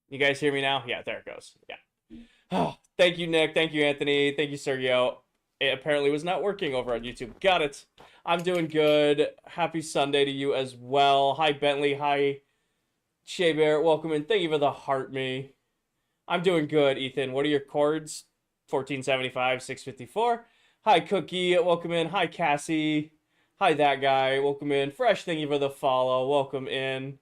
You guys hear me now? Yeah, there it goes. Yeah. Oh, thank you, Nick. Thank you, Anthony. Thank you, Sergio. It apparently was not working over on YouTube. Got it. I'm doing good. Happy Sunday to you as well. Hi, Bentley. Hi, Shea Bear. Welcome in. Thank you for the heart me. I'm doing good, Ethan. What are your chords? 1475, 654. Hi, Cookie. Welcome in. Hi, Cassie. Hi, that guy. Welcome in. Fresh, thank you for the follow. Welcome in.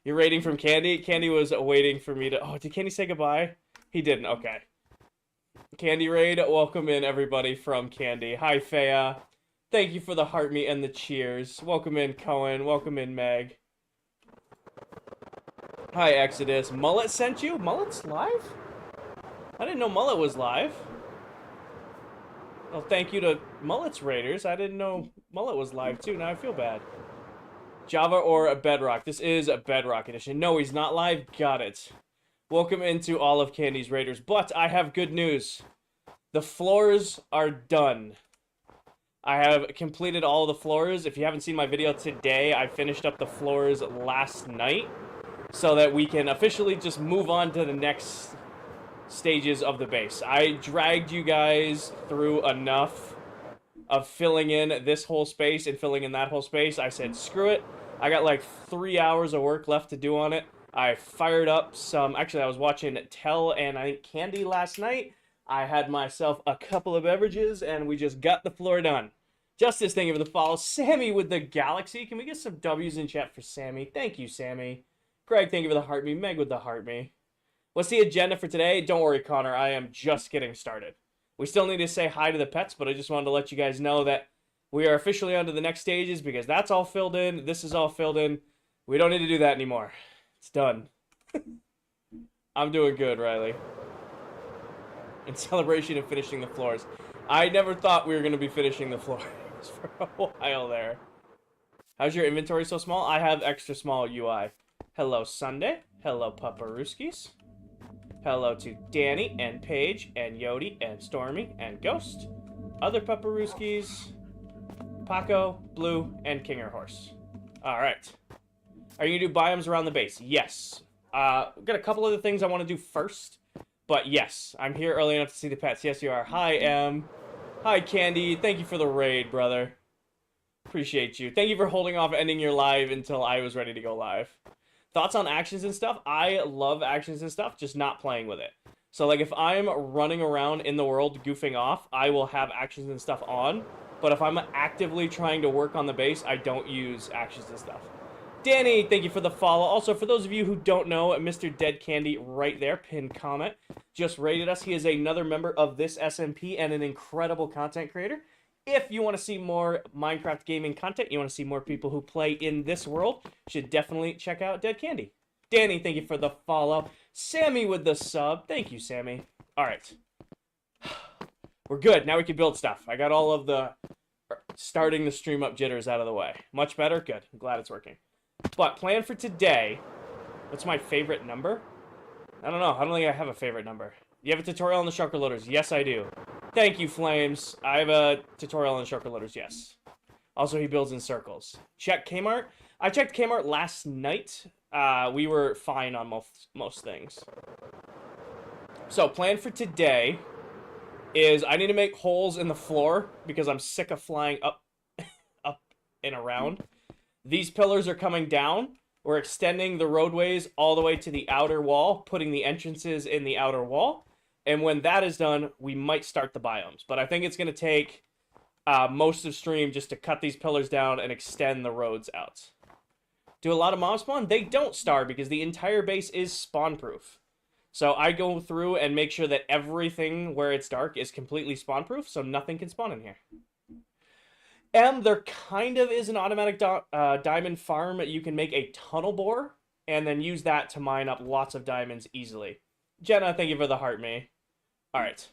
You're rating from Candy? Candy was waiting for me to... Oh, did Candy say goodbye? He didn't. Okay. Candy Raid, welcome in everybody from Candy. Hi, Faya. Thank you for the heart me and the cheers. Welcome in, Cohen. Welcome in, Meg. Hi, Exodus. Mullet sent you? Mullet's live? I didn't know Mullet was live. Well, thank you to Mullet's Raiders. I didn't know Mullet was live too. Now I feel bad. Java or a Bedrock? This is a Bedrock edition. No, he's not live. Got it. Welcome into all of Candy's Raiders. But I have good news. The floors are done. I have completed all the floors. If you haven't seen my video today, I finished up the floors last night so that we can officially just move on to the next stages of the base. I dragged you guys through enough of filling in this whole space and filling in that whole space. I said, screw it. I got like 3 hours of work left to do on it. I fired up some... Actually, I was watching Tell and I think Candy last night. I had myself a couple of beverages, and we just got the floor done. Justice, thank you for the follow. Sammy with the Galaxy. Can we get some W's in chat for Sammy? Thank you, Sammy. Greg, thank you for the heart me. Meg with the heart me. What's the agenda for today? Don't worry, Connor. I am just getting started. We still need to say hi to the pets, but I just wanted to let you guys know that we are officially on to the next stages because that's all filled in. This is all filled in. We don't need to do that anymore. It's done. I'm doing good, Riley. In celebration of finishing the floors. I never thought we were going to be finishing the floors for a while there. How's your inventory so small? I have extra small UI. Hello, Sunday. Hello, Paparuskis. Hello to Danny and Paige and Yodi and Stormy and Ghost. Other Paparuskis. Paco, Blue, and Kinger Horse. Alright. Are you going to do biomes around the base? Yes. I've got a couple other things I want to do first. But yes, I'm here early enough to see the pets. Yes, you are. Hi, Em. Hi, Candy. Thank you for the raid, brother. Appreciate you. Thank you for holding off ending your live until I was ready to go live. Thoughts on actions and stuff? I love actions and stuff, just not playing with it. So, like, if I'm running around in the world goofing off, I will have actions and stuff on. But if I'm actively trying to work on the base, I don't use actions and stuff. Danny, thank you for the follow. Also, for those of you who don't know, Mr. Dead Candy right there, pinned comment, just rated us. He is another member of this SMP and an incredible content creator. If you want to see more Minecraft gaming content, you want to see more people who play in this world, you should definitely check out Dead Candy. Danny, thank you for the follow. Sammy with the sub. Thank you, Sammy. All right. We're good. Now we can build stuff. I got all of the starting the stream up jitters out of the way. Much better? Good. I'm glad it's working. But plan for today. What's my favorite number? I don't know. I don't think I have a favorite number. You have a tutorial on the shulker loaders? Yes, I do. Thank you, Flames. I have a tutorial on the shulker loaders, yes. Also, he builds in circles. Check Kmart. I checked Kmart last night. We were fine on most things. So, plan for today is I need to make holes in the floor because I'm sick of flying up and around. These pillars are coming down. We're extending the roadways all the way to the outer wall, putting the entrances in the outer wall. And when that is done, we might start the biomes. But I think it's going to take most of stream just to cut these pillars down and extend the roads out. Do a lot of mob spawn? They don't starve because the entire base is spawn-proof. So I go through and make sure that everything where it's dark is completely spawn-proof, so nothing can spawn in here. And there kind of is an automatic diamond farm. You can make a tunnel bore and then use that to mine up lots of diamonds easily. Jenna, thank you for the heart me. Alright.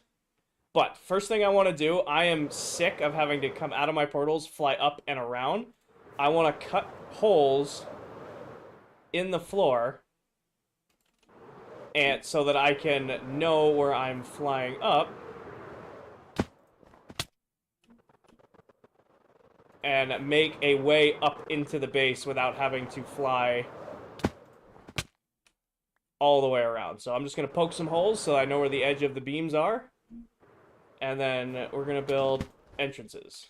But first thing I want to do, I am sick of having to come out of my portals, fly up and around. I want to cut holes in the floor and so that I can know where I'm flying up. And make a way up into the base without having to fly all the way around. So I'm just going to poke some holes so I know where the edge of the beams are. And then we're going to build entrances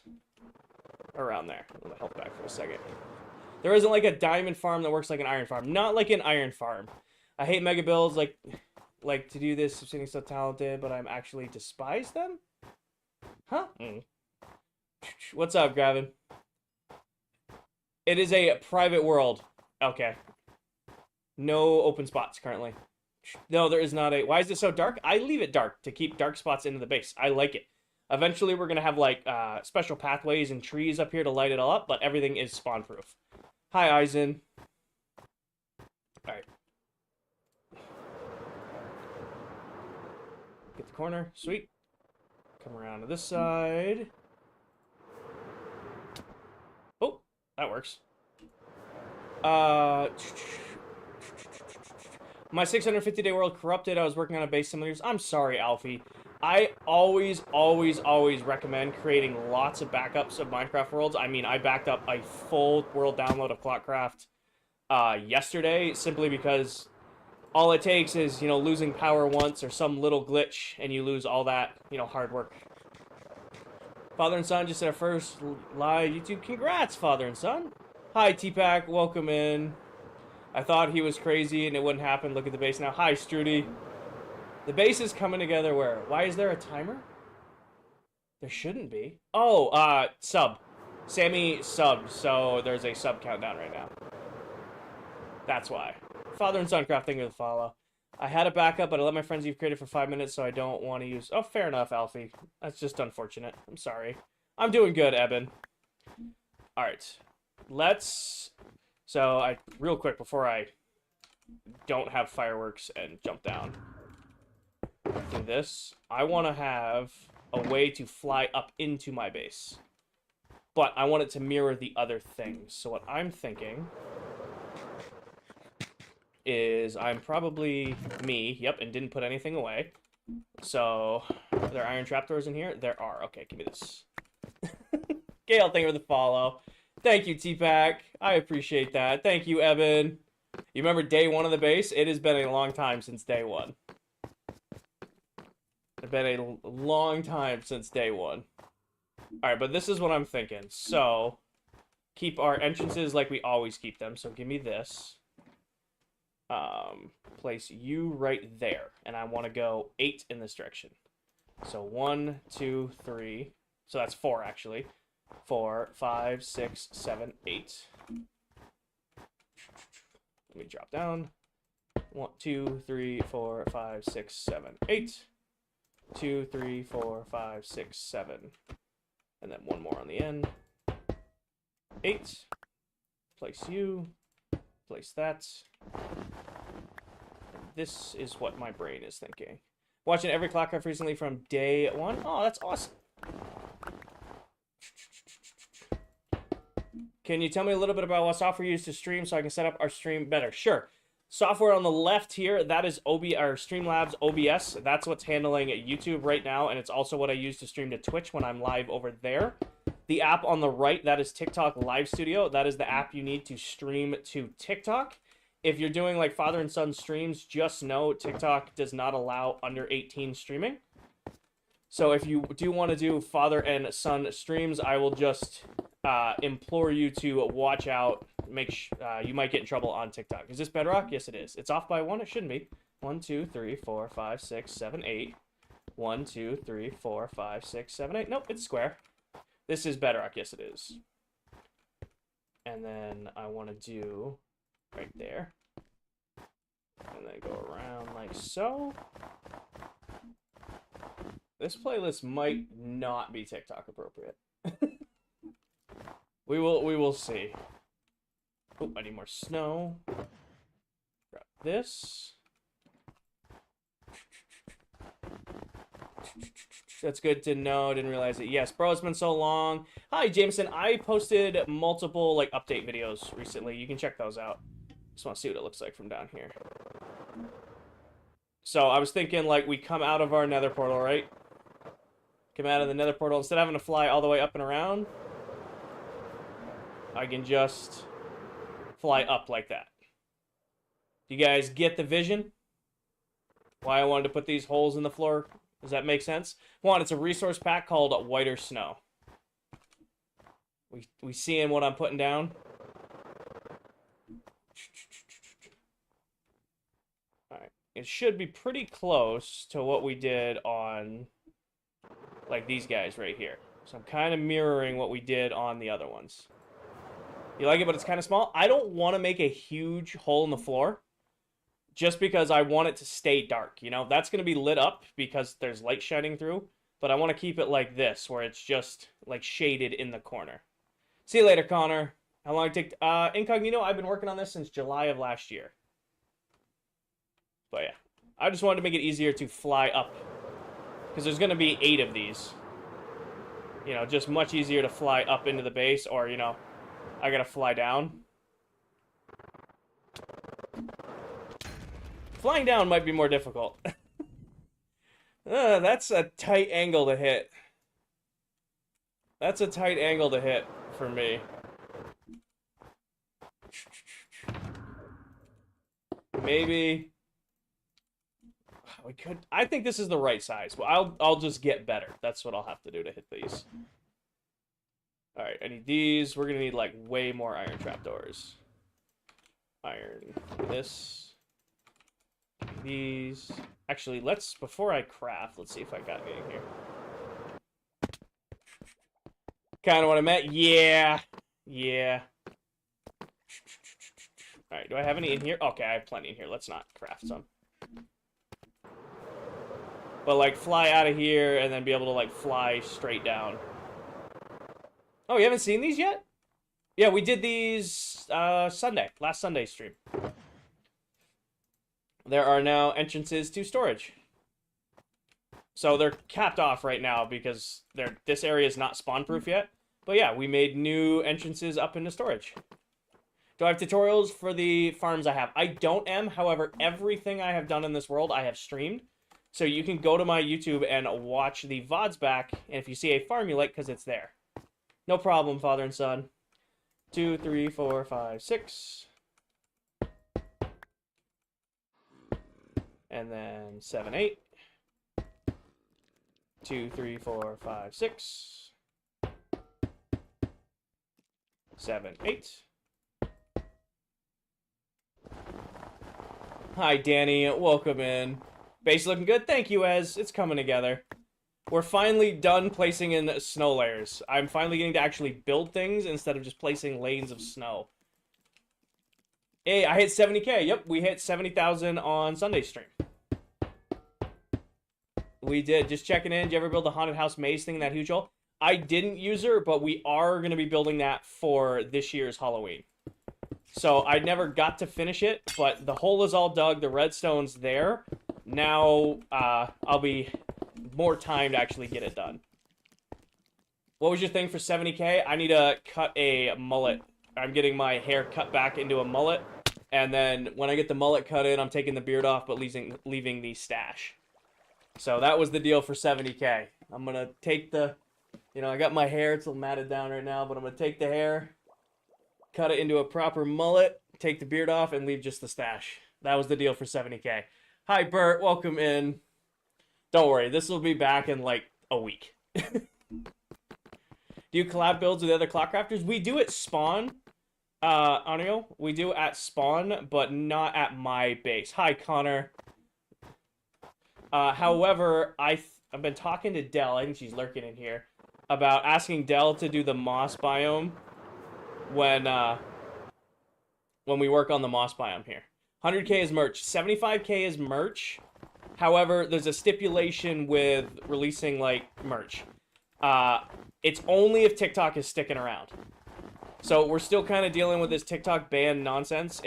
around there. I'm going to help back for a second. There isn't like a diamond farm that works like an iron farm. Not like an iron farm. I hate mega builds like to do this, sitting so talented, but I'm actually despise them? Huh? What's up, Gravin? It is a private world. Okay. No open spots currently. No, there is not a... Why is it so dark? I leave it dark to keep dark spots into the base. I like it. Eventually, we're going to have, like, special pathways and trees up here to light it all up, but everything is spawn-proof. Hi, Eisen. Alright. Get the corner. Sweet. Come around to this side. Oh, that works. My 650-day world corrupted. I was working on a base simulators. I'm sorry, Alfie. I always recommend creating lots of backups of Minecraft worlds. I mean, I backed up a full world download of ClockCraft yesterday simply because all it takes is, you know, losing power once or some little glitch and you lose all that, you know, hard work. Father and son just did our first live YouTube. Congrats, father and son. Hi, T-Pack. Welcome in. I thought he was crazy and it wouldn't happen. Look at the base now. Hi, Strudy. The base is coming together where? Why is there a timer? There shouldn't be. Oh, sub. Sammy subbed, so there's a sub countdown right now. That's why. Father and son craft, thank you for the follow. I had a backup, but I let my friends you've created for 5 minutes, so I don't want to use... Oh, fair enough, Alfie. That's just unfortunate. I'm sorry. I'm doing good, Eben. Alright. Let's... So, real quick, before I don't have fireworks and jump down, do this. I want to have a way to fly up into my base. But I want it to mirror the other things. So what I'm thinking is I'm probably me. Yep, and didn't put anything away. So, are there iron trapdoors in here? There are. Okay, give me this. Gail, thank you for the follow. Thank you, T-Pack. I appreciate that. Thank you, Evan. You remember day one of the base? It has been a long time since day one. It's been a long time since day one. Alright, but this is what I'm thinking. So, keep our entrances like we always keep them. So give me this. Place you right there. And I want to go 8 in this direction. So 1, 2, 3. So that's 4, actually. 4, 5, 6, 7, 8. Let me drop down. 1, 2, 3, 4, 5, 6, 7, 8. 2, 3, 4, 5, 6, 7. And then one more on the end. 8. Place you. Place that. This is what my brain is thinking. Watching every ClockCraft recently from day 1. Oh, that's awesome. Can you tell me a little bit about what software you use to stream so I can set up our stream better? Sure. Software on the left here, that is Streamlabs OBS. That's what's handling YouTube right now, and it's also what I use to stream to Twitch when I'm live over there. The app on the right, that is TikTok Live Studio. That is the app you need to stream to TikTok. If you're doing like father and son streams, just know TikTok does not allow under 18 streaming. So if you do want to do father and son streams, I will just implore you to watch out. You might get in trouble on TikTok. Is this Bedrock? Yes, it is. It's off by 1. It shouldn't be. 1, 2, 3, 4, 5, 6, 7, 8. 1, 2, 3, 4, 5, 6, 7, 8. Nope, it's square. This is Bedrock. Yes, it is. And then I want to do right there. And then go around like so. This playlist might not be TikTok appropriate. We will see. Oh, I need more snow. Grab this. That's good to know. Didn't realize it. Yes, bro, it's been so long. Hi, Jameson. I posted multiple like update videos recently. You can check those out. Just want to see what it looks like from down here. So I was thinking like we come out of our nether portal, right? Come out of the nether portal. Instead of having to fly all the way up and around, I can just fly up like that. You guys get the vision? Why I wanted to put these holes in the floor. Does that make sense? One, it's a resource pack called Whiter Snow. We seeing what I'm putting down? Alright. It should be pretty close to what we did on, like, these guys right here. So I'm kind of mirroring what we did on the other ones. You like it, but it's kind of small? I don't want to make a huge hole in the floor. Just because I want it to stay dark, you know? That's going to be lit up because there's light shining through. But I want to keep it like this, where it's just, like, shaded in the corner. See you later, Connor. How long it take? Incognito, I've been working on this since July of last year. But yeah. I just wanted to make it easier to fly up. Because there's going to be 8 of these. You know, just much easier to fly up into the base. Or, you know, I got to fly down. Flying down might be more difficult. That's a tight angle to hit. That's a tight angle to hit for me. Maybe we could. I think this is the right size. Well, I'll just get better. That's what I'll have to do to hit these. All right, I need these. We're gonna need like way more iron trapdoors. Iron. This. These. Actually, before I craft, let's see if I got any in here. Kind of what I meant. Yeah. Yeah. Alright, do I have any in here? Okay, I have plenty in here. Let's not craft some. But, like, fly out of here and then be able to, like, fly straight down. Oh, you haven't seen these yet? Yeah, we did these Sunday. Last Sunday stream. There are now entrances to storage. So they're capped off right now because this area is not spawn-proof yet. But yeah, we made new entrances up into storage. Do I have tutorials for the farms I have? I don't however, everything I have done in this world I have streamed. So you can go to my YouTube and watch the VODs back, and if you see a farm you like, because it's there. No problem, father and son. 2, 3, 4, 5, 6... And then 7, 8. 2, 3, 4, 5, 6. 7, 8. Hi, Danny. Welcome in. Base looking good. Thank you, Ez. It's coming together. We're finally done placing in snow layers. I'm finally getting to actually build things instead of just placing lanes of snow. Hey, I hit 70K. Yep, we hit 70,000 on Sunday stream. We did. Just checking in. Did you ever build the haunted house maze thing in that huge hole? I didn't use her, but we are going to be building that for this year's Halloween. So I never got to finish it, but the hole is all dug. The redstone's there. Now I'll be more time to actually get it done. What was your thing for 70K? I need to cut a mullet. I'm getting my hair cut back into a mullet. And then when I get the mullet cut in, I'm taking the beard off, but leaving the stash. So that was the deal for 70K. I'm going to take the, you know, I got my hair. It's a little matted down right now, but I'm going to take the hair, cut it into a proper mullet, take the beard off, and leave just the stash. That was the deal for 70K. Hi, Bert. Welcome in. Don't worry. This will be back in, like, a week. Do you collab builds with the other ClockCrafters? We do at spawn, Anio. We do at spawn, but not at my base. Hi, Connor. However, I've been talking to Dell, I think she's lurking in here, about asking Dell to do the moss biome when we work on the moss biome here. 100K is merch. 75K is merch. However, there's a stipulation with releasing, like, merch. It's only if TikTok is sticking around. So we're still kind of dealing with this TikTok ban nonsense.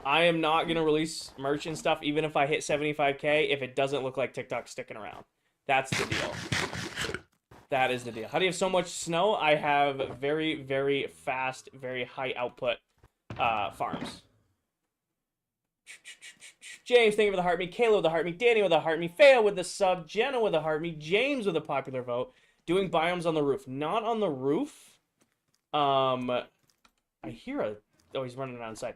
I am not going to release merch and stuff, even if I hit 75K, if it doesn't look like TikTok's sticking around. That's the deal. That is the deal. How do you have so much snow? I have very, very fast, very high output farms. James, thank you for the heart me. Kayla with the heart me. Danny with the heart me. Fail with the sub. Jenna with the heart me. James with a popular vote. Doing biomes on the roof. Not on the roof. I hear a... Oh, he's running outside.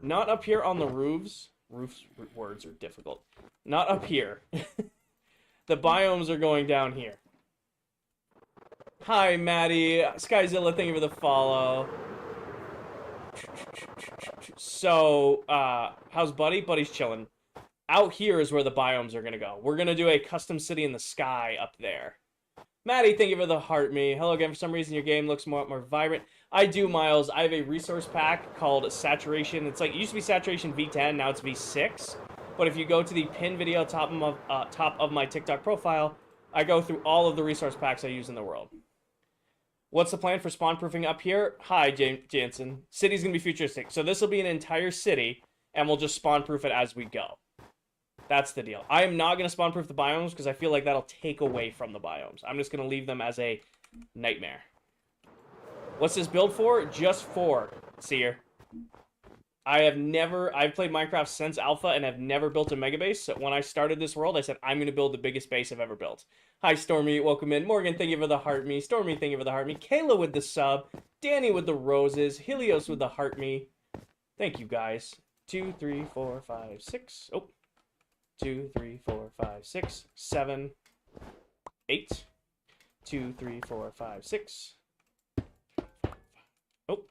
Not up here on the roofs. Roof's words are difficult. Not up here. The biomes are going down here. Hi, Maddie. Skyzilla, thank you for the follow. So, how's Buddy? Buddy's chilling. Out here is where the biomes are going to go. We're going to do a custom city in the sky up there. Maddie, thank you for the heart me. Hello again. For some reason, your game looks more vibrant. I do, Miles. I have a resource pack called Saturation. It's like, it used to be Saturation V10, now it's V6. But if you go to the pin video top of my TikTok profile, I go through all of the resource packs I use in the world. What's the plan for spawn proofing up here? Hi, Jansen. City's going to be futuristic. So this will be an entire city, and we'll just spawn proof it as we go. That's the deal. I am not going to spawn proof the biomes because I feel like that'll take away from the biomes. I'm just going to leave them as a nightmare. What's this build for? Just for Seer. I've played Minecraft since alpha and have never built a mega base. So when I started this world, I said, I'm going to build the biggest base I've ever built. Hi, Stormy. Welcome in. Morgan, thank you for the heart me. Stormy, thank you for the heart me. Kayla with the sub. Danny with the roses. Helios with the heart me. Thank you, guys. 2, 3, 4, 5, 6. Oh. 2, 3, 4, 5, 6, 7, 8. 2, 3, 4, 5, 6. Oh.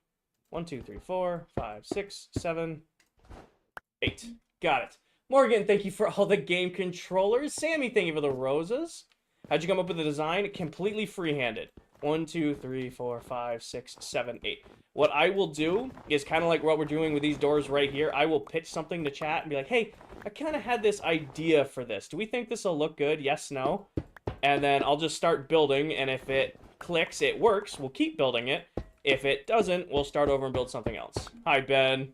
1, 2, 3, 4, 5, 6, 7, 8. Got it. Morgan, thank you for all the game controllers. Sammy, thank you for the roses. How'd you come up with the design? Completely free-handed. 1, 2, 3, 4, 5, 6, 7, 8. What I will do is kind of like what we're doing with these doors right here. I will pitch something to chat and be like, hey, I kind of had this idea for this. Do we think this will look good? Yes, no. And then I'll just start building, and if it clicks, it works, we'll keep building it. If it doesn't, we'll start over and build something else. Hi, Ben.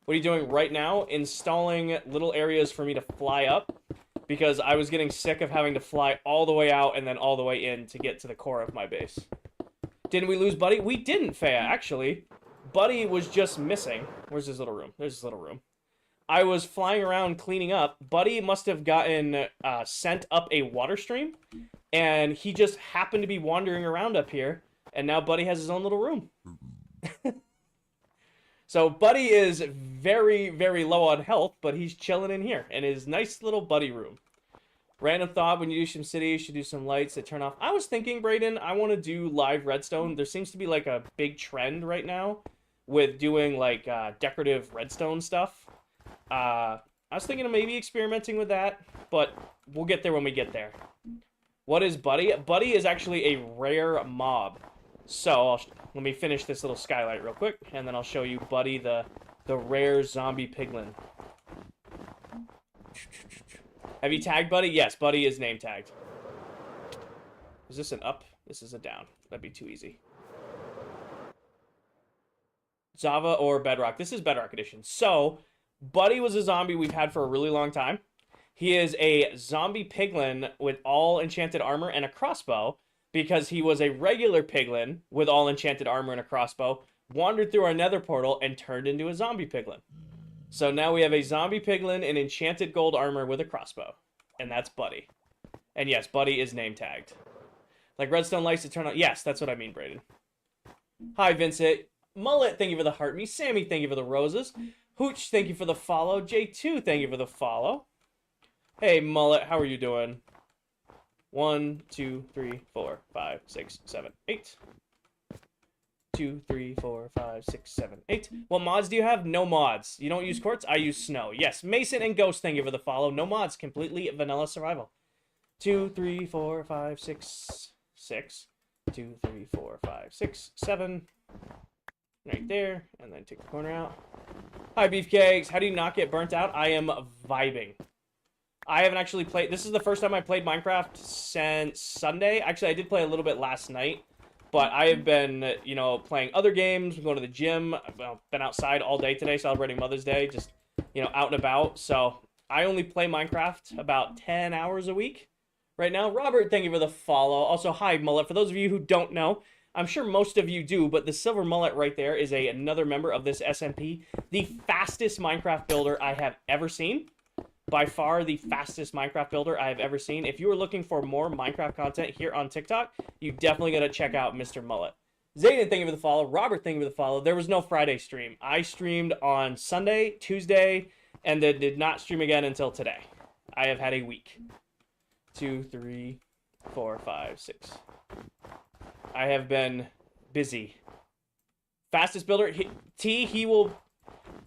What are you doing right now? Installing little areas for me to fly up, because I was getting sick of having to fly all the way out and then all the way in to get to the core of my base. Didn't we lose Buddy? We didn't, Faya, actually. Buddy was just missing. Where's his little room? There's his little room. I was flying around cleaning up. Buddy must have gotten sent up a water stream, and he just happened to be wandering around up here, and now Buddy has his own little room. So Buddy is very, very low on health, but he's chilling in here in his nice little Buddy room. Random thought, when you do some city, you should do some lights that turn off. I was thinking, Brayden, I want to do live redstone. There seems to be like a big trend right now with doing like decorative redstone stuff. I was thinking of maybe experimenting with that, but we'll get there when we get there. What is Buddy? Buddy is actually a rare mob. So let me finish this little skylight real quick, and then I'll show you Buddy, the rare zombie piglin. Have you tagged Buddy? Yes, Buddy is name tagged. Is this an up? This is a down. That'd be too easy. Java or Bedrock? This is Bedrock Edition. So, Buddy was a zombie we've had for a really long time. He is a zombie piglin with all enchanted armor and a crossbow, because he was a regular piglin with all enchanted armor and a crossbow, wandered through our nether portal, and turned into a zombie piglin. So now we have a zombie piglin in enchanted gold armor with a crossbow. And that's Buddy. And yes, Buddy is name tagged. Like redstone lights to turn on. Yes, that's what I mean, Brayden. Hi, Vincent. Mullet, thank you for the heart me. Sammy, thank you for the roses. Hooch, thank you for the follow. J2, thank you for the follow. Hey, Mullet, how are you doing? 1, 2, 3, 4, 5, 6, 7, 8. 2, 3, 4, 5, 6, 7, 8. What mods do you have? No mods. You don't use quartz? I use snow. Yes, Mason and Ghost, thank you for the follow. No mods. Completely vanilla survival. 2, 3, 4, 5, 6, 6. 2, 3, 4, 5, 6, 7. Right there. And then take the corner out. Hi, Beefcakes. How do you not get burnt out? I am vibing. I haven't actually played... This is the first time I played Minecraft since Sunday. Actually, I did play a little bit last night. But I have been, you know, playing other games, going to the gym. I've been outside all day today celebrating Mother's Day. Just, you know, out and about. So, I only play Minecraft about 10 hours a week right now. Robert, thank you for the follow. Also, hi, Mullet. For those of you who don't know, I'm sure most of you do, but the silver mullet right there is another member of this SMP. The fastest Minecraft builder I have ever seen. By far the fastest Minecraft builder I have ever seen. If you are looking for more Minecraft content here on TikTok, you definitely got to check out Mr. Mullet. Zayden, thank you for the follow. Robert, thank you for the follow. There was no Friday stream. I streamed on Sunday, Tuesday, and then did not stream again until today. I have had a week. 2, 3, 4, 5, 6. I have been busy. Fastest builder, he will...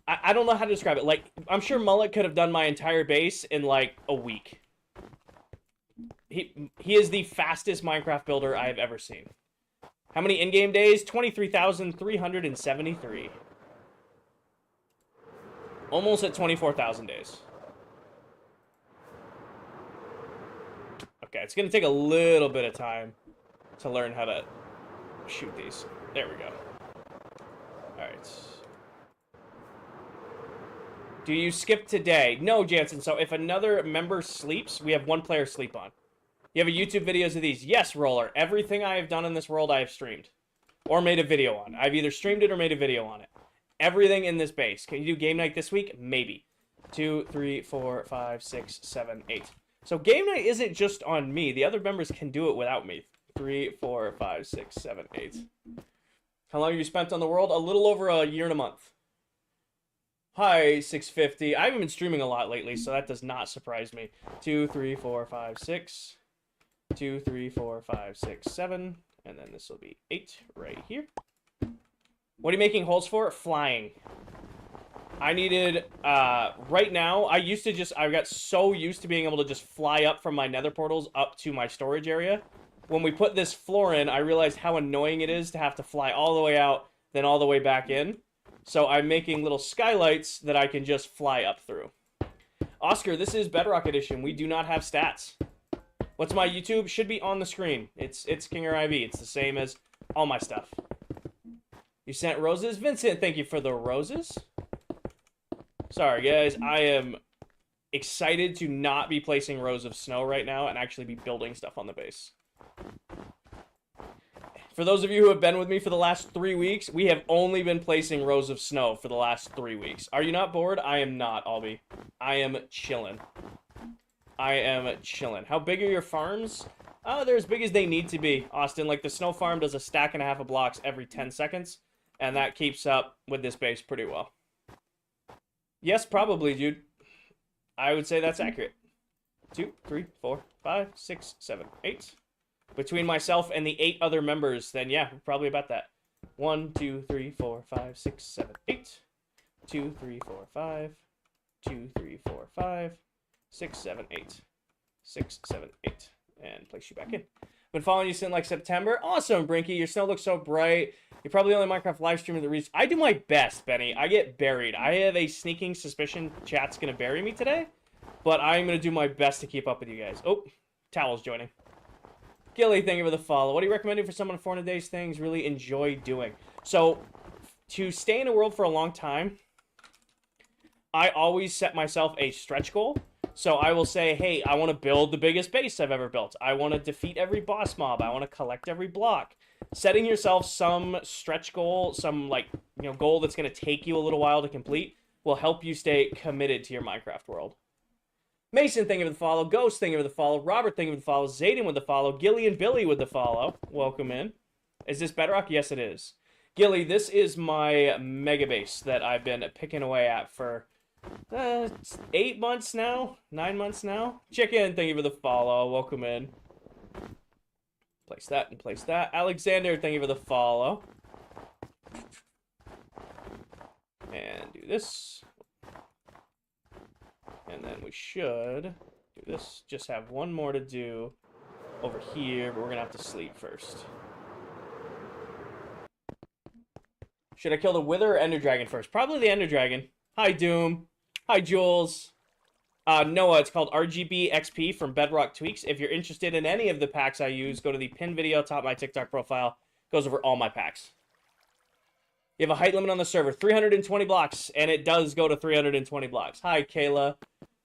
I don't know how to describe it. Like, I'm sure Mullet could have done my entire base in, like, a week. He is the fastest Minecraft builder I have ever seen. How many in-game days? 23,373. Almost at 24,000 days. Okay, it's going to take a little bit of time to learn how to shoot these. There we go. Alright. Do you skip today? No, Jansen. So if another member sleeps, we have one player sleep on. You have a YouTube videos of these? Yes, Roller. Everything I have done in this world, I have streamed. Or made a video on. I've either streamed it or made a video on it. Everything in this base. Can you do game night this week? Maybe. 2, 3, 4, 5, 6, 7, 8. So game night isn't just on me. The other members can do it without me. 3, 4, 5, 6, 7, 8. How long have you spent on the world? A little over a year and a month. Hi, 650. I haven't been streaming a lot lately, so that does not surprise me. 2, 3, 4, 5, 6. 2, 3, 4, 5, 6, 7. And then this will be 8 right here. What are you making holes for? Flying. I needed, right now, I got so used to being able to just fly up from my nether portals up to my storage area. When we put this floor in, I realized how annoying it is to have to fly all the way out, then all the way back in. So I'm making little skylights that I can just fly up through. Oscar, this is Bedrock Edition. We do not have stats. What's my YouTube? Should be on the screen. It's Kinger IV. It's the same as all my stuff. You sent roses? Vincent, thank you for the roses. Sorry, guys. I am excited to not be placing rows of snow right now and actually be building stuff on the base. For those of you who have been with me for the last 3 weeks, we have only been placing rows of snow for the last 3 weeks. Are you not bored? I am not, Albie. I am chilling. I am chilling. How big are your farms? They're as big as they need to be, Austin. Like, the snow farm does a stack and a half of blocks every 10 seconds, and that keeps up with this base pretty well. Yes, probably, dude. I would say that's accurate. 2, 3, 4, 5, 6, 7, 8. Between myself and the 8 other members, then yeah, probably about that. 1, 2, 3, 4, 5, 6, 7, 8. 2, 3, 4, 5. 2, 3, 4, 5. 6, 7, 8. 6, 7, 8. And place you back in. Been following you since like September. Awesome, Brinky. Your snow looks so bright. You're probably the only Minecraft live streamer that reads. I do my best, Benny. I get buried. I have a sneaking suspicion chat's going to bury me today. But I'm going to do my best to keep up with you guys. Oh, Towel's joining. Gilly, thank you for the follow. What are you recommending for someone 400 days things really enjoy doing? So, to stay in a world for a long time, I always set myself a stretch goal. So I will say, hey, I want to build the biggest base I've ever built. I want to defeat every boss mob. I want to collect every block. Setting yourself some stretch goal, some goal that's going to take you a little while to complete will help you stay committed to your Minecraft world. Mason, thank you for the follow. Ghost, thank you for the follow. Robert, thank you for the follow. Zayden with the follow. Gilly and Billy with the follow. Welcome in. Is this Bedrock? Yes, it is. Gilly, this is my mega base that I've been picking away at for 8 months now? 9 months now? Chicken, thank you for the follow. Welcome in. Place that and place that. Alexander, thank you for the follow. And do this. And then we should do this. Just have one more to do over here, but we're going to have to sleep first. Should I kill the Wither or Ender Dragon first? Probably the Ender Dragon. Hi, Doom. Hi, Jules. Noah, it's called RGB XP from Bedrock Tweaks. If you're interested in any of the packs I use, go to the pinned video top of my TikTok profile. Goes over all my packs. You have a height limit on the server, 320 blocks, and it does go to 320 blocks. Hi, Kayla.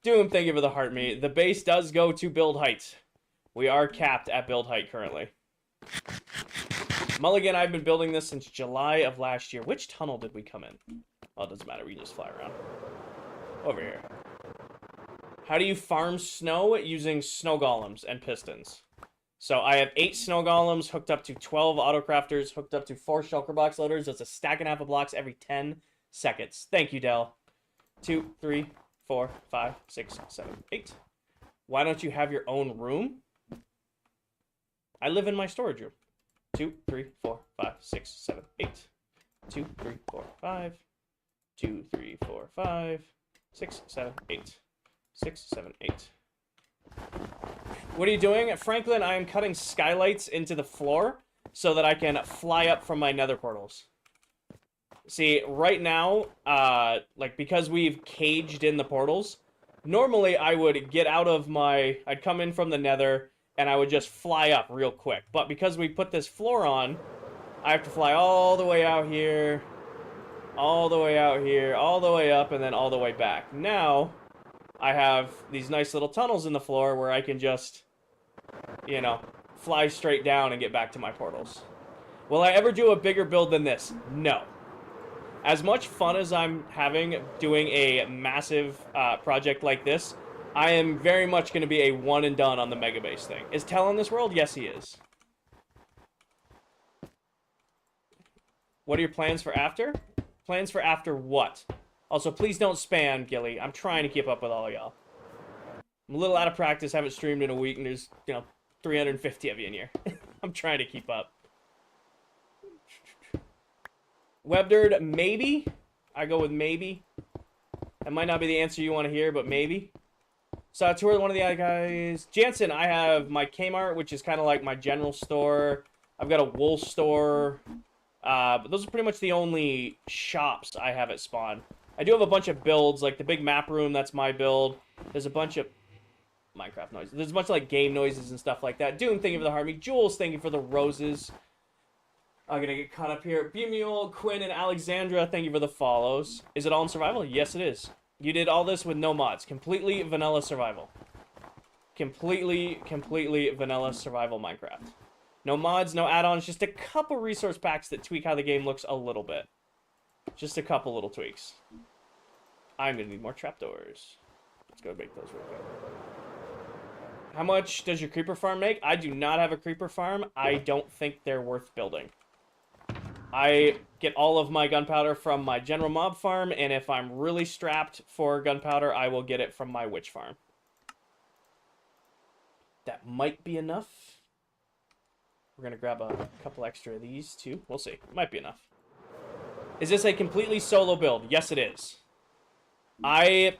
Doom, thank you for the heart meat. The base does go to build height. We are capped at build height currently. Mulligan, I've been building this since July of last year. Which tunnel did we come in? Well, it doesn't matter. We can just fly around. Over here. How do you farm snow? Using snow golems and pistons. So I have 8 snow golems hooked up to 12 autocrafters, hooked up to 4 shulker box loaders. That's a stack and a half of blocks every 10 seconds. Thank you, Dell. 2, 3, 4, 5, 6, 7, 8. Why don't you have your own room? I live in my storage room. 2, 3, 4, 5, 6, 7, 8. 2, 3, 4, 5. 2, 3, 4, 5. 6, 7, 8. 6, 7, 8. What are you doing? Franklin, I am cutting skylights into the floor so that I can fly up from my nether portals. See, right now, like, because we've caged in the portals, normally I would get out of my... I'd come in from the nether, and I would just fly up real quick. But because we put this floor on, I have to fly all the way out here, all the way out here, all the way up, and then all the way back. Now, I have these nice little tunnels in the floor where I can just, you know, fly straight down and get back to my portals. Will I ever do a bigger build than this? No. As much fun as I'm having doing a massive project like this, I am very much going to be a one and done on the Mega Base thing. Is Tell in this world? Yes, he is. What are your plans for after? Plans for after what? Also, please don't spam, Gilly. I'm trying to keep up with all of y'all. I'm a little out of practice, haven't streamed in a week, and there's, you know, 350 of you in here. I'm trying to keep up. Webderd, maybe. I go with maybe. That might not be the answer you want to hear, but maybe. So I toured one of the other guys. Jansen, I have my Kmart, which is kind of like my general store. I've got a wool store. But those are pretty much the only shops I have at Spawn. I do have a bunch of builds, like the big map room, that's my build. There's a bunch of Minecraft noises. There's a bunch of like game noises and stuff like that. Doom, thank you for the Harmony. Jules, thank you for the roses. I'm gonna get caught up here. Bumule, Quinn, and Alexandra, thank you for the follows. Is it all in survival? Yes, it is. You did all this with no mods. Completely vanilla survival. Completely vanilla survival Minecraft. No mods, no add-ons, just a couple resource packs that tweak how the game looks a little bit. Just a couple little tweaks. I'm gonna need more trapdoors. Let's go make those real quick. How much does your creeper farm make? I do not have a creeper farm. I don't think they're worth building. I get all of my gunpowder from my general mob farm, and if I'm really strapped for gunpowder, I will get it from my witch farm. That might be enough. We're going to grab a couple extra of these, too. We'll see. Might be enough. Is this a completely solo build? Yes, it is. I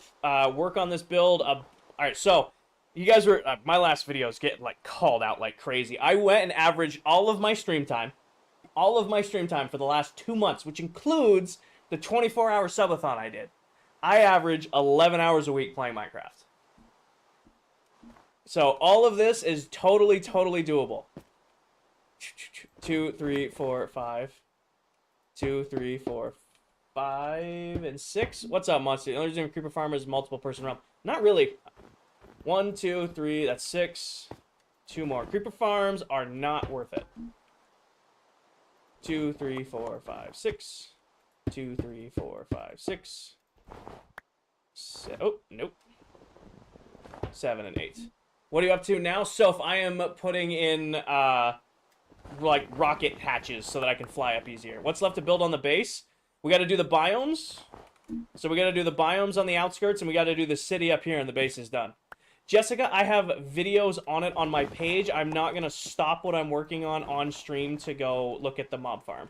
work on this build. Alright, so, you guys were... my last video is getting, like, called out like crazy. I went and averaged all of my stream time for the last 2 months, which includes the 24-hour subathon I did. I average 11 hours a week playing Minecraft. So, all of this is totally doable. 2, 3, 4, 5. 2, 3, 4, 5, and 6. What's up, Monster? The only reason Creeper Farmer is multiple person realm. Not really. 1, 2, 3, that's 6. 2 more. Creeper farms are not worth it. 2, 3, 4, 5, 6. 2, 3, 4, 5, 6. Oh, nope. 7 and 8. What are you up to now? So if I am putting in, like, rocket hatches so that I can fly up easier. What's left to build on the base? We got to do the biomes. So we got to do the biomes on the outskirts, and we got to do the city up here, and the base is done. Jessica, I have videos on it on my page. I'm not going to stop what I'm working on stream to go look at the mob farm.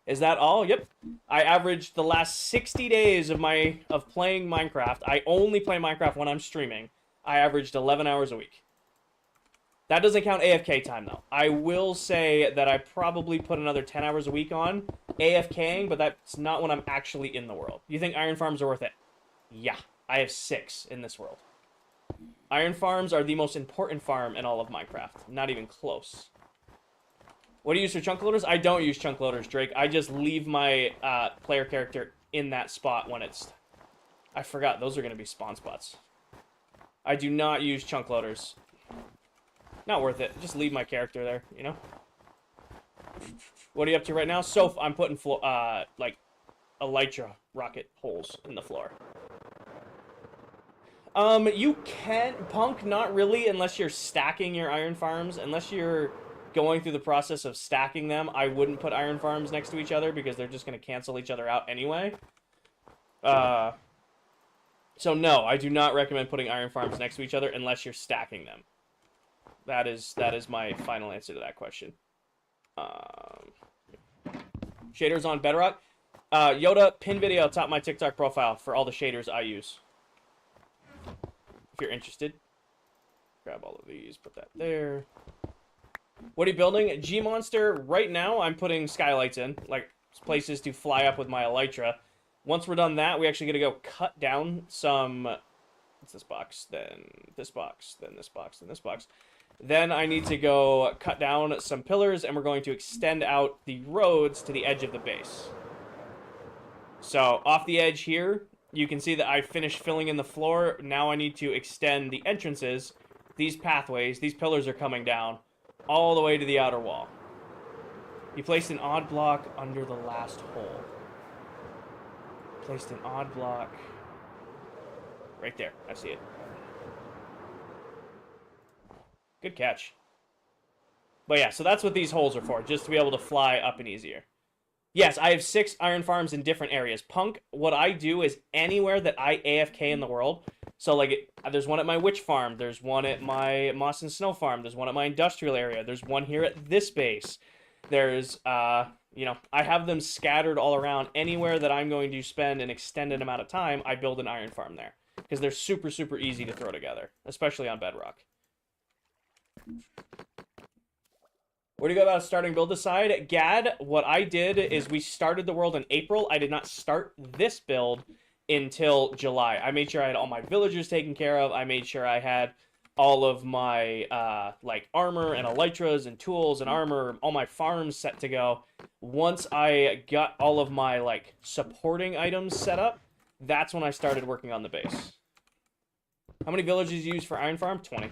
Is that all? Yep. I averaged the last 60 days of playing Minecraft. I only play Minecraft when I'm streaming. I averaged 11 hours a week. That doesn't count AFK time, though. I will say that I probably put another 10 hours a week on AFKing, but that's not when I'm actually in the world. You think iron farms are worth it? Yeah. I have 6 in this world. Iron farms are the most important farm in all of Minecraft. Not even close. What do you use for chunk loaders? I don't use chunk loaders, Drake. I just leave my player character in that spot when it's... I forgot. Those are going to be spawn spots. I do not use chunk loaders. Not worth it. Just leave my character there, you know? What are you up to right now? So I'm putting, like, elytra rocket holes in the floor. You can... Punk, not really, unless you're stacking your iron farms. Unless you're going through the process of stacking them, I wouldn't put iron farms next to each other because they're just going to cancel each other out anyway. So no, I do not recommend putting iron farms next to each other unless you're stacking them. That is my final answer to that question. Shaders on Bedrock. Yoda, pin video top of my TikTok profile for all the shaders I use. If you're interested. Grab all of these, put that there. What are you building? G-Monster, right now I'm putting skylights in, like places to fly up with my Elytra. Once we're done that, we actually gotta go cut down some... What's this box? Then this box, then this box, then this box. Then I need to go cut down some pillars, and we're going to extend out the roads to the edge of the base. So, off the edge here, you can see that I finished filling in the floor. Now I need to extend the entrances, these pathways, these pillars are coming down, all the way to the outer wall. You placed an odd block under the last hole. Placed an odd block right there. I see it. Good catch. But yeah, so that's what these holes are for, just to be able to fly up and easier. Yes, I have 6 iron farms in different areas. Punk, what I do is anywhere that I AFK in the world. So, like, there's one at my witch farm. There's one at my moss and snow farm. There's one at my industrial area. There's one here at this base. There's, you know, I have them scattered all around. Anywhere that I'm going to spend an extended amount of time, I build an iron farm there. Because they're super, super easy to throw together. Especially on Bedrock. Where do you go about starting build aside? Gad, what I did is we started the world in April. I did not start this build until July. I made sure I had all my villagers taken care of. I made sure I had all of my like armor and elytras and tools and armor, all my farms set to go. Once I got all of my like supporting items set up, that's when I started working on the base. How many villagers you use for iron farm? 20.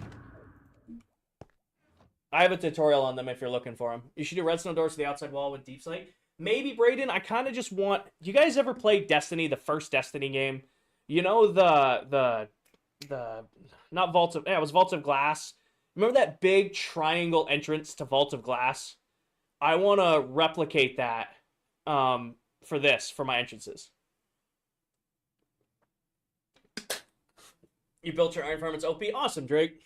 I have a tutorial on them if you're looking for them. You should do redstone doors to the outside wall with deep sight. Maybe, Brayden, I kind of just want... You guys ever play Destiny, the first Destiny game? You know the not Vaults of... Yeah, it was Vaults of Glass. Remember that big triangle entrance to Vaults of Glass? I want to replicate that for this, for my entrances. You built your iron farm, it's OP. Awesome, Drake.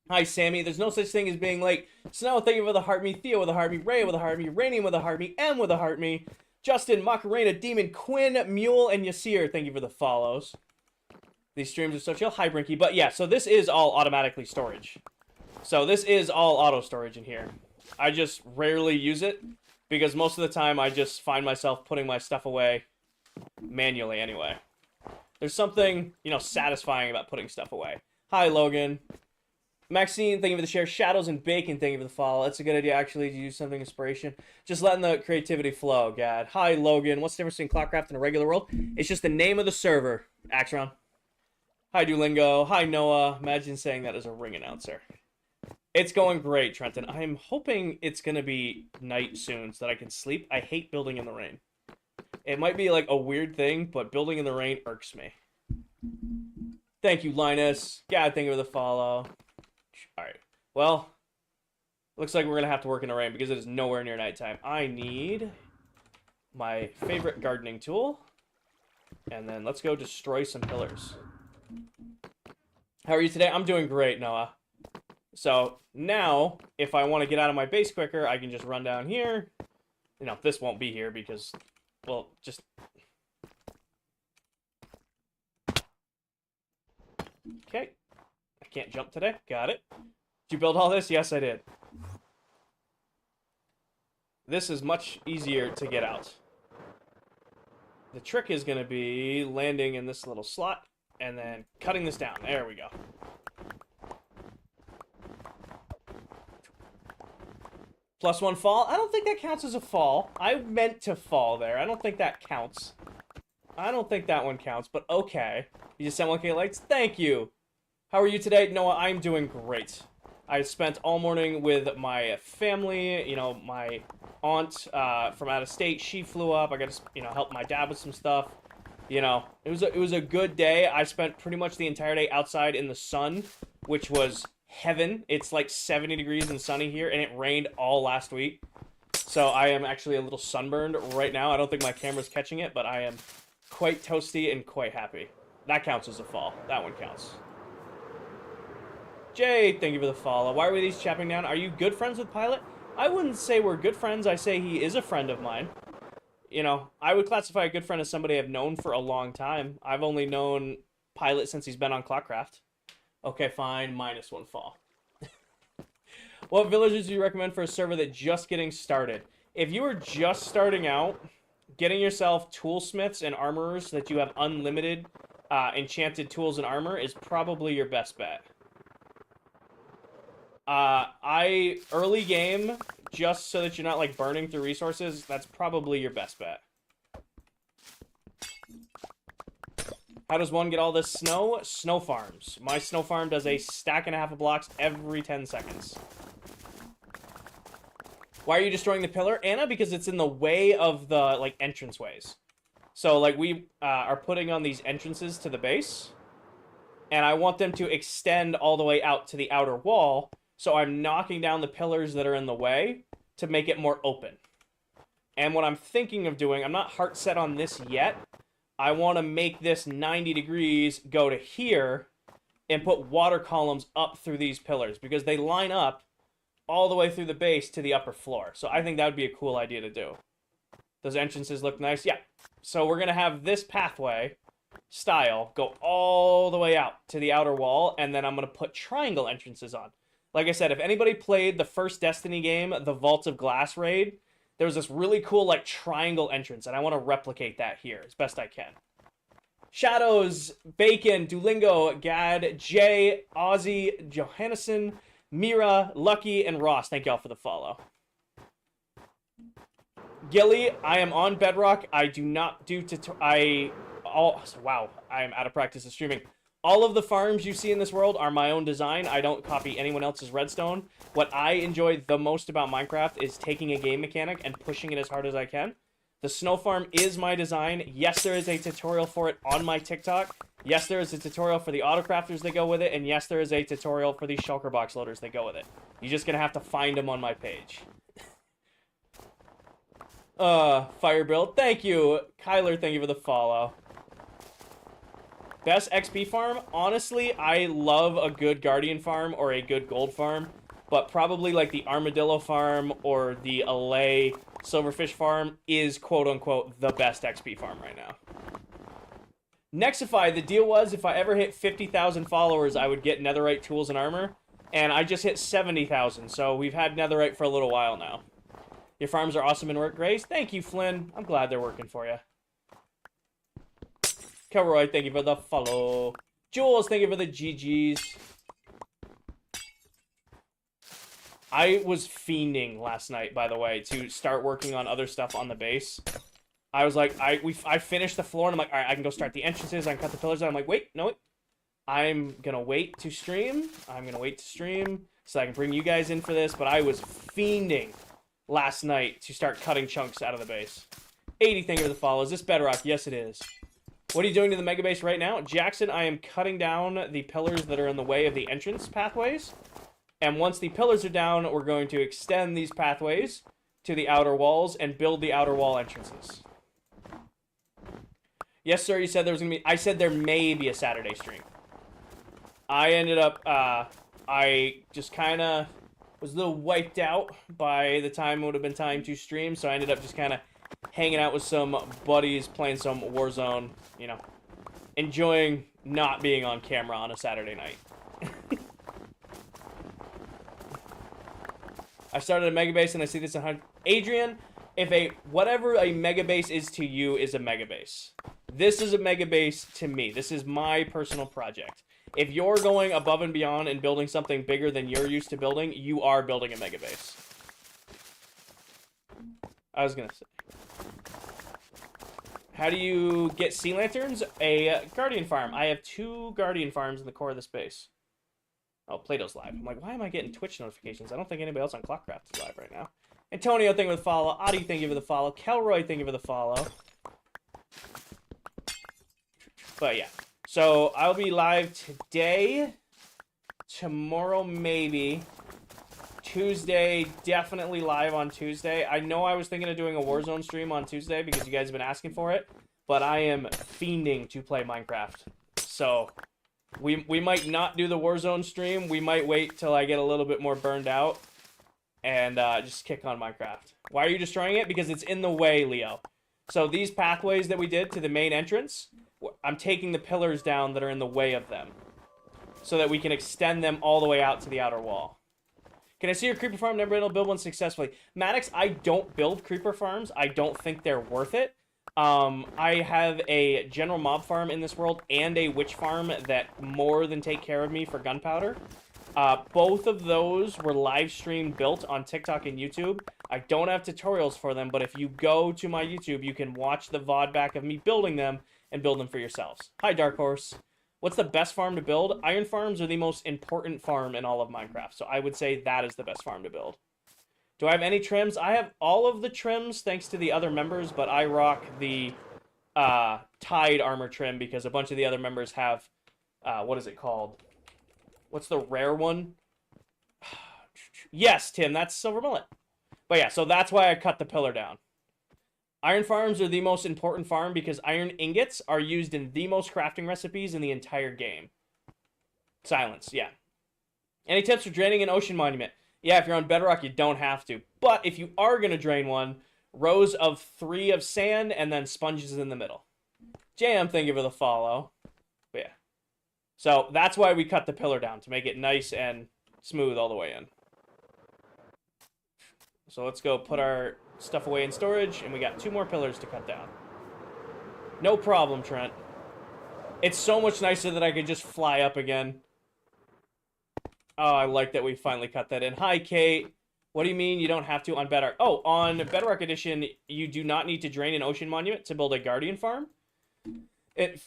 Hi, Sammy. There's no such thing as being late. Snow, thank you for the heart me. Theo with a heart me. Ray with a heart me. Rainy with a heart me. M with a heart me. Justin, Macarena, Demon, Quinn, Mule, and Yasir, thank you for the follows. These streams are so chill. Hi, Brinky. But yeah, so this is all automatically storage. So this is all auto storage in here. I just rarely use it because most of the time I just find myself putting my stuff away manually anyway. There's something, you know, satisfying about putting stuff away. Hi, Logan. Maxine, thank you for the share. Shadows and Bacon, thank you for the follow. That's a good idea, actually, to use something inspiration. Just letting the creativity flow, Gad. Hi, Logan. What's the difference between ClockCraft and a regular world? It's just the name of the server, Axron. Hi, Duolingo. Hi, Noah. Imagine saying that as a ring announcer. It's going great, Trenton. I'm hoping it's going to be night soon so that I can sleep. I hate building in the rain. It might be like a weird thing, but building in the rain irks me. Thank you, Linus. Gad, thank you for the follow. Alright, well, looks like we're going to have to work in the rain because it is nowhere near nighttime. I need my favorite gardening tool, and then let's go destroy some pillars. How are you today? I'm doing great, Noah. So, now, if I want to get out of my base quicker, I can just run down here. You know, this won't be here because, well, just... Okay. Can't jump today. Got it. Did you build all this? Yes, I did. This is much easier to get out. The trick is going to be landing in this little slot and then cutting this down. There we go. +1 fall. I don't think that counts as a fall. I meant to fall there. I don't think that counts. I don't think that one counts, but okay. You just sent 1K likes? Thank you. How are you today? Noah, I'm doing great. I spent all morning with my family. You know, my aunt from out of state, she flew up. I got to, you know, help my dad with some stuff. You know, it was a good day. I spent pretty much the entire day outside in the sun, which was heaven. It's like 70 degrees and sunny here, and it rained all last week. So I am actually a little sunburned right now. I don't think my camera's catching it, but I am quite toasty and quite happy. That counts as a fall. That one counts. Jay, thank you for the follow. Why were these chapping down? Are you good friends with Pilot? I wouldn't say we're good friends. I say he is a friend of mine. You know, I would classify a good friend as somebody I've known for a long time. I've only known Pilot since he's been on ClockCraft. Okay, fine. -1 fall. What villagers do you recommend for a server that's just getting started? If you are just starting out, getting yourself toolsmiths and armorers that you have unlimited enchanted tools and armor is probably your best bet. Early game, just so that you're not, like, burning through resources, that's probably your best bet. How does one get all this snow? Snow farms. My snow farm does a stack and a half of blocks every 10 seconds. Why are you destroying the pillar, Anna? Because it's in the way of the, like, entranceways. So, like, we are putting on these entrances to the base, and I want them to extend all the way out to the outer wall, so I'm knocking down the pillars that are in the way to make it more open. And what I'm thinking of doing, I'm not heart set on this yet, I want to make this 90 degrees go to here and put water columns up through these pillars, because they line up all the way through the base to the upper floor. So I think that would be a cool idea to do. Those entrances look nice. Yeah. So we're going to have this pathway style go all the way out to the outer wall, and then I'm going to put triangle entrances on. Like I said, if anybody played the first Destiny game, the Vaults of Glass raid, there was this really cool, like, triangle entrance, and I want to replicate that here as best I can. Shadows, Bacon, Duolingo, Gad, Jay, Ozzy, Johannesson, Mira, Lucky, and Ross. Thank y'all for the follow. Gilly, I am on Bedrock. I do not do wow, I am out of practice of streaming. All of the farms you see in this world are my own design. I don't copy anyone else's redstone. What I enjoy the most about Minecraft is taking a game mechanic and pushing it as hard as I can. The snow farm is my design. Yes, there is a tutorial for it on my TikTok. Yes, there is a tutorial for the autocrafters that go with it. And yes, there is a tutorial for the shulker box loaders that go with it. You're just going to have to find them on my page. Firebuild, thank you. Kyler, thank you for the follow. Best XP farm? Honestly, I love a good Guardian farm or a good gold farm, but probably like the Armadillo farm or the Allay Silverfish farm is quote-unquote the best XP farm right now. Nexify, the deal was if I ever hit 50,000 followers, I would get netherite tools and armor, and I just hit 70,000, so we've had netherite for a little while now. Your farms are awesome and work, Grace. Thank you, Flynn. I'm glad they're working for you. Kelroy, thank you for the follow. Jules, thank you for the GGs. I was fiending last night, by the way, to start working on other stuff on the base. I was like, I finished the floor, and I'm like, all right, I can go start the entrances, I can cut the pillars, and I'm like, wait, no, I'm gonna wait to stream. I'm gonna wait to stream so I can bring you guys in for this, but I was fiending last night to start cutting chunks out of the base. 80, thank you for the follow. Is this Bedrock? Yes, it is. What are you doing to the mega base right now? Jackson, I am cutting down the pillars that are in the way of the entrance pathways. And once the pillars are down, we're going to extend these pathways to the outer walls and build the outer wall entrances. Yes, sir, you said there was going to be... I said there may be a Saturday stream. I ended up... I just kind of was a little wiped out by the time it would have been time to stream, so I ended up just kind of hanging out with some buddies, playing some Warzone, you know, enjoying not being on camera on a Saturday night. I started a mega base and I see this 100. Adrian, if whatever a mega base is to you is a mega base. This is a mega base to me. This is my personal project. If you're going above and beyond and building something bigger than you're used to building, you are building a mega base. I was gonna say. How do you get sea lanterns? A guardian farm. I have 2 guardian farms in the core of the space. Oh, Plato's live. I'm like, why am I getting Twitch notifications? I don't think anybody else on ClockCraft is live right now. Antonio, thank you for the follow. Adi, thank you for the follow. Kelroy, thank you for the follow. But yeah. So, I'll be live today. Tomorrow, maybe. Tuesday, definitely live on Tuesday. I know I was thinking of doing a Warzone stream on Tuesday because you guys have been asking for it. But I am fiending to play Minecraft So we might not do the Warzone stream. We might wait till I get a little bit more burned out and just kick on Minecraft. Why are you destroying it? Because it's in the way, Leo. So these pathways that we did to the main entrance, I'm taking the pillars down that are in the way of them so that we can extend them all the way out to the outer wall. Can I see your creeper farm? Never been able to build one successfully. Maddox, I don't build creeper farms. I don't think they're worth it. I have a general mob farm in this world and a witch farm that more than take care of me for gunpowder. Both of those were live stream built on TikTok and YouTube. I don't have tutorials for them, but if you go to my YouTube, you can watch the VOD back of me building them and build them for yourselves. Hi, Dark Horse. What's the best farm to build? Iron farms are the most important farm in all of Minecraft, so I would say that is the best farm to build. Do I have any trims? I have all of the trims thanks to the other members, but I rock the Tide armor trim because a bunch of the other members have, what is it called? What's the rare one? Yes, Tim, that's Silver Mullet. But yeah, so that's why I cut the pillar down. Iron farms are the most important farm because iron ingots are used in the most crafting recipes in the entire game. Silence, yeah. Any tips for draining an ocean monument? Yeah, if you're on Bedrock, you don't have to. But if you are going to drain one, rows of 3 of sand and then sponges in the middle. Jam, thank you for the follow. But yeah. So that's why we cut the pillar down, to make it nice and smooth all the way in. So let's go put our stuff away in storage, and we got 2 more pillars to cut down. No problem, Trent. It's so much nicer that I could just fly up again. Oh, I like that we finally cut that in. Hi, Kate. What do you mean you don't have to on Bedrock? Oh, on Bedrock Edition, you do not need to drain an ocean monument to build a guardian farm.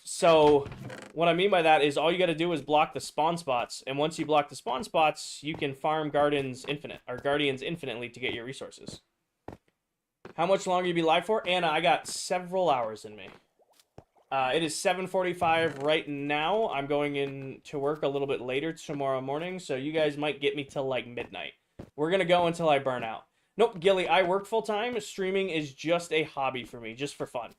So, what I mean by that is all you got to do is block the spawn spots, and once you block the spawn spots, you can farm guardians infinitely to get your resources. How much longer you be live for? Anna, I got several hours in me. It is 7:45 right now. I'm going in to work a little bit later tomorrow morning, so you guys might get me till like midnight. We're gonna go until I burn out. Nope, Gilly, I work full-time. Streaming is just a hobby for me, just for fun.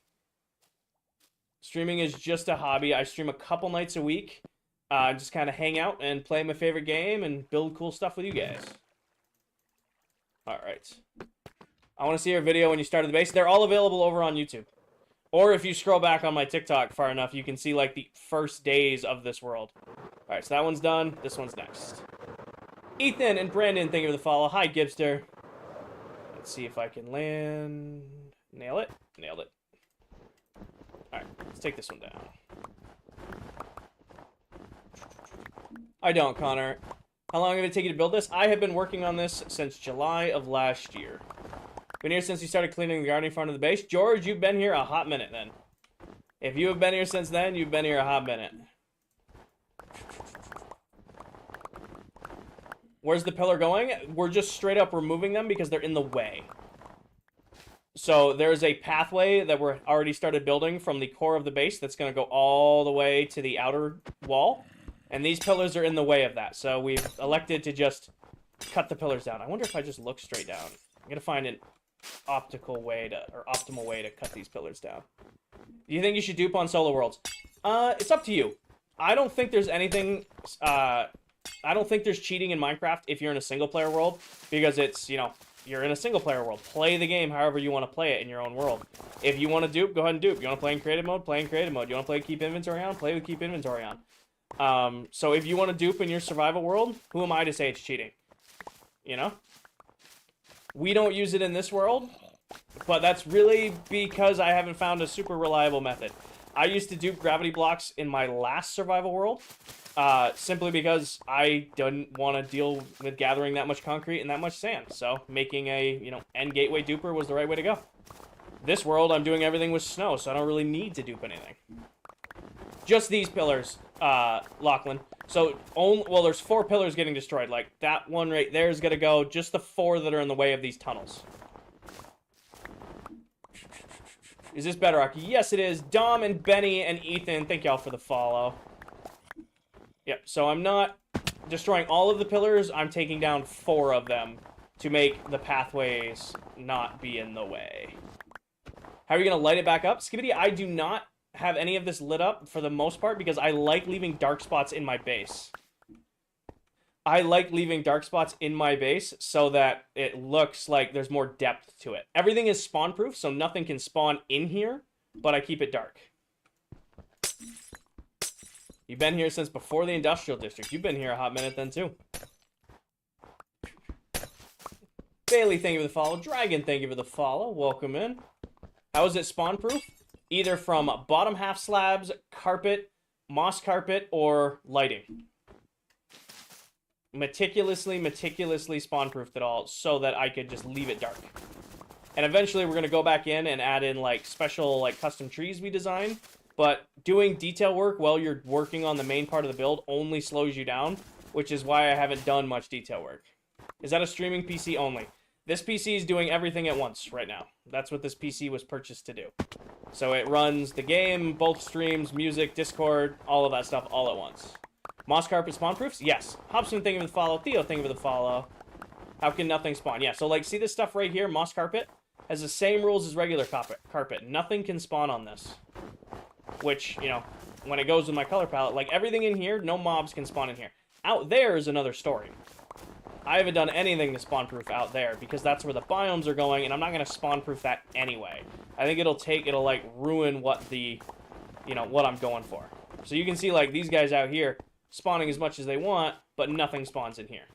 Streaming is just a hobby. I stream a couple nights a week. Just kind of hang out and play my favorite game and build cool stuff with you guys. Alright. I want to see your video when you started the base. They're all available over on YouTube. Or if you scroll back on my TikTok far enough, you can see like the first days of this world. Alright, so that one's done. This one's next. Ethan and Brandon, thank you for the follow. Hi, Gibster. Let's see if I can land. Nail it. Nailed it. Alright, let's take this one down. I don't, Connor. How long did it take you to build this? I have been working on this since July of last year. Been here since you started cleaning the garden in front of the base. George, you've been here a hot minute then. If you have been here since then, you've been here a hot minute. Where's the pillar going? We're just straight up removing them because they're in the way. So there's a pathway that we're already started building from the core of the base that's going to go all the way to the outer wall. And these pillars are in the way of that. So we've elected to just cut the pillars down. I wonder if I just look straight down. I'm going to find an optimal way to cut these pillars down. Do you think you should dupe on solo worlds? It's up to you. I don't think there's anything, I don't think there's cheating in Minecraft if you're in a single player world, because it's, you know, you're in a single player world. Play the game however you want to play it in your own world. If you want to dupe, go ahead and dupe. You want to play in creative mode, play in creative mode. You want to play keep inventory on, play with keep inventory on. So if you want to dupe in your survival world, who am I to say it's cheating? You know? We don't use it in this world, but that's really because I haven't found a super reliable method. I used to dupe gravity blocks in my last survival world, simply because I didn't want to deal with gathering that much concrete and that much sand. So making a, you know, end gateway duper was the right way to go. This world, I'm doing everything with snow, so I don't really need to dupe anything. Just these pillars, Lachlan. So, well, there's 4 pillars getting destroyed. Like, that one right there is going to go. Just the 4 that are in the way of these tunnels. Is this Bedrock? Yes, it is. Dom and Benny and Ethan, thank y'all for the follow. Yep, so I'm not destroying all of the pillars. I'm taking down 4 of them to make the pathways not be in the way. How are you going to light it back up? Skibbity, I do not have any of this lit up for the most part because I like leaving dark spots in my base. I like leaving dark spots in my base so that it looks like there's more depth to it. Everything is spawn proof, so nothing can spawn in here, but I keep it dark. You've been here since before the industrial district. You've been here a hot minute then too. Bailey, thank you for the follow. Dragon, thank you for the follow. Welcome in. How is it spawn proof? Either from bottom half slabs, carpet, moss carpet, or lighting. Meticulously spawn-proofed it all so that I could just leave it dark. And eventually we're going to go back in and add in, like, special, like, custom trees we design. But doing detail work while you're working on the main part of the build only slows you down, which is why I haven't done much detail work. Is that a streaming PC only? This PC is doing everything at once right now. That's what this PC was purchased to do. So it runs the game, both streams, music, Discord, all of that stuff all at once. Moss carpet spawn proofs? Yes. Hobson, thank you for the follow. Theo, thank you for the follow. How can nothing spawn? Yeah, so like, see this stuff right here? Moss carpet has the same rules as regular carpet. Nothing can spawn on this. Which, you know, when it goes with my color palette, like everything in here, no mobs can spawn in here. Out there is another story. I haven't done anything to spawn proof out there because that's where the biomes are going, and I'm not going to spawn proof that anyway. I think it'll like ruin what the, you know, what I'm going for. So you can see like these guys out here spawning as much as they want, but nothing spawns in here.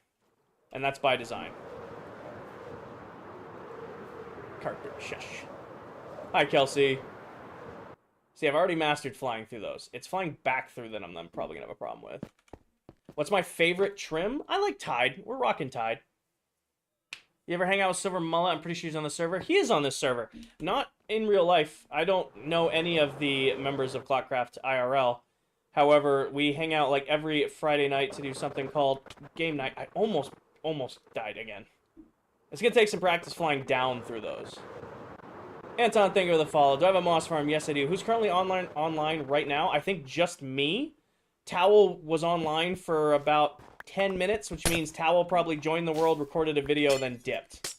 And that's by design. Carpet shush. Hi, Kelsey. See, I've already mastered flying through those. It's flying back through that I'm probably going to have a problem with. What's my favorite trim? I like Tide. We're rocking Tide. You ever hang out with Silver Mullet? I'm pretty sure he's on the server. He is on this server. Not in real life. I don't know any of the members of ClockCraft IRL. However, we hang out like every Friday night to do something called game night. I almost died again. It's going to take some practice flying down through those. Anton, thank you for the follow. Do I have a moss farm? Yes, I do. Who's currently online right now? I think just me. Towel was online for about 10 minutes, which means Towel probably joined the world, recorded a video, then dipped.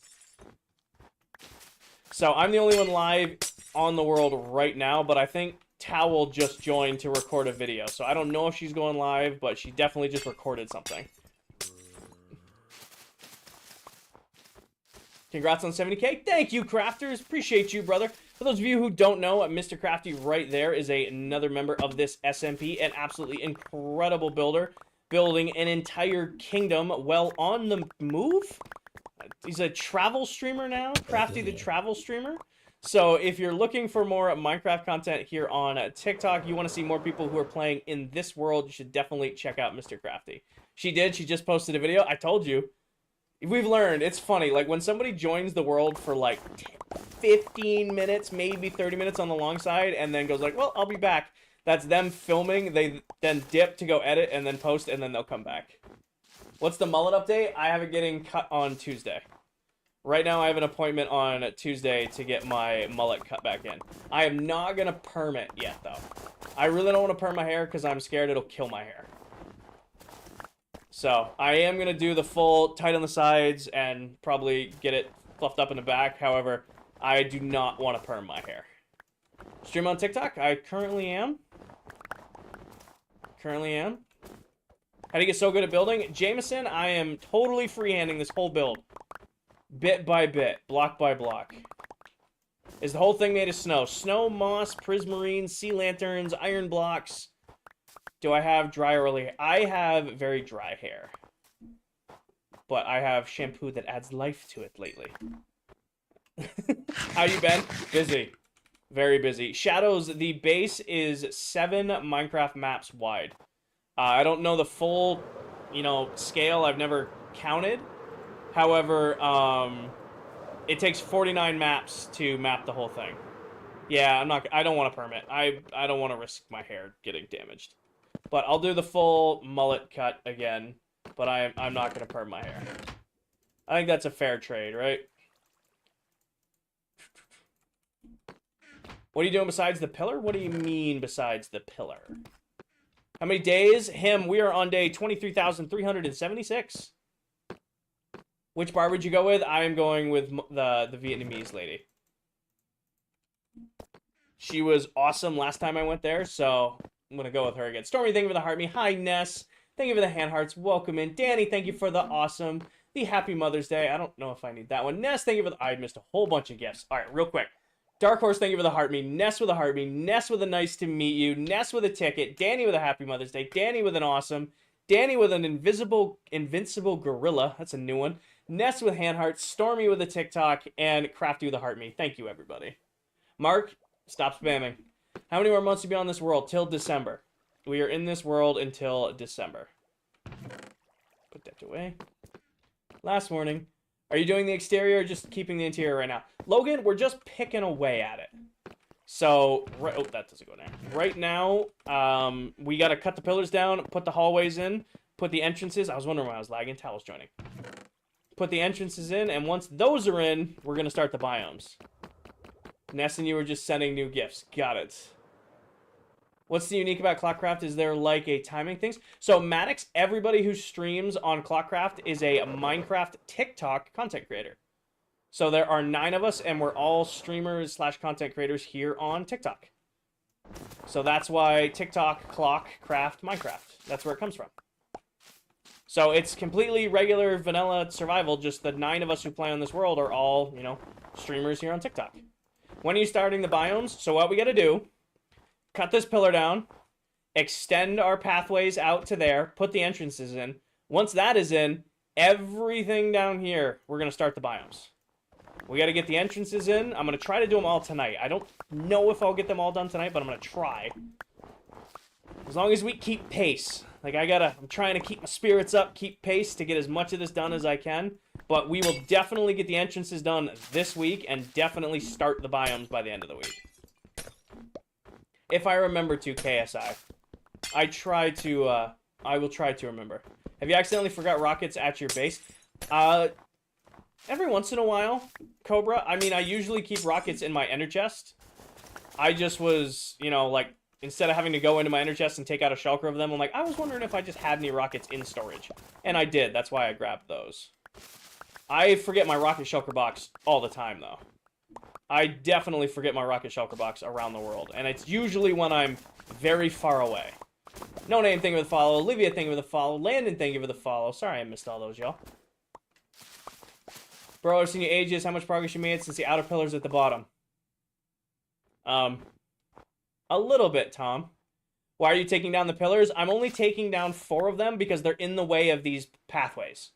So I'm the only one live on the world right now, but I think Towel just joined to record a video. So I don't know if she's going live, but she definitely just recorded something. Congrats on 70K. Thank you, Crafters. Appreciate you, brother. For those of you who don't know, Mr. Crafty right there is another member of this SMP, an absolutely incredible builder, building an entire kingdom while on the move. He's a travel streamer now, Crafty the travel streamer. So if you're looking for more Minecraft content here on TikTok, you want to see more people who are playing in this world, you should definitely check out Mr. Crafty. She just posted a video. I told you. We've learned, it's funny, like when somebody joins the world for like 15 minutes, maybe 30 minutes on the long side, and then goes like, well, I'll be back. That's them filming, they then dip to go edit, and then post, and then they'll come back. What's the mullet update? I have it getting cut on Tuesday. Right now I have an appointment on Tuesday to get my mullet cut back in. I am not going to perm it yet, though. I really don't want to perm my hair because I'm scared it'll kill my hair. So, I am going to do the full tight on the sides and probably get it fluffed up in the back. However, I do not want to perm my hair. Stream on TikTok? I currently am. How do you get so good at building? Jameson, I am totally freehanding this whole build. Bit by bit, block by block. Is the whole thing made of snow? Snow, moss, prismarine, sea lanterns, iron blocks. Do I have dry or oily hair? I have very dry hair. But I have shampoo that adds life to it lately. How you been? Busy. Very busy. Shadows, the base is 7 Minecraft maps wide. I don't know the full, scale. I've never counted. However, it takes 49 maps to map the whole thing. Yeah, I don't want to perm it. I don't want to risk my hair getting damaged. But I'll do the full mullet cut again, but I'm not going to perm my hair. I think that's a fair trade, right? What are you doing besides the pillar? What do you mean besides the pillar? How many days? We are on day 23,376. Which bar would you go with? I am going with the Vietnamese lady. She was awesome last time I went there, so I'm going to go with her again. Stormy, thank you for the heart me. Hi, Ness. Thank you for the hand hearts. Welcome in. Danny, thank you for the awesome. The Happy Mother's Day. I don't know if I need that one. Ness, thank you for the... I missed a whole bunch of gifts. All right, real quick. Dark Horse, thank you for the heart me. Ness with a heart me. Ness with a nice to meet you. Ness with a ticket. Danny with a Happy Mother's Day. Danny with an awesome. Danny with an invincible gorilla. That's a new one. Ness with hand hearts. Stormy with a TikTok. And Crafty with a heart me. Thank you, everybody. Mark, stop spamming. How many more months to be on this world? Till December. We are in this world until December. Put that away. Last warning. Are you doing the exterior or just keeping the interior right now? Logan, we're just picking away at it. So, right, oh, that doesn't go down. Right now, we got to cut the pillars down, put the hallways in, put the entrances. I was wondering why I was lagging. Tal's joining. Put the entrances in, and once those are in, we're going to start the biomes. Ness and you were just sending new gifts. Got it. What's the unique about ClockCraft? Is there like a timing thing? So Maddox, everybody who streams on ClockCraft is a Minecraft TikTok content creator. So there are 9 of us, and we're all streamers / content creators here on TikTok. So that's why TikTok, ClockCraft, Minecraft. That's where it comes from. So it's completely regular vanilla survival. Just the 9 of us who play on this world are all, you know, streamers here on TikTok. When are you starting the biomes? So what we got to do... Cut this pillar down, extend our pathways out to there, put the entrances in. Once that is in, everything down here, we're going to start the biomes. We got to get the entrances in. I'm going to try to do them all tonight. I don't know if I'll get them all done tonight, but I'm going to try. As long as we keep pace. Like, I'm trying to keep my spirits up, keep pace to get as much of this done as I can. But we will definitely get the entrances done this week and definitely start the biomes by the end of the week. If I remember to, KSI. I will try to remember. Have you accidentally forgot rockets at your base? Every once in a while, Cobra. I mean, I usually keep rockets in my ender chest. I just was, you know, like, instead of having to go into my ender chest and take out a shulker of them, I'm like, I was wondering if I just had any rockets in storage. And I did. That's why I grabbed those. I forget my rocket shulker box all the time, though. I definitely forget my rocket shulker box around the world. And it's usually when I'm very far away. No Name, thank you for the follow. Olivia, thank you for the follow. Landon, thank you for the follow. Sorry I missed all those, y'all. Bro, I've seen you ages. How much progress you made since the outer pillars at the bottom? A little bit, Tom. Why are you taking down the pillars? I'm only taking down 4 of them because they're in the way of these pathways.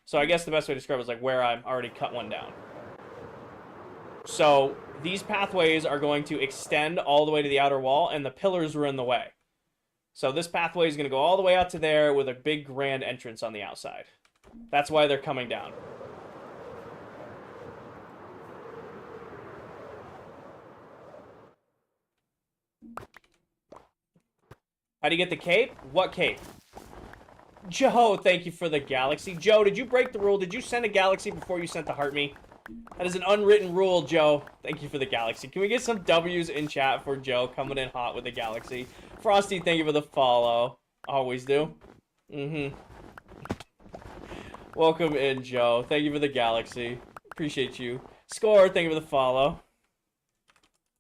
So I guess the best way to describe it is like where I've already cut one down. So, these pathways are going to extend all the way to the outer wall, and the pillars were in the way. So this pathway is going to go all the way out to there with a big grand entrance on the outside. That's why they're coming down. How do you get the cape? What cape? Joe, thank you for the galaxy. Joe, did you break the rule? Did you send a galaxy before you sent the heart me? That is an unwritten rule, Joe. Thank you for the galaxy. Can we get some W's in chat for Joe coming in hot with the galaxy? Frosty, thank you for the follow. Always do. Welcome in, Joe. Thank you for the galaxy. Appreciate you. Score, thank you for the follow.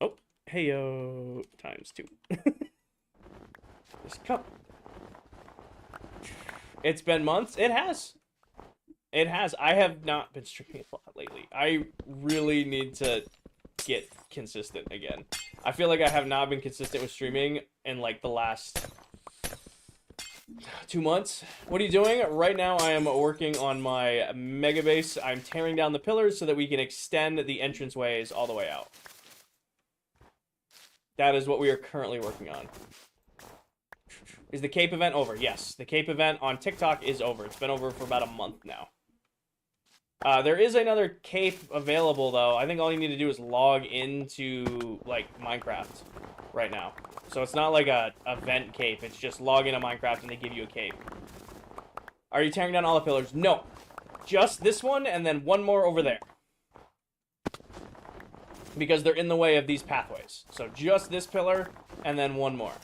Oh, hey-yo. ×2. Just come. It's been months. It has. It has. I have not been streaming a lot lately. I really need to get consistent again. I feel like I have not been consistent with streaming in like the last 2 months. What are you doing? Right now I am working on my mega base. I'm tearing down the pillars so that we can extend the entranceways all the way out. That is what we are currently working on. Is the Cape event over? Yes. The Cape event on TikTok is over. It's been over for about a month now. There is another cape available, though. I think all you need to do is log into, like, Minecraft right now. So it's not like a event cape. It's just log into Minecraft and they give you a cape. Are you tearing down all the pillars? No. Just this one and then one more over there. Because they're in the way of these pathways. So just this pillar and then one more.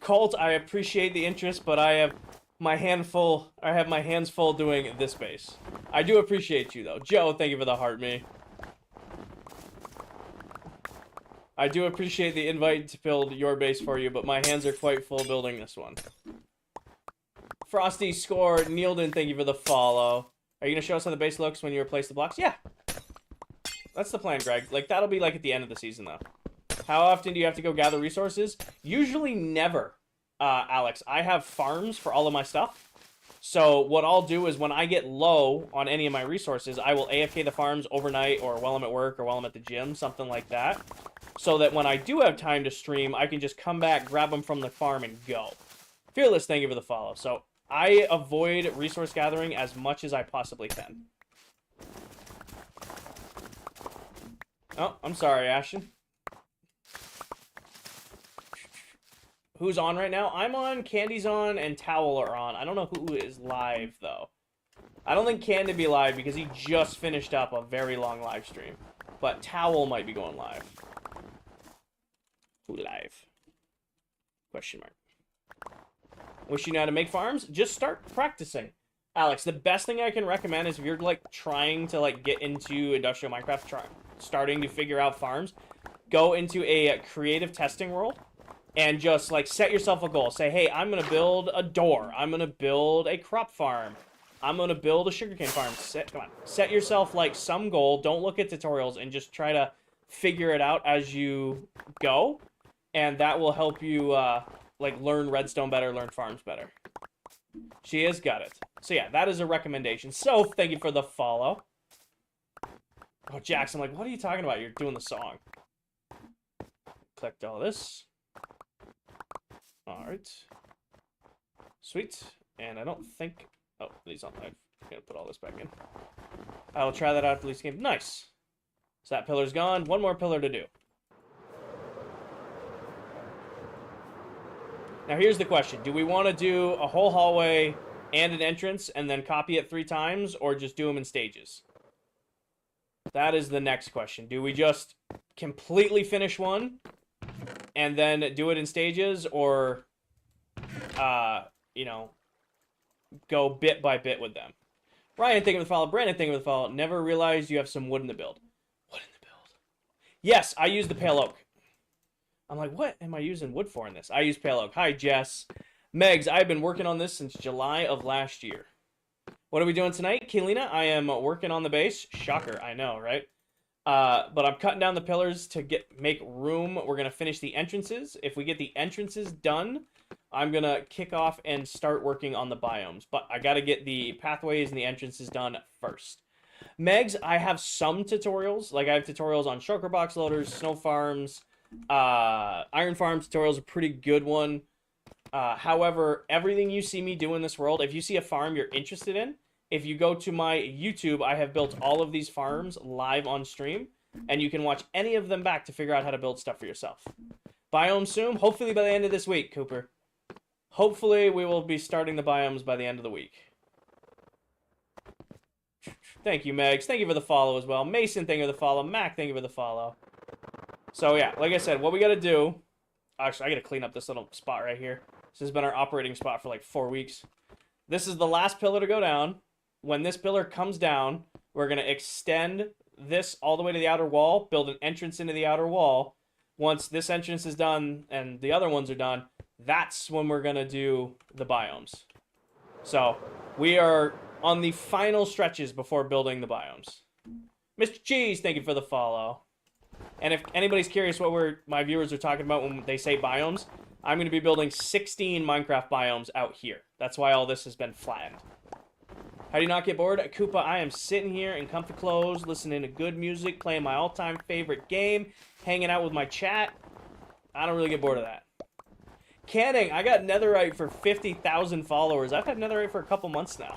Colt, I appreciate the interest, but I have my hands full doing this base. I do appreciate you, though. Joe, thank you for the heart me. I do appreciate the invite to build your base for you, but my hands are quite full building this one. Frosty scored. Neilden, thank you for the follow. Are you going to show us how the base looks when you replace the blocks? Yeah. That's the plan, Greg. Like, that'll be like at the end of the season, though. How often do you have to go gather resources? Usually never, Alex. I have farms for all of my stuff. So what I'll do is when I get low on any of my resources, I will AFK the farms overnight or while I'm at work or while I'm at the gym, something like that. So that when I do have time to stream, I can just come back, grab them from the farm, and go. Fearless, thank you for the follow. So I avoid resource gathering as much as I possibly can. Oh, I'm sorry, Ashton. Who's on right now? I'm on, Candy's on, and Towel are on. I don't know who is live, though. I don't think Candy be live because he just finished up a very long live stream. But Towel might be going live. Who live? Question mark. Wish you know how to make farms? Just start practicing. Alex, the best thing I can recommend is if you're, like, trying to, like, get into Industrial Minecraft, starting to figure out farms, go into a creative testing world. And just, like, set yourself a goal. Say, hey, I'm going to build a door. I'm going to build a crop farm. I'm going to build a sugarcane farm. Come on. Set yourself, like, some goal. Don't look at tutorials and just try to figure it out as you go. And that will help you, like, learn redstone better, learn farms better. She has got it. So, yeah, that is a recommendation. So, thank you for the follow. Oh, Jackson, like, what are you talking about? You're doing the song. Clicked all this. Alright. Sweet. And I don't think... Oh, these on live. I'm gonna put all this back in. I will try that out after this game. Nice. So that pillar's gone. One more pillar to do. Now here's the question. Do we want to do a whole hallway and an entrance and then copy it 3 times, or just do them in stages? That is the next question. Do we just completely finish one and then do it in stages, or, you know, go bit by bit with them? Ryan, thank you for the follow. Brandon, thank you for the follow. Never realized you have some wood in the build. Wood in the build. Yes, I use the pale oak. I'm like, what am I using wood for in this? I use pale oak. Hi, Jess. Megs, I've been working on this since July of last year. What are we doing tonight? Kelina, I am working on the base. Shocker, I know, right? But I'm cutting down the pillars to make room. We're going to finish the entrances. If we get the entrances done, I'm going to kick off and start working on the biomes. But I got to get the pathways and the entrances done first. Megs, I have some tutorials. Like, I have tutorials on shulker box loaders, snow farms, iron farm tutorials, a pretty good one. However, everything you see me do in this world, if you see a farm you're interested in, if you go to my YouTube, I have built all of these farms live on stream, and you can watch any of them back to figure out how to build stuff for yourself. Biome soon, hopefully by the end of this week, Cooper. Hopefully we will be starting the biomes by the end of the week. Thank you, Megs. Thank you for the follow as well. Mason, thank you for the follow. Mac, thank you for the follow. So yeah, like I said, what we got to do... Actually, I got to clean up this little spot right here. This has been our operating spot for like 4 weeks. This is the last pillar to go down. When this pillar comes down, we're going to extend this all the way to the outer wall, build an entrance into the outer wall. Once this entrance is done and the other ones are done, that's when we're going to do the biomes. So, we are on the final stretches before building the biomes. Mr. Cheese, thank you for the follow. And if anybody's curious what my viewers are talking about when they say biomes, I'm going to be building 16 Minecraft biomes out here. That's why all this has been flattened. How do you not get bored? Koopa, I am sitting here in comfy clothes, listening to good music, playing my all-time favorite game, hanging out with my chat. I don't really get bored of that. Canning, I got Netherite for 50,000 followers. I've had Netherite for a couple months now.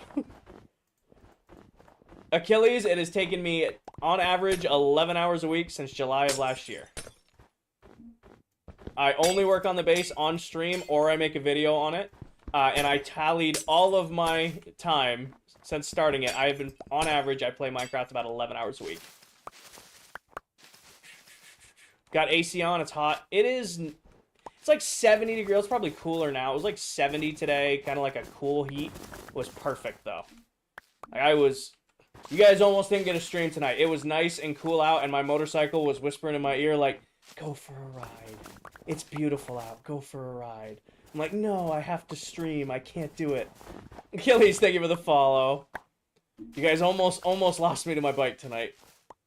Achilles, it has taken me, on average, 11 hours a week since July of last year. I only work on the base on stream, or I make a video on it. And I tallied all of my time since starting it. I have been, on average, I play Minecraft about 11 hours a week. Got AC on, it's hot. It's like 70 degrees, it's probably cooler now. It was like 70 today, kind of like a cool heat. It was perfect, though. Like, you guys almost didn't get a stream tonight. It was nice and cool out, and my motorcycle was whispering in my ear, like, Go for a ride. It's beautiful out. Go for a ride. I'm like, no, I have to stream. I can't do it. Achilles, thank you for the follow. You guys almost lost me to my bike tonight.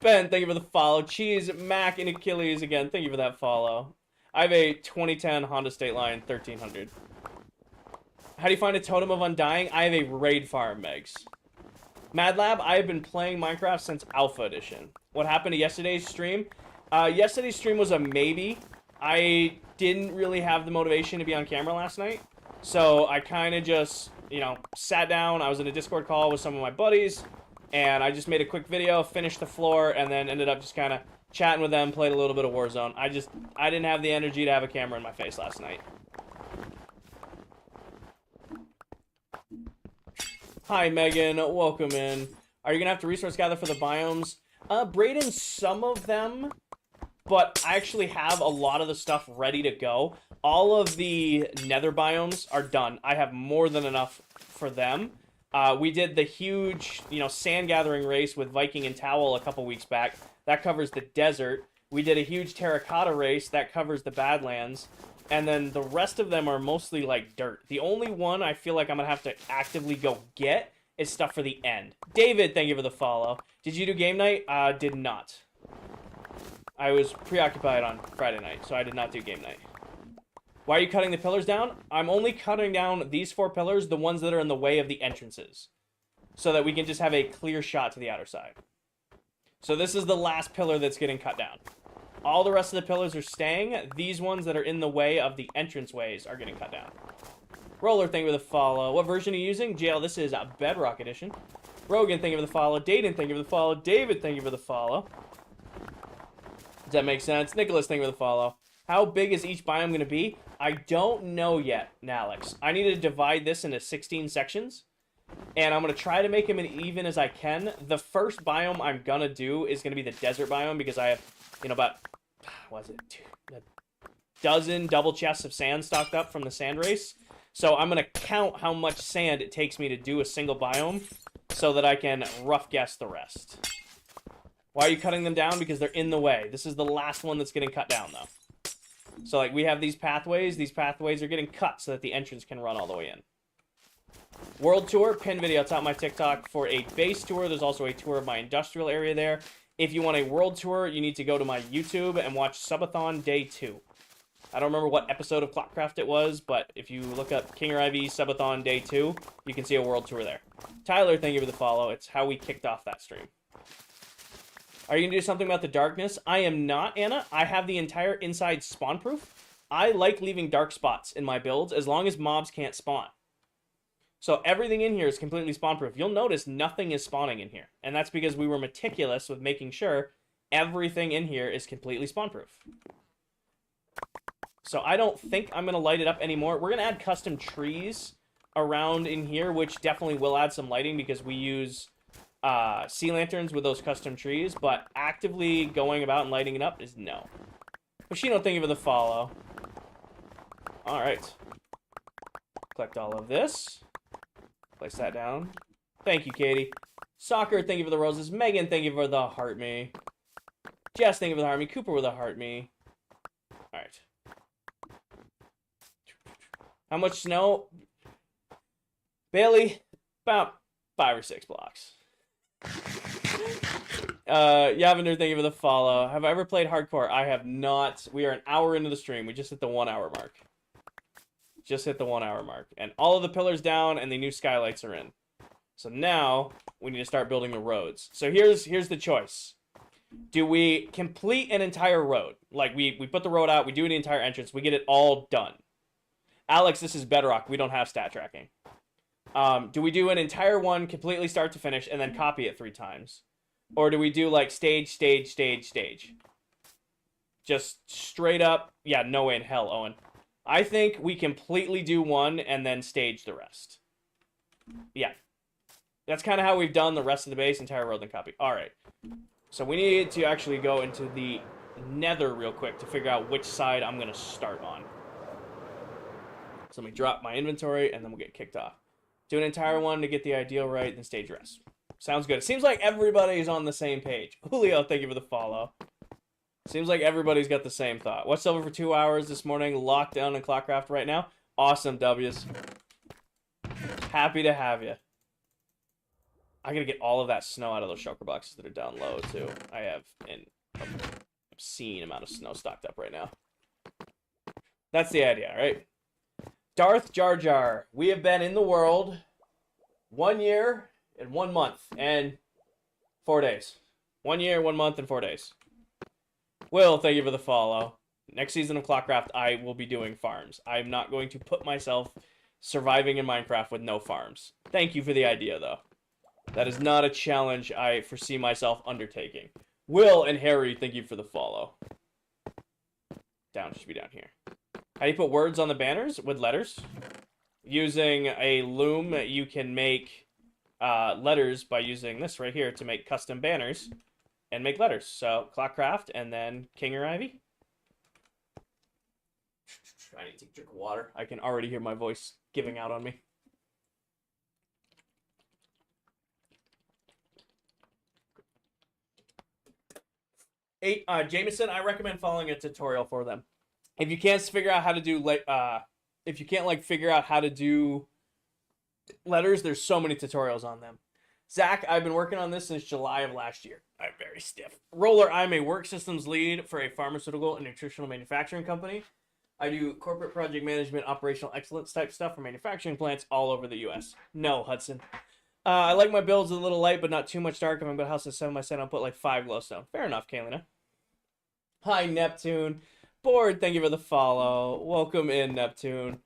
Ben, thank you for the follow. Cheese, Mac, and Achilles again. Thank you for that follow. I have a 2010 Honda State Line 1300. How do you find a Totem of Undying? I have a raid farm, Megs. MadLab, I have been playing Minecraft since Alpha Edition. What happened to yesterday's stream? Yesterday's stream was a maybe. I didn't really have the motivation to be on camera last night. So I kind of just, you know, sat down. I was in a Discord call with some of my buddies. And I just made a quick video, finished the floor, and then ended up just kind of chatting with them, played a little bit of Warzone. I didn't have the energy to have a camera in my face last night. Hi, Megan. Welcome in. Are you going to have to resource gather for the biomes? Brayden, some of them, but I actually have a lot of the stuff ready to go. All of the nether biomes are done. I have more than enough for them. We did the huge, you know, sand gathering race with Viking and Towel a couple weeks back. That covers the desert. We did a huge terracotta race that covers the Badlands. And then the rest of them are mostly like dirt. The only one I feel like I'm going to have to actively go get is stuff for the end. David, thank you for the follow. Did you do game night? Did not. I was preoccupied on Friday night, so I did not do game night. Why are you cutting the pillars down? I'm only cutting down these 4 pillars, the ones that are in the way of the entrances, so that we can just have a clear shot to the outer side. So this is the last pillar that's getting cut down. All the rest of the pillars are staying. These ones that are in the way of the entranceways are getting cut down. Roller, thank you for the follow. What version are you using? JL, this is a Bedrock Edition. Rogan, thank you for the follow. Dayton, thank you for the follow. David, thank you for the follow. Does that make sense? Nicholas, thank you for the follow. How big is each biome going to be? I don't know yet, Alex. I need to divide this into 16 sections. And I'm going to try to make them as even as I can. The first biome I'm going to do is going to be the desert biome because I have, you know, about, what is it, a dozen double chests of sand stocked up from the sand race. So I'm going to count how much sand it takes me to do a single biome so that I can rough guess the rest. Why are you cutting them down? Because they're in the way. This is the last one that's getting cut down, though. So, like, we have these pathways. These pathways are getting cut so that the entrance can run all the way in. World tour, pin video top of my TikTok for a base tour. There's also a tour of my industrial area there. If you want a world tour, you need to go to my YouTube and watch Subathon Day 2. I don't remember what episode of ClockCraft it was, but if you look up Kinger IV Subathon Day 2, you can see a world tour there. Tyler, thank you for the follow. It's how we kicked off that stream. Are you going to do something about the darkness? I am not, Anna. I have the entire inside spawn-proof. I like leaving dark spots in my builds as long as mobs can't spawn. So everything in here is completely spawn-proof. You'll notice nothing is spawning in here. And that's because we were meticulous with making sure everything in here is completely spawn-proof. So I don't think I'm going to light it up anymore. We're going to add custom trees around in here, which definitely will add some lighting because we use sea lanterns with those custom trees. But actively going about and lighting it up is no. Hoshino, thank you for the follow. All right. Collect all of this. Place that down. Thank you, Katie. Soccer, thank you for the roses. Megan, thank you for the heart me. Jess, thank you for the heart me. Cooper with the heart me. All right. How much snow? Bailey, about 5 or 6 blocks. Yavander, thank you for the follow. Have I ever played hardcore? I have not. We are an hour into the stream. We just hit the 1 hour mark. Just hit the 1 hour mark. And all of the pillars down and the new skylights are in. So now we need to start building the roads. So here's the choice. Do we complete an entire road? Like we put the road out, we do the entire entrance, we get it all done. Alex, this is Bedrock. We don't have stat tracking. Do we do an entire one completely start to finish and then copy it 3 times? Or do we do like stage, stage, stage, stage? Just straight up. Yeah, no way in hell, Owen. I think we completely do one and then stage the rest. Yeah. That's kind of how we've done the rest of the base, entire road, then copy. All right. So we need to actually go into the nether real quick to figure out which side I'm going to start on. So let me drop my inventory, and then we'll get kicked off. Do an entire one to get the ideal right, then stage rest. Sounds good. It seems like everybody's on the same page. Julio, thank you for the follow. Seems like everybody's got the same thought. What's over for 2 hours this morning? Locked down in ClockCraft right now. Awesome, W's. Happy to have you. I gotta get all of that snow out of those shulker boxes that are down low, too. I have an obscene amount of snow stocked up right now. That's the idea, right? Darth Jar Jar. We have been in the world 1 year and 1 month and 4 days. 1 year, 1 month, and 4 days. Will, thank you for the follow. Next season of ClockCraft, I will be doing farms. I'm not going to put myself surviving in Minecraft with no farms. Thank you for the idea, though. That is not a challenge I foresee myself undertaking. Will and Harry, thank you for the follow. Down, should be down here. How do you put words on the banners? With letters. Using a loom, you can make letters by using this right here to make custom banners and make letters. So, ClockCraft and then King or Ivy. I need to take a drink of water. I can already hear my voice giving out on me. Jameson, I recommend following a tutorial for them. If you can't figure out how to do if you can't figure out how to do letters, there's so many tutorials on them. Zach, I've been working on this since July of last year. I'm very stiff. Roller, I'm a work systems lead for a pharmaceutical and nutritional manufacturing company. I do corporate project management, operational excellence type stuff for manufacturing plants all over the U.S. No, Hudson. I like my builds a little light, but not too much dark. If I'm going to house at 7x7, I'll put like 5 glowstone. Fair enough, Kaylina. Hi, Neptune. Board, thank you for the follow. Welcome in, Neptune.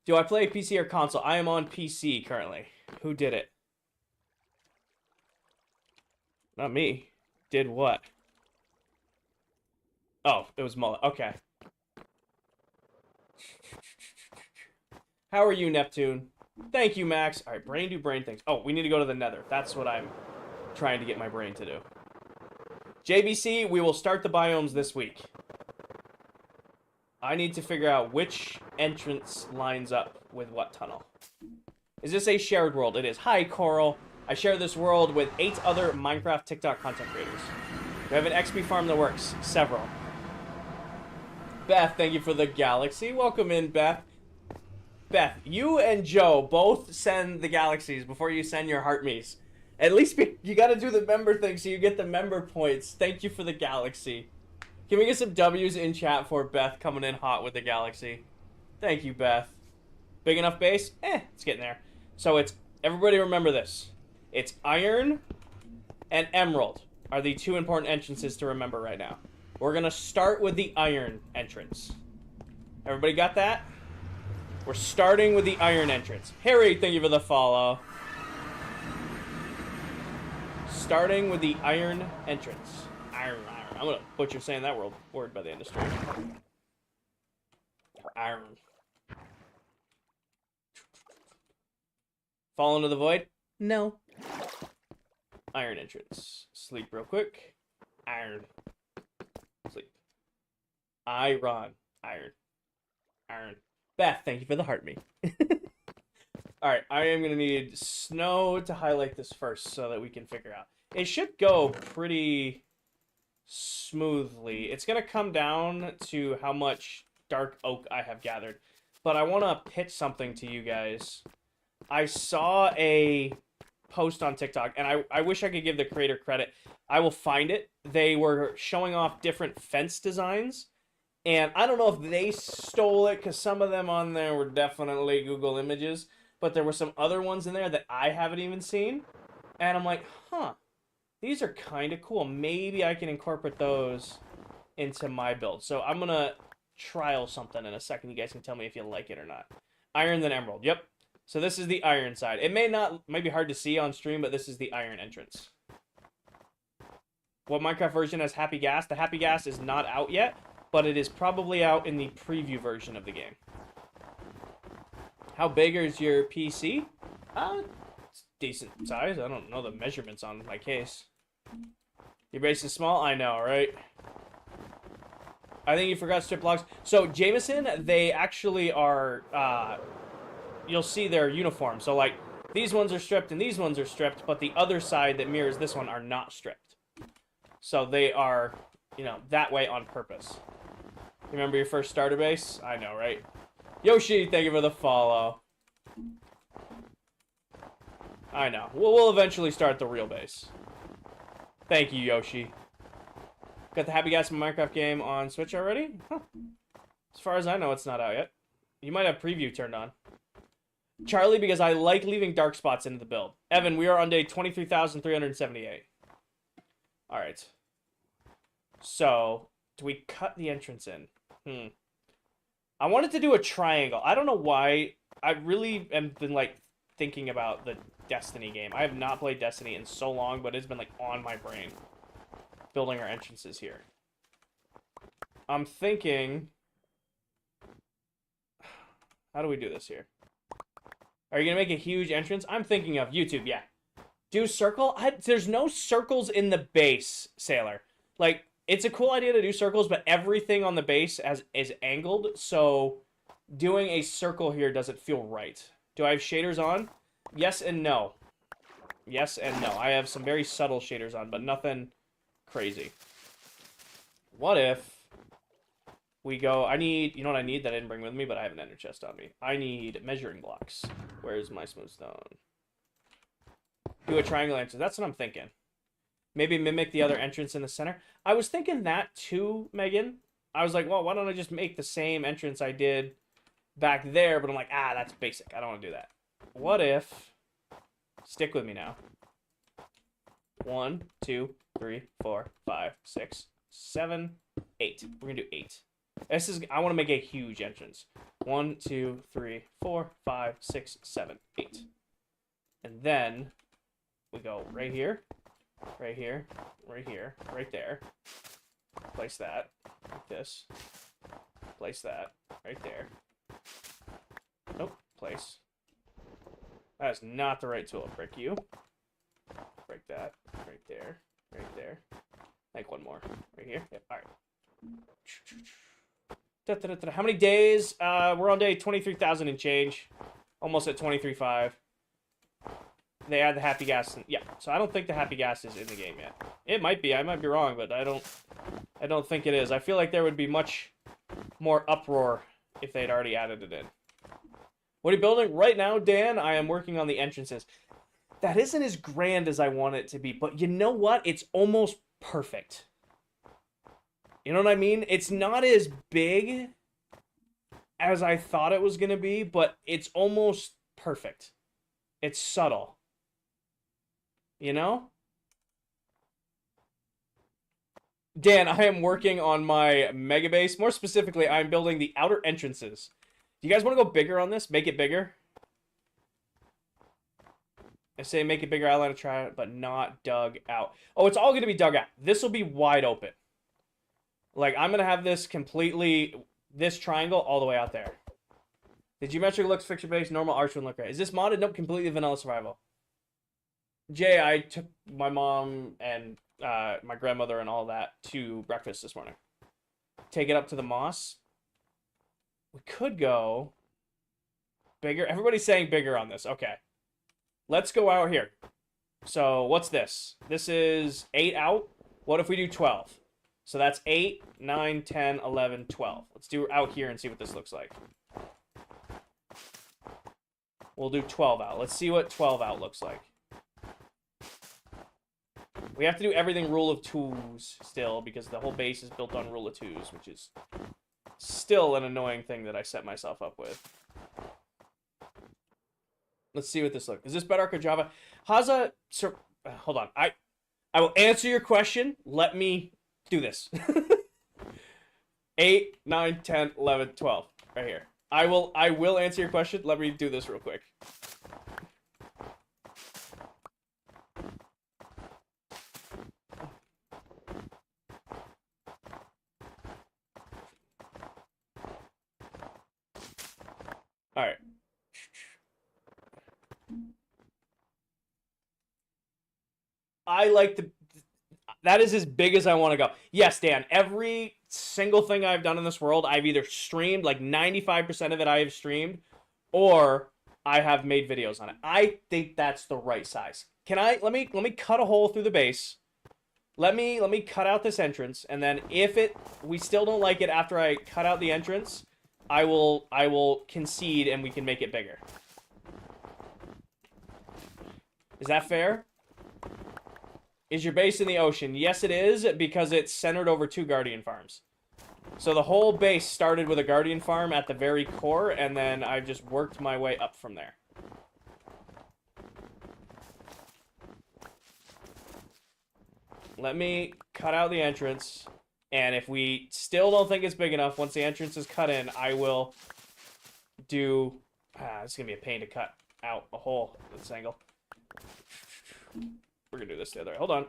Do I play PC or console? I am on PC currently. Who did it? Not me. Did what? Oh, it was Mullet. Okay. How are you, Neptune? Thank you, Max. All right, brain do brain things. Oh, we need to go to the nether. That's what I'm trying to get my brain to do. JBC, we will start the biomes this week. I need to figure out which entrance lines up with what tunnel. Is this a shared world? It is. Hi, Coral. I share this world with 8 other Minecraft TikTok content creators. We have an XP farm that works. Several. Beth, thank you for the galaxy. Welcome in, Beth. Beth, you and Joe both send the galaxies before you send your heart me's. At least you gotta do the member thing so you get the member points. Thank you for the galaxy. Can we get some W's in chat for Beth coming in hot with the galaxy? Thank you, Beth. Big enough base? It's getting there. So it's, everybody remember this. It's iron and emerald are the 2 important entrances to remember right now. We're gonna start with the iron entrance. Everybody got that? We're starting with the iron entrance. Harry, thank you for the follow. Starting with the iron entrance. Iron. I'm gonna butcher saying that word by the industry. Iron. Fall into the void? No. Iron entrance. Sleep real quick. Iron. Sleep. Iron. Iron. Iron. Beth, thank you for the heart me. Alright, I am going to need snow to highlight this first so that we can figure out. It should go pretty smoothly. It's going to come down to how much dark oak I have gathered. But I want to pitch something to you guys. I saw a post on TikTok, and I wish I could give the creator credit. I will find it. They were showing off different fence designs. And I don't know if they stole it, because some of them on there were definitely Google images. But there were some other ones in there that I haven't even seen. And I'm like, huh, these are kind of cool. Maybe I can incorporate those into my build. So I'm going to trial something in a second. You guys can tell me if you like it or not. Iron then emerald. Yep. So this is the iron side. It may be hard to see on stream, but this is the iron entrance. What Minecraft version has Happy Gas? The Happy Gas is not out yet, but it is probably out in the preview version of the game. How big is your PC? It's decent size. I don't know the measurements on my case. Your base is small? I know, right? I think you forgot strip logs. So, Jameson, they actually are, you'll see their uniform. So, like, these ones are stripped and these ones are stripped, but the other side that mirrors this one are not stripped. So, they are you know, that way on purpose. Remember your first starter base? I know, right? Yoshi, thank you for the follow. I know. We'll eventually start the real base. Thank you, Yoshi. Got the Happy Gas Minecraft game on Switch already? Huh. As far as I know, it's not out yet. You might have preview turned on. Charlie, because I like leaving dark spots into the build. Evan, we are on day 23,378. Alright. So, do we cut the entrance in? I wanted to do a triangle. I don't know why. I really have been, like, thinking about the Destiny game. I have not played Destiny in so long, but it's been, like, on my brain. Building our entrances here. I'm thinking... How do we do this here? Are you going to make a huge entrance? I'm thinking of YouTube, yeah. Do circle? There's no circles in the base, Sailor. Like, it's a cool idea to do circles, but everything on the base is angled, so doing a circle here doesn't feel right. Do I have shaders on? Yes and no. Yes and no. I have some very subtle shaders on, but nothing crazy. What if we go... I need... You know what I need that I didn't bring with me, but I have an ender chest on me. I need measuring blocks. Where's my smooth stone? Do a triangle entrance. That's what I'm thinking. Maybe mimic the other entrance in the center. I was thinking that too, Megan. I was like, well, why don't I just make the same entrance I did back there? But I'm like, that's basic. I don't want to do that. What if... Stick with me now. 1, 2, 3, 4, 5, 6, 7, 8. We're going to do 8. I want to make a huge entrance. 1, 2, 3, 4, 5, 6, 7, 8. And then we go right here, right here, right here, right there. Place that like this. Place that right there. Nope. Place. That is not the right tool. Break you. Break that. Right there. Right there. Make one more. Right here. Yep. All right. How many days? We're on day 23,000 and change. Almost at 23.5. They add the happy gas. Yeah. So I don't think the happy gas is in the game yet. It might be. I might be wrong, but I don't think it is. I feel like there would be much more uproar if they'd already added it in. What are you building right now, Dan? I am working on the entrances. That isn't as grand as I want it to be, but you know what? It's almost perfect. You know what I mean? It's not as big as I thought it was going to be, but it's almost perfect. It's subtle. You know? Dan, I am working on my mega base. More specifically, I'm building the outer entrances. Do you guys want to go bigger on this? Make it bigger? I say make it bigger, outline to try it, but not dug out. Oh, it's all going to be dug out. This will be wide open. Like, I'm going to have this completely, this triangle all the way out there. The geometric looks fixture-based, normal arch wouldn't look right. Is this modded? Nope, completely vanilla survival. Jay, I took my mom and my grandmother and all that to breakfast this morning. Take it up to the moss. We could go bigger. Everybody's saying bigger on this. Okay. Let's go out here. So what's this? This is 8 out. What if we do 12? So that's 8, 9, 10, 11, 12. Let's do out here and see what this looks like. We'll do 12 out. Let's see what 12 out looks like. We have to do everything rule of twos still because the whole base is built on rule of twos, which is still an annoying thing that I set myself up with. Let's see what this looks. Is this Bedrock or Java? Haza, sir, hold on. I will answer your question. Let me do this. 8, 9, 10, 11, 12. Right here. I will answer your question. Let me do this real quick. All right. I like the... That is as big as I want to go. Yes, Dan, every single thing I've done in this world, I've either streamed, like 95% of it I have streamed, or I have made videos on it. I think that's the right size. Can I... Let me cut a hole through the base. Let me cut out this entrance, and then if we still don't like it after I cut out the entrance, I will concede and we can make it bigger. Is that fair? Is your base in the ocean? Yes, it is, because it's centered over 2 Guardian farms. So the whole base started with a Guardian farm at the very core, and then I've just worked my way up from there. Let me cut out the entrance, and if we still don't think it's big enough, once the entrance is cut in, I will do... it's going to be a pain to cut out a hole at this angle. We're going to do this the other way. Hold on.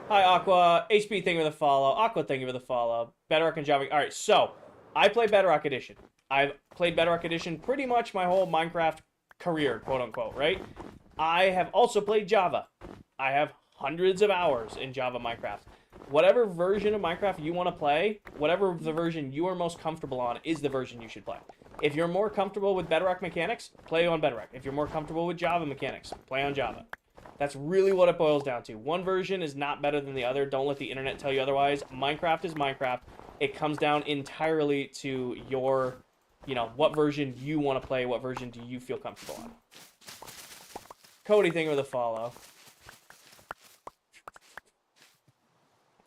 Hi, Aqua. HP, thank you for the follow. Aqua, thank you for the follow. Bedrock and Java. All right, so I play Bedrock Edition. I've played Bedrock Edition pretty much my whole Minecraft career, quote-unquote, right? I have also played Java. I have hundreds of hours in Java Minecraft. Whatever version of Minecraft you want to play, whatever the version you are most comfortable on is the version you should play. If you're more comfortable with Bedrock mechanics, play on Bedrock. If you're more comfortable with Java mechanics, play on Java. That's really what it boils down to. One version is not better than the other. Don't let the internet tell you otherwise. Minecraft is Minecraft. It comes down entirely to your, what version you want to play, what version do you feel comfortable on. Cody, thank you for the follow.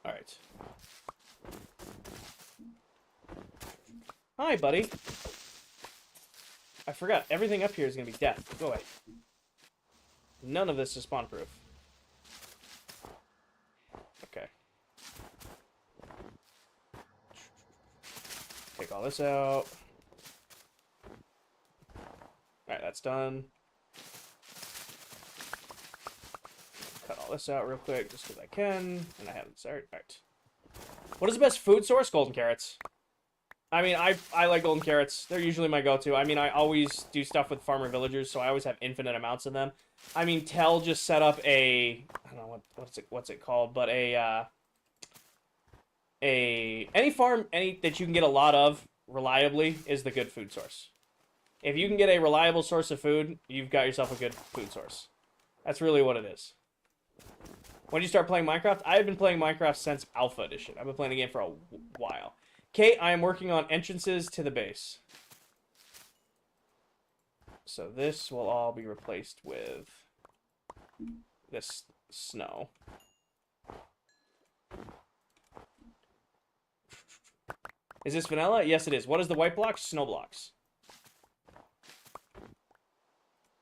All right. Hi, buddy. I forgot. Everything up here is going to be death. Go away. None of this is spawn-proof. Okay. Take all this out. Alright, that's done. Cut all this out real quick, just because I can. And I haven't started. Alright. What is the best food source? Golden carrots. I mean, I like golden carrots. They're usually my go-to. I mean, I always do stuff with farmer villagers, so I always have infinite amounts of them. I mean, Tell just set up a, I don't know what's it called, but any farm that you can get a lot of reliably is the good food source. If you can get a reliable source of food, you've got yourself a good food source. That's really what it is. When did you start playing Minecraft? I've been playing Minecraft since Alpha Edition. I've been playing the game for a while. Kate, I am working on entrances to the base. So this will all be replaced with this snow. Is this vanilla? Yes, it is. What is the white blocks? Snow blocks.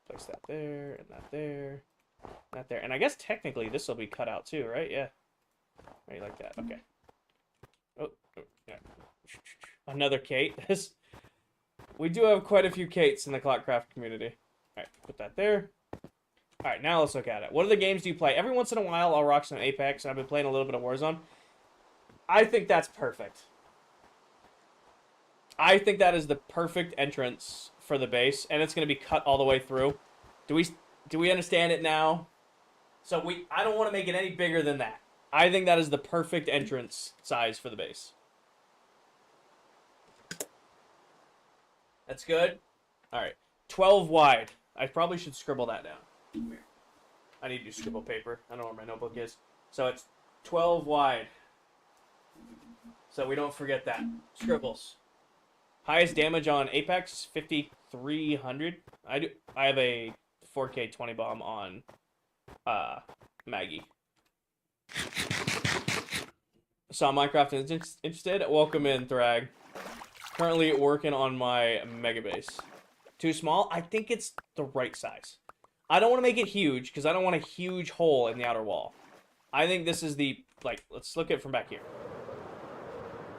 Place that there, and that there, that there. And I guess technically this will be cut out too, right? Yeah. Right, like that. Okay. Oh, yeah. Another Kate. We do have quite a few Kates in the ClockCraft community. Alright, put that there. Alright, now let's look at it. What other games do you play? Every once in a while, I'll rock some Apex, and I've been playing a little bit of Warzone. I think that's perfect. I think that is the perfect entrance for the base, and it's going to be cut all the way through. Do we understand it now? So I don't want to make it any bigger than that. I think that is the perfect entrance size for the base. That's good. All right. 12 wide. I probably should scribble that down. I need to do scribble paper. I don't know where my notebook is. So it's 12 wide. So we don't forget that. Scribbles. Highest damage on Apex, 5,300. I have a 4K 20 bomb on Maggie. Saw Minecraft and is interested? Welcome in, Thrag. Currently working on my mega base. Too small? I think it's the right size. I don't want to make it huge because I don't want a huge hole in the outer wall. I think this is the, let's look at it from back here.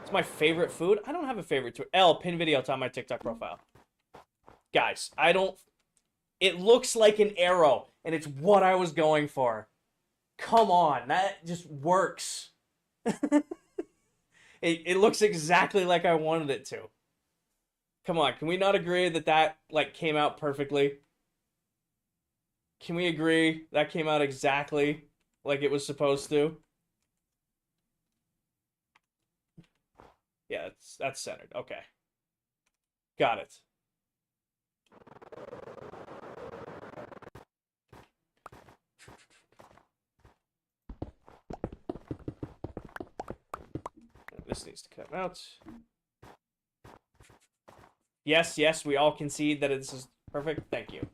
It's my favorite food. I don't have a favorite. Pin video to on my TikTok profile. Guys, it looks like an arrow and it's what I was going for. Come on, that just works. It looks exactly like I wanted it to. Come on, can we not agree that came out perfectly? Can we agree that came out exactly like it was supposed to? Yeah, that's centered. Okay. Got it. This needs to come out. Yes, yes, we all concede that this is perfect. Thank you.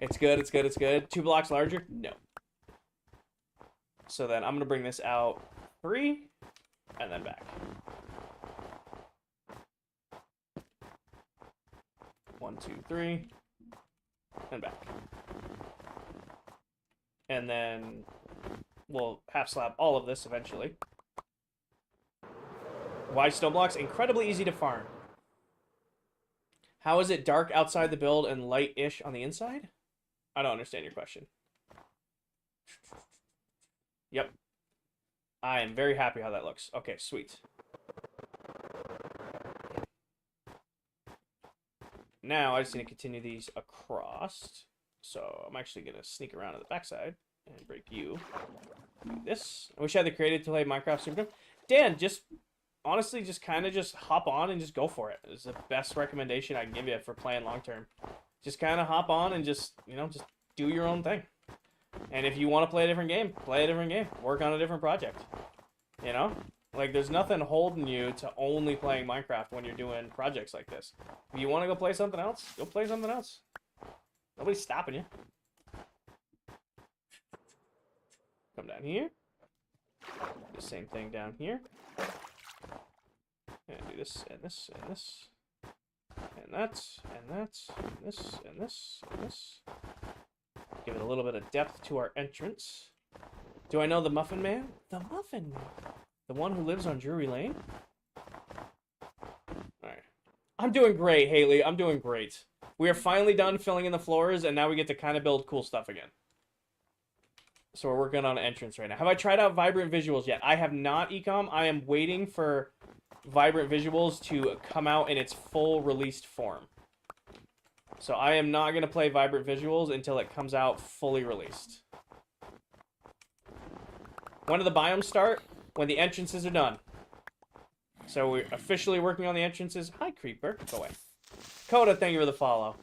It's good, it's good, it's good. 2 blocks larger? No. So then I'm going to bring this out 3, and then back. 1, 2, 3, and back. And then we'll half slab all of this eventually. Why stone blocks? Incredibly easy to farm. How is it dark outside the build and light-ish on the inside? I don't understand your question. Yep. I am very happy how that looks. Okay, sweet. Now I just need to continue these across. So I'm actually going to sneak around to the backside and break you. Do this. I wish I had the creative to play Minecraft Super. Dan, just honestly, just kind of just hop on and just go for it. It's the best recommendation I can give you for playing long term. Just kind of hop on and just, you know, just do your own thing. And if you want to play a different game, play a different game. Work on a different project. You know? Like, there's nothing holding you to only playing Minecraft when you're doing projects like this. If you want to go play something else, go play something else. Nobody's stopping you. Come down here. Do the same thing down here. And do this, and this, and this. And that, and that, and this, and this, and this. Give it a little bit of depth to our entrance. Do I know the Muffin Man? The Muffin Man. The one who lives on Drury Lane? Alright. I'm doing great, Haley. I'm doing great. We are finally done filling in the floors, and now we get to kind of build cool stuff again. So we're working on entrance right now. Have I tried out Vibrant Visuals yet? I have not, Ecom. I am waiting for Vibrant Visuals to come out in its full released form. So I am not going to play Vibrant Visuals until it comes out fully released. When do the biomes start? When the entrances are done. So we're officially working on the entrances. Hi, Creeper. Go away. Coda, thank you for the follow.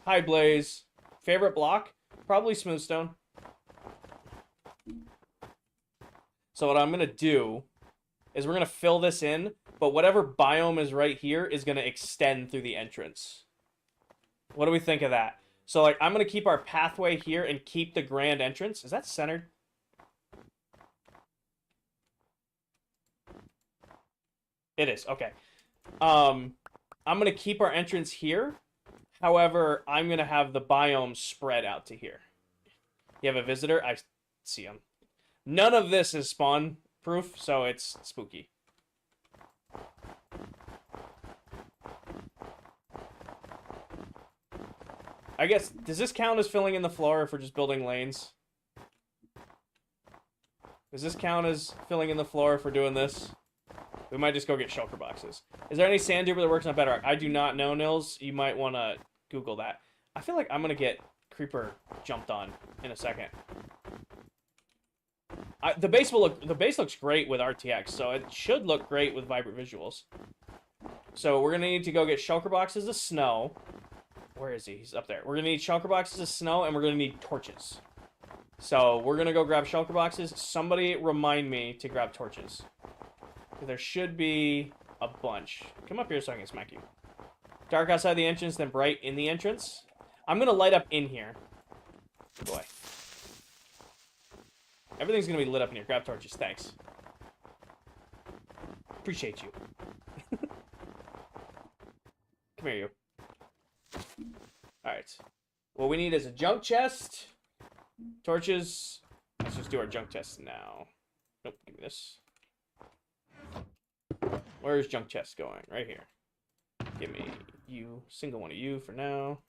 Hi, Blaze. Favorite block? Probably Smoothstone. So what I'm going to do is we're going to fill this in, but whatever biome is right here is going to extend through the entrance. What do we think of that? So, like, I'm going to keep our pathway here and keep the grand entrance. Is that centered? It is. Okay. I'm going to keep our entrance here. However, I'm going to have the biome spread out to here. You have a visitor? I see him. None of this is spawn proof, so it's spooky. I guess, does this count as filling in the floor if we're just building lanes? Does this count as filling in the floor if we're doing this? We might just go get shulker boxes. Is there any sand duper that works on Bedrock? I do not know, Nils. You might want to Google that. I feel like I'm going to get Creeper jumped on in a second. The base looks great with RTX, so it should look great with Vibrant Visuals. So we're going to need to go get shulker boxes of snow. Where is he? He's up there. We're going to need shulker boxes of snow, and we're going to need torches. So we're going to go grab shulker boxes. Somebody remind me to grab torches. There should be a bunch. Come up here so I can smack you. Dark outside the entrance, then bright in the entrance. I'm going to light up in here. Boy. Everything's going to be lit up in here. Grab torches. Thanks. Appreciate you. Come here, you. Alright. What we need is a junk chest. Torches. Let's just do our junk chest now. Nope, give me this. Where's junk chest going? Right here. Give me you. Single one of you for now.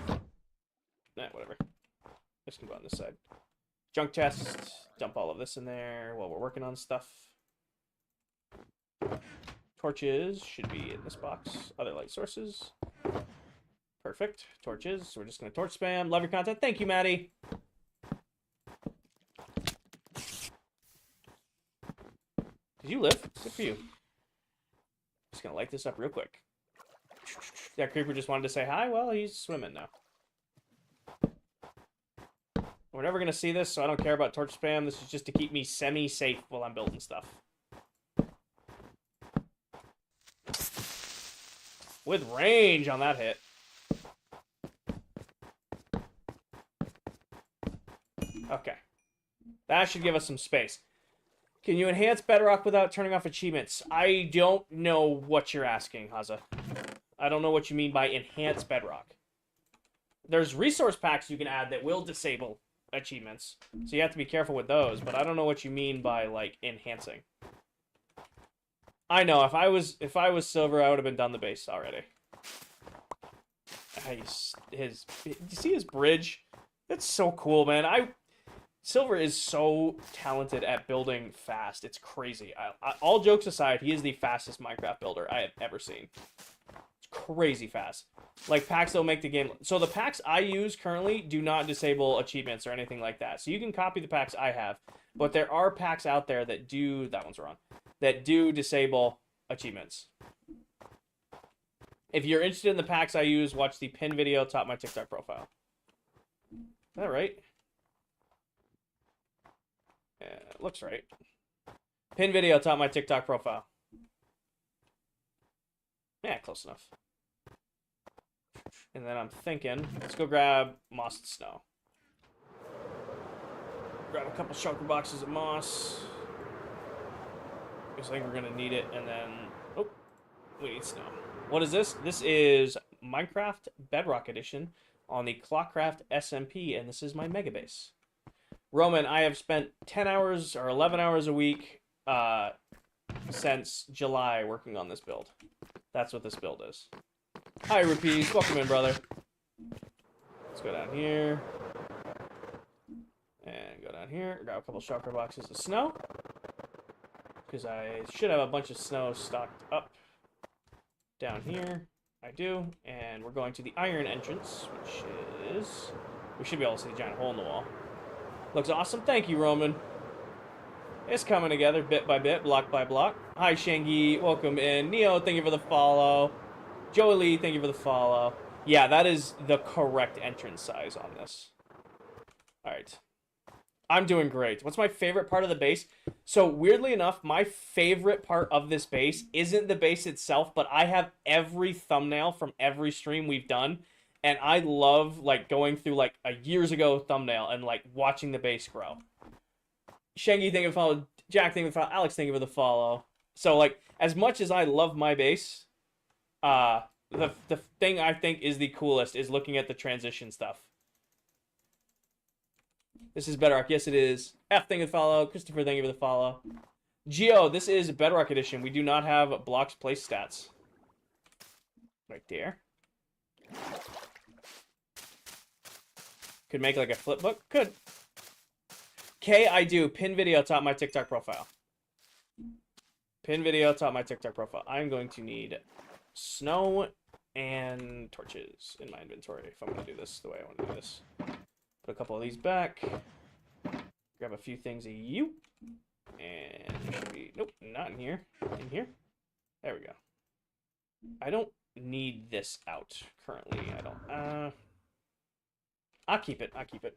Nah, whatever. This can go on this side. Junk chest. Dump all of this in there while we're working on stuff. Torches should be in this box. Other light sources. Perfect. Torches. So we're just going to torch spam. Love your content. Thank you, Maddie. Did you live? Good for you. Just going to light this up real quick. That creeper just wanted to say hi. Well, he's swimming now. We're never going to see this, so I don't care about torch spam. This is just to keep me semi-safe while I'm building stuff. With range on that hit. Okay. That should give us some space. Can you enhance Bedrock without turning off achievements? I don't know what you're asking, Haza. I don't know what you mean by enhance Bedrock. There's resource packs you can add that will disable achievements, so you have to be careful with those, but I don't know what you mean by, like, enhancing. I know, if I was silver, I would have been done the base already. You see his bridge? That's so cool, man. Silver is so talented at building fast. It's crazy. All jokes aside, he is the fastest Minecraft builder I have ever seen. It's crazy fast. Like, packs don't make the game... So the packs I use currently do not disable achievements or anything like that. So you can copy the packs I have. But there are packs out there that do... That one's wrong. That do disable achievements. If you're interested in the packs I use, watch the pin video top my TikTok profile. Is that right? Yeah, it looks right. Pin video top my TikTok profile. Yeah, close enough. And then I'm thinking, let's go grab moss and snow. Grab a couple shulker boxes of moss. Because I think we're going to need it. And then, oh, we need snow. What is this? This is Minecraft Bedrock Edition on the ClockCraft SMP. And this is my mega base. Roman, I have spent 10 hours or 11 hours a week since July working on this build. That's what this build is. Hi, Rapiz. Welcome in, brother. Let's go down here. And go down here. Grab a couple shulker boxes of snow. Because I should have a bunch of snow stocked up down here. I do. And we're going to the iron entrance, which is... We should be able to see the giant hole in the wall. Looks awesome. Thank you, Roman. It's coming together bit by bit, block by block. Hi, Shangi. Welcome in. Neo, thank you for the follow. Joey Lee, thank you for the follow. Yeah, that is the correct entrance size on this. All right. I'm doing great. What's my favorite part of the base? So, weirdly enough, my favorite part of this base isn't the base itself, but I have every thumbnail from every stream we've done. And I love, like, going through, like, a years ago thumbnail and, like, watching the base grow. Shangy, thank you for the follow. Jack, thank you for the follow. Alex, thank you for the follow. So, like, as much as I love my base, the thing I think is the coolest is looking at the transition stuff. This is Bedrock. Yes, it is. F, thank you for the follow. Christopher, thank you for the follow. Geo, this is Bedrock Edition. We do not have blocks place stats. Right there. Could make like a flip book. Could. Okay, I do. Pin video top my TikTok profile. Pin video top my TikTok profile. I'm going to need snow and torches in my inventory if I'm going to do this the way I want to do this. Put a couple of these back. Grab a few things of you. And there should be... Nope, not in here. In here. There we go. I don't need this out currently. I don't... I'll keep it. I'll keep it.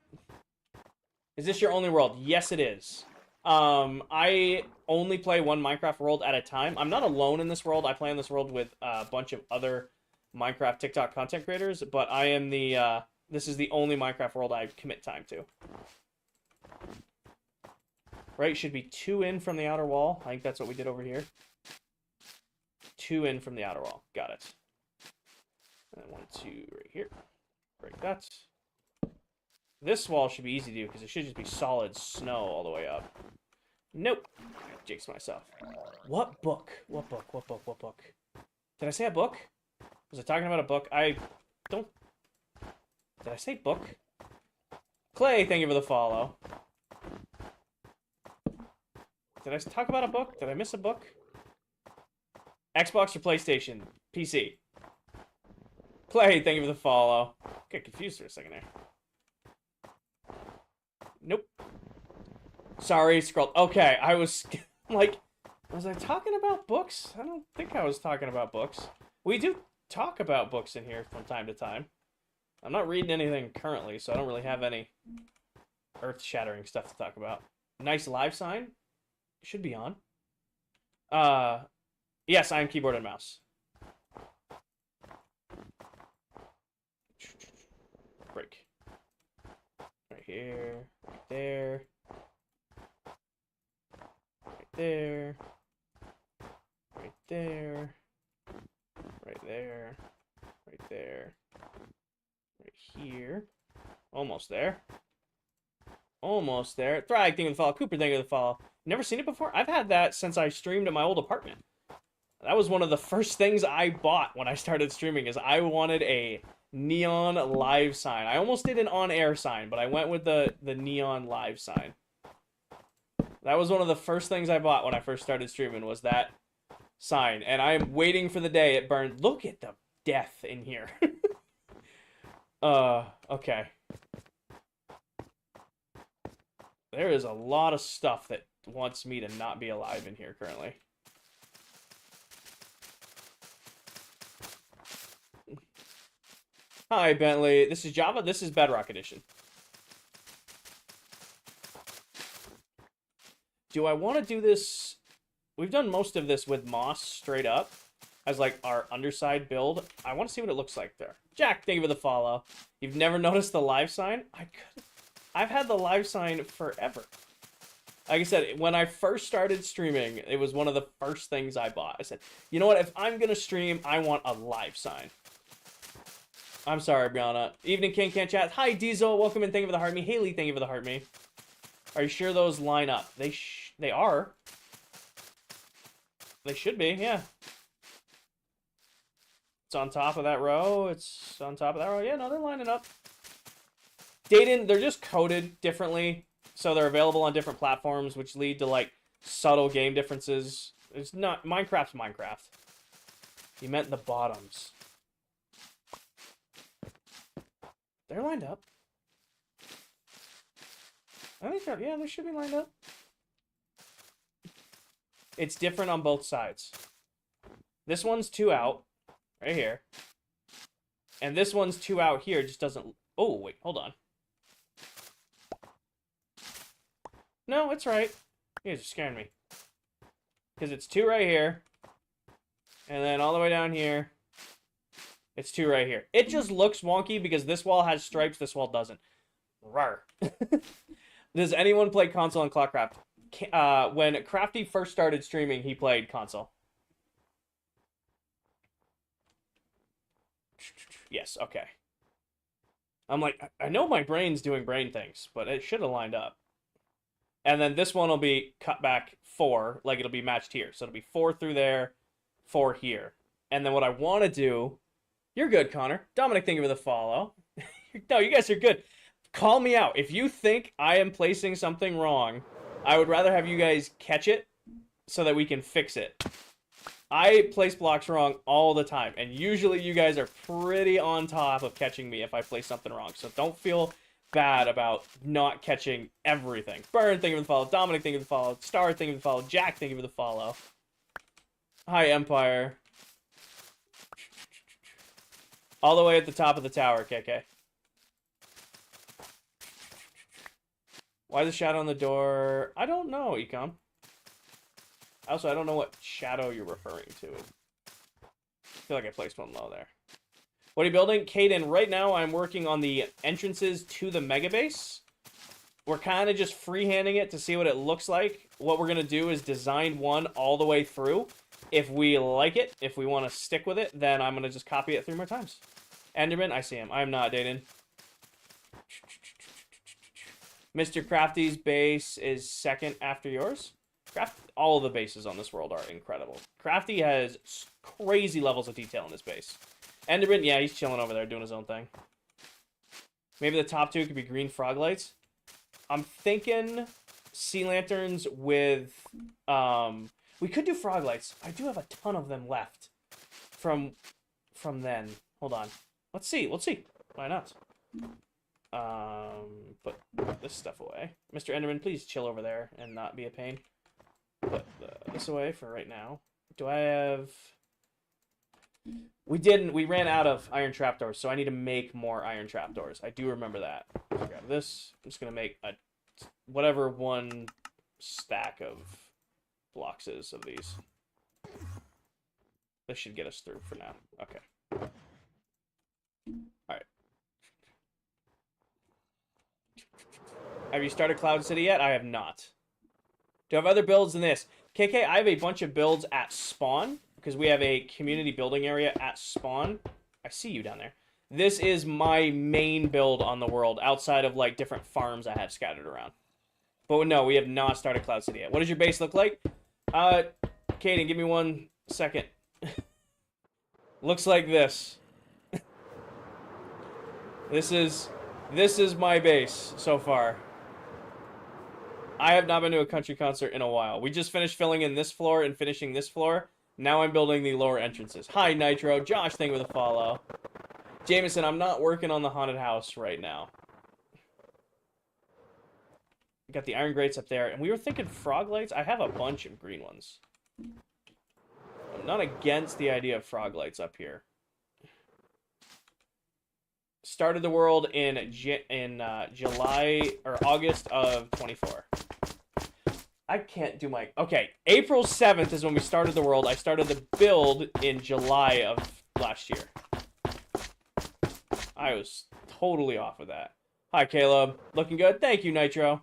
Is this your only world? Yes, it is. I only play one Minecraft world at a time. I'm not alone in this world. I play in this world with a bunch of other Minecraft TikTok content creators, but I am the... This is the only Minecraft world I commit time to. Right, should be 2 in from the outer wall. I think that's what we did over here. 2 in from the outer wall. Got it. And then 1, 2 right here. Break that. This wall should be easy to do because it should just be solid snow all the way up. Nope. I jinxed myself. What book? What book? What book? What book? Did I say a book? Was I talking about a book? I don't... Did I say book? Clay, thank you for the follow. Did I talk about a book? Did I miss a book? Xbox or PlayStation? PC. Clay, thank you for the follow. Get confused for a second there. Nope. Sorry, scrolled. Okay, I was like, was I talking about books? I don't think I was talking about books. We do talk about books in here from time to time. I'm not reading anything currently, so I don't really have any earth-shattering stuff to talk about. Nice live sign. Should be on. Yes, I am keyboard and mouse. break. Right here, right there, right there, right there, right there, right there, right here. Almost there. Almost there. Thrag, thing of the fall. Cooper, thing of the fall. Never seen it before? I've had that since I streamed at my old apartment. That was one of the first things I bought when I started streaming, is I wanted a neon live sign. I almost did an on-air sign, but I went with the neon live sign. That was one of the first things I bought when I first started streaming, was that sign. And I'm waiting for the day it burned. Look at the death in here. Okay. There is a lot of stuff that wants me to not be alive in here currently. Hi, Bentley. This is Java. This is Bedrock Edition. Do I want to do this? We've done most of this with moss straight up as like our underside build. I want to see what it looks like there. Jack, thank you for the follow. You've never noticed the live sign? I've had the live sign forever. Like I said, when I first started streaming, it was one of the first things I bought. I said, you know what? If I'm going to stream, I want a live sign. I'm sorry, Brianna. Evening King can't chat. Hi, Diesel. Welcome and thank you for the heart me. Haley, thank you for the heart me. Are you sure those line up? They are. They should be, yeah. It's on top of that row. It's on top of that row. Yeah, no, they're lining up. Dayton, they're just coded differently. So they're available on different platforms, which lead to, like, subtle game differences. It's not... Minecraft's Minecraft. You meant the bottoms. They're lined up. I think they're... Yeah, they should be lined up. It's different on both sides. This one's 2 out. Right here. And this one's 2 out here. It just doesn't... Oh, wait. Hold on. No, it's right. You guys are scaring me. Because it's 2 right here. And then all the way down here. It's 2 right here. It just looks wonky because this wall has stripes, this wall doesn't. Rawr. Does anyone play console on ClockCraft? When Crafty first started streaming, he played console. Yes, okay. I'm like, I know my brain's doing brain things, but it should have lined up. And then this one will be cut back 4, like it'll be matched here. So it'll be 4 through there, 4 here. And then what I want to do... You're good, Connor. Dominic, thank you for the follow. No, you guys are good. Call me out. If you think I am placing something wrong, I would rather have you guys catch it so that we can fix it. I place blocks wrong all the time, and usually you guys are pretty on top of catching me if I place something wrong. So don't feel bad about not catching everything. Burn, thank you for the follow. Dominic, thank you for the follow. Star, thank you for the follow. Jack, thank you for the follow. Hi, Empire. All the way at the top of the tower, KK. Why the shadow on the door? I don't know, Ecom. Also, I don't know what shadow you're referring to. I feel like I placed one low there. What are you building? Caden, right now I'm working on the entrances to the mega base. We're kind of just freehanding it to see what it looks like. What we're going to do is design one all the way through. If we like it, if we want to stick with it, then I'm going to just copy it 3 more times. Enderman, I see him. I'm not, Dayton. Mr. Crafty's base is second after yours. All of the bases on this world are incredible. Crafty has crazy levels of detail in this base. Enderman, yeah, he's chilling over there doing his own thing. Maybe the top 2 could be green frog lights. I'm thinking sea lanterns with... we could do frog lights. I do have a ton of them left from then. Hold on. Let's see. Why not? Put this stuff away. Mr. Enderman, please chill over there and not be a pain. Put this away for right now. Do I have... We ran out of iron trapdoors, so I need to make more iron trapdoors. I do remember that. So grab this. I'm just going to make whatever one stack of blocks is of these. This should get us through for now. Okay. Alright. Have you started Cloud City yet? I have not. Do I have other builds than this? KK, I have a bunch of builds at spawn, because we have a community building area at spawn. I see you down there. This is my main build on the world, outside of, like, different farms I have scattered around. But no, we have not started Cloud City yet. What does your base look like? Kaden, give me 1 second. Looks like this. This is my base so far. I have not been to a country concert in a while. We just finished filling in this floor and finishing this floor. Now I'm building the lower entrances. Hi, Nitro. Josh, thank you for the follow. Jameson, I'm not working on the haunted house right now. Got the iron grates up there. And we were thinking frog lights. I have a bunch of green ones. I'm not against the idea of frog lights up here. Started the world in July or August of 24. I can't do my... Okay, April 7th is when we started the world. I started the build in July of last year. I was totally off of that. Hi, Caleb. Looking good? Thank you, Nitro.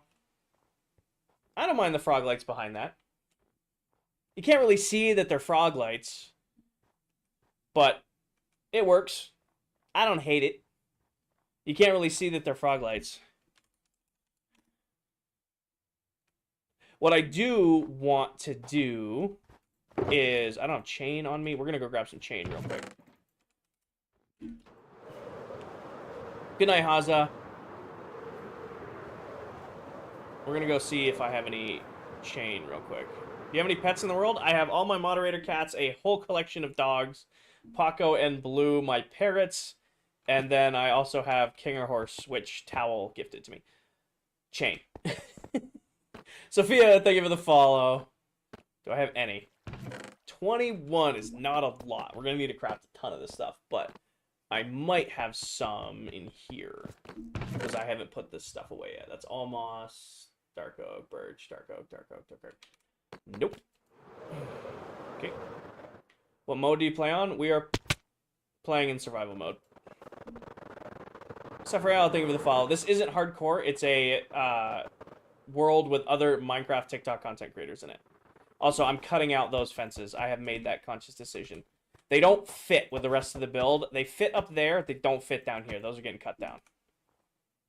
I don't mind the frog lights behind that. You can't really see that they're frog lights, but it works. I don't hate it. You can't really see that they're frog lights. What I do want to do is... I don't have chain on me. We're going to go grab some chain real quick. Good night, Haza. We're going to go see if I have any chain real quick. Do you have any pets in the world? I have all my moderator cats, a whole collection of dogs, Paco and Blue, my parrots, and then I also have King or Horse, which Towel gifted to me. Chain. Sophia, thank you for the follow. Do I have any? 21 is not a lot. We're going to need to craft a ton of this stuff, but I might have some in here because I haven't put this stuff away yet. That's all moss, dark oak, birch, dark oak, dark oak, dark oak. Nope. Okay. What mode do you play on? We are playing in survival mode. Sephiroth, thank you for the follow. This isn't hardcore. It's a world with other Minecraft TikTok content creators in it. Also, I'm cutting out those fences. I have made that conscious decision. They don't fit with the rest of the build. They fit up there. They don't fit down here. Those are getting cut down.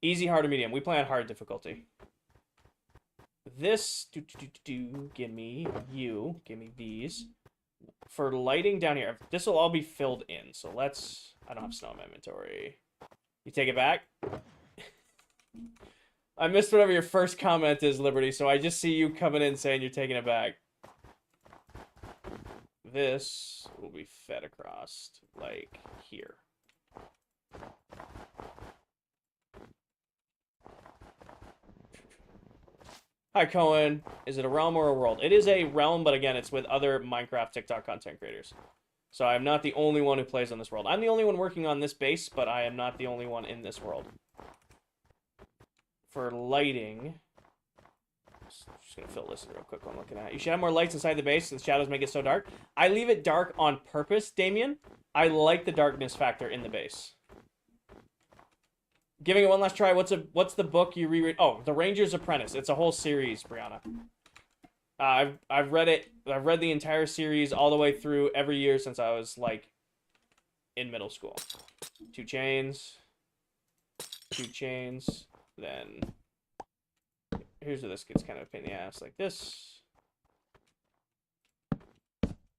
Easy, hard, or medium. We play on hard difficulty. This, give me you. Give me these. For lighting down here, this will all be filled in. So let's... I don't have snow in my inventory. You take it back? I missed whatever your first comment is, Liberty, so I just see you coming in saying you're taking it back. This will be fed across, like, here. Hi, Cohen. Is it a realm or a world? It is a realm, but again, it's with other Minecraft TikTok content creators. So I'm not the only one who plays on this world. I'm the only one working on this base, but I am not the only one in this world. For lighting... Just gonna fill this in real quick while I'm looking at it. You should have more lights inside the base since shadows make it so dark. I leave it dark on purpose, Damien. I like the darkness factor in the base. Giving it one last try. What's the book you reread? Oh, The Ranger's Apprentice. It's a whole series, Brianna. I've read it. I've read the entire series all the way through every year since I was like in middle school. 2 chains. 2 chains. Then here's where this gets kind of a pain in the ass, like this.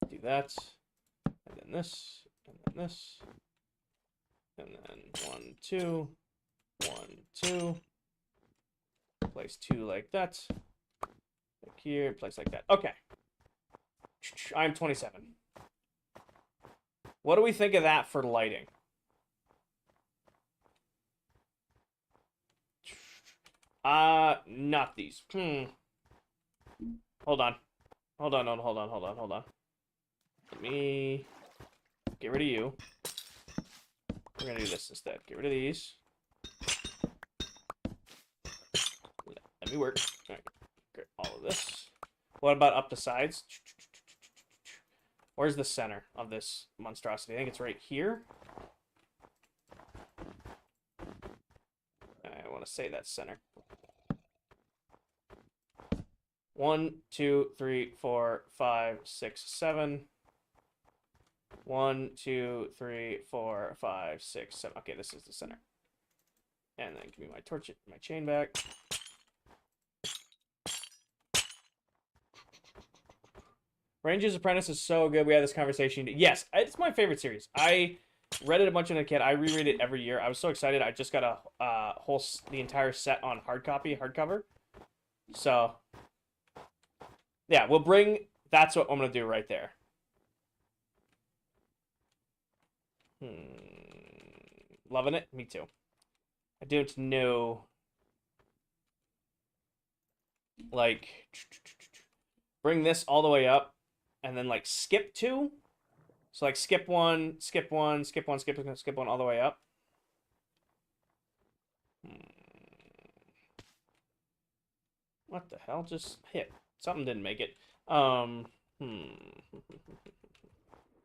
Do that. And then this. And then this. And then 1, 2. 1, 2. Place 2 like that. Like here, place like that. Okay. I'm 27. What do we think of that for lighting? Not these. Hold on. Hold on. Let me get rid of you. We're gonna do this instead. Get rid of these. Let me work. All right. Get all of this. What about up the sides? Where's the center of this monstrosity? I think it's right here. I want to say that's center. 1, 2, 3, 4, 5, 6, 7. 1, 2, 3, 4, 5, 6, 7. Okay, this is the center. And then give me my torch, my chain back. Ranger's Apprentice is so good. We had this conversation. Yes, it's my favorite series. I read it a bunch as a kid. I reread it every year. I was so excited. I just got a the entire set on hardcover. So, yeah, we'll bring. That's what I'm gonna do right there. Loving it. Me too. I don't know. Like, bring this all the way up, and then like skip 2. So like skip 1, skip 1, skip 1, skip 1 all the way up. What the hell? Just hit. Something didn't make it. Can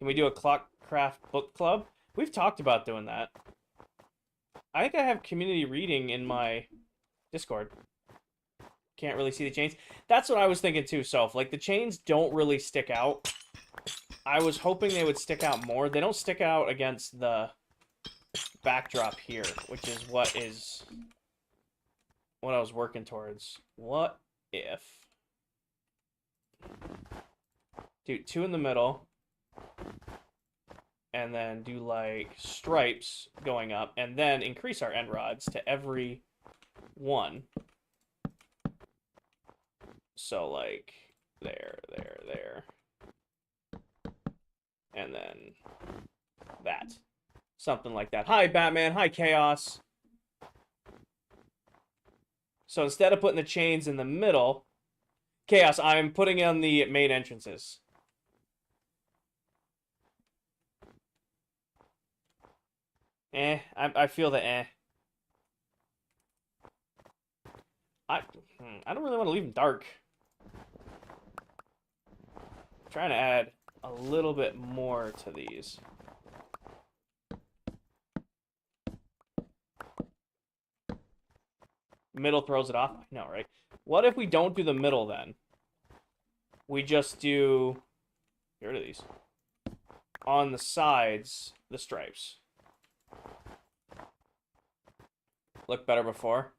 we do a ClockCraft book club? We've talked about doing that. I think I have community reading in my Discord. Can't really see the chains. That's what I was thinking too, Soph. Like, the chains don't really stick out. I was hoping they would stick out more. They don't stick out against the backdrop here, which is what I was working towards. What if... do 2 in the middle, and then do, like, stripes going up, and then increase our end rods to every 1. So, like, there. And then that. Something like that. Hi, Batman. Hi, Chaos. So instead of putting the chains in the middle, Chaos, I'm putting in the main entrances. I feel the I don't really want to leave them dark. I'm trying to add a little bit more to these. Middle throws it off. I know, right? What if we don't do the middle then? We just do... get rid of these. On the sides, the stripes. Look better before.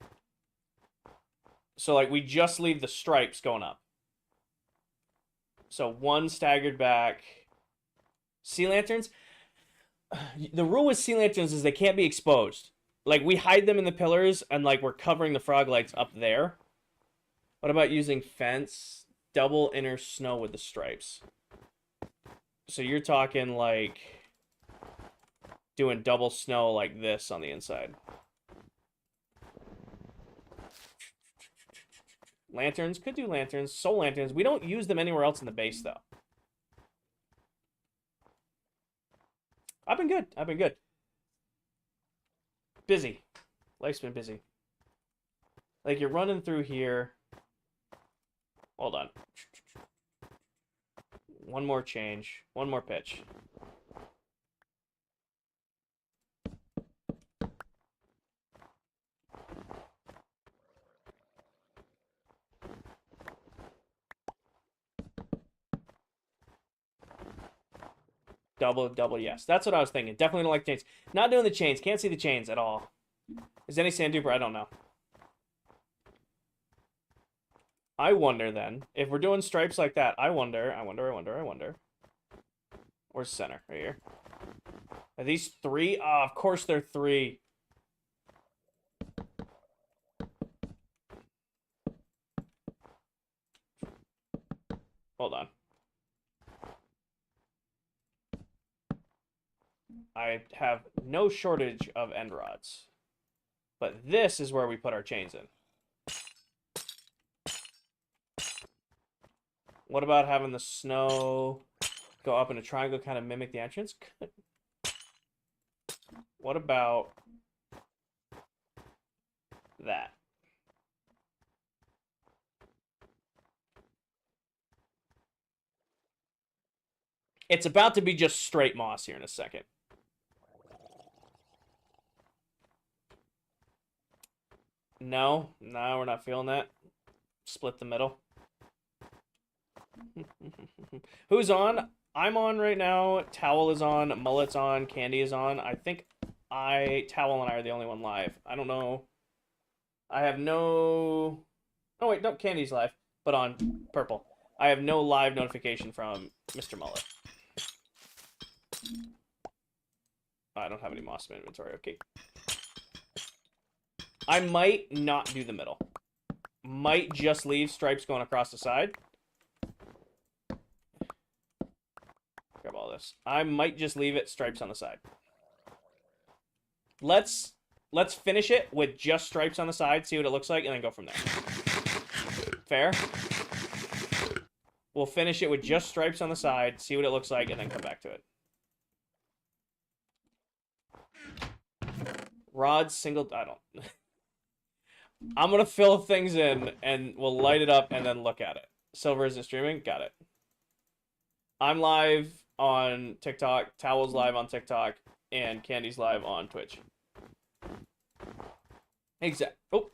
So, like, we just leave the stripes going up. So, 1 staggered back. Sea lanterns. The rule with sea lanterns is they can't be exposed. Like, we hide them in the pillars, and, like, we're covering the frog lights up there. What about using fence? Double inner snow with the stripes. So, you're talking, like, doing double snow like this on the inside. Lanterns. Could do lanterns. Soul lanterns. We don't use them anywhere else in the base, though. I've been good. Busy. Life's been busy. Like, you're running through here. Hold on. One more change. One more pitch. Double, yes. That's what I was thinking. Definitely don't like chains. Not doing the chains. Can't see the chains at all. Is any sandduper? I don't know. I wonder, then, if we're doing stripes like that, I wonder. Where's center? Right here. Are these 3? Oh, of course they're 3. Hold on. I have no shortage of end rods. But this is where we put our chains in. What about having the snow go up in a triangle, kind of mimic the entrance? Good. What about that? It's about to be just straight moss here in a second. No, we're not feeling that. Split the middle. Who's on? I'm on right now. Towel is on. Mullet's on. Candy is on. I think Towel and I are the only one live. I don't know. I have no... Oh, wait. No, Candy's live. But on purple. I have no live notification from Mr. Mullet. I don't have any moss in my inventory. Okay. I might not do the middle. Might just leave stripes going across the side. Grab all this. I might just leave it stripes on the side. Let's finish it with just stripes on the side, see what it looks like, and then go from there. Fair? We'll finish it with just stripes on the side, see what it looks like, and then come back to it. Rods, single... I don't... I'm gonna fill things in, and we'll light it up, and then look at it. Silver isn't streaming? Got it. I'm live on TikTok, Towel's live on TikTok, and Candy's live on Twitch. Oh!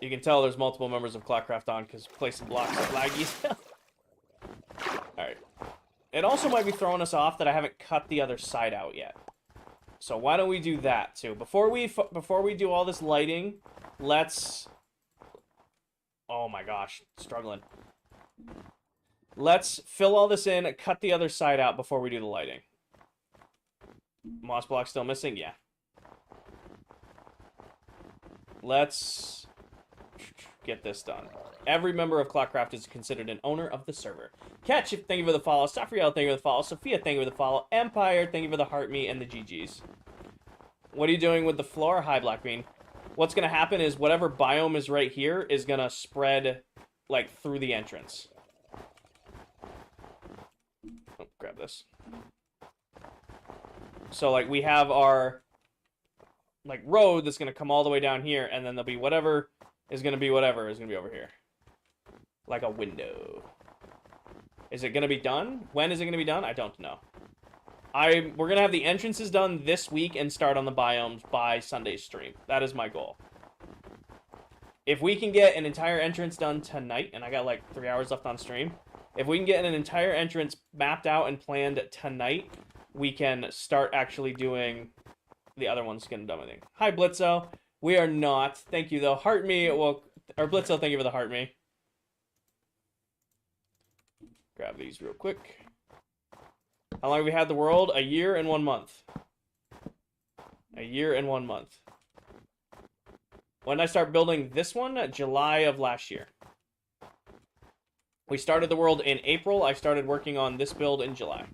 You can tell there's multiple members of ClockCraft on, because placing blocks are laggy. Alright. It also might be throwing us off that I haven't cut the other side out yet. So why don't we do that, too? Before we do all this lighting, let's... Oh my gosh, struggling. Let's fill all this in, cut the other side out before we do the lighting. Moss block still missing? Yeah. Let's get this done. Every member of ClockCraft is considered an owner of the server. Catch, thank you for the follow. Safriel, thank you for the follow. Sophia, thank you for the follow. Empire, thank you for the heart me and the GGs. What are you doing with the floor? Hi, Black Bean. What's going to happen is whatever biome is right here is going to spread, like, through the entrance. Oh, grab this. So, like, we have our, like, road that's going to come all the way down here, and then there'll be whatever is going to be whatever is going to be over here. Like a window. Is it going to be done? When is it going to be done? I don't know. We're going to have the entrances done this week and start on the biomes by Sunday's stream. That is my goal. If we can get an entire entrance done tonight, and I got like 3 hours left on stream, if we can get an entire entrance mapped out and planned tonight, we can start actually doing the other ones getting done, I think. Hi, Blitzo. We are not. Thank you, though. Heart me. Well, or Blitzo, thank you for the heart me. Grab these real quick. How long have we had the world? A year and 1 month. A year and 1 month. When did I start building this one? July of last year. We started the world in April. I started working on this build in July.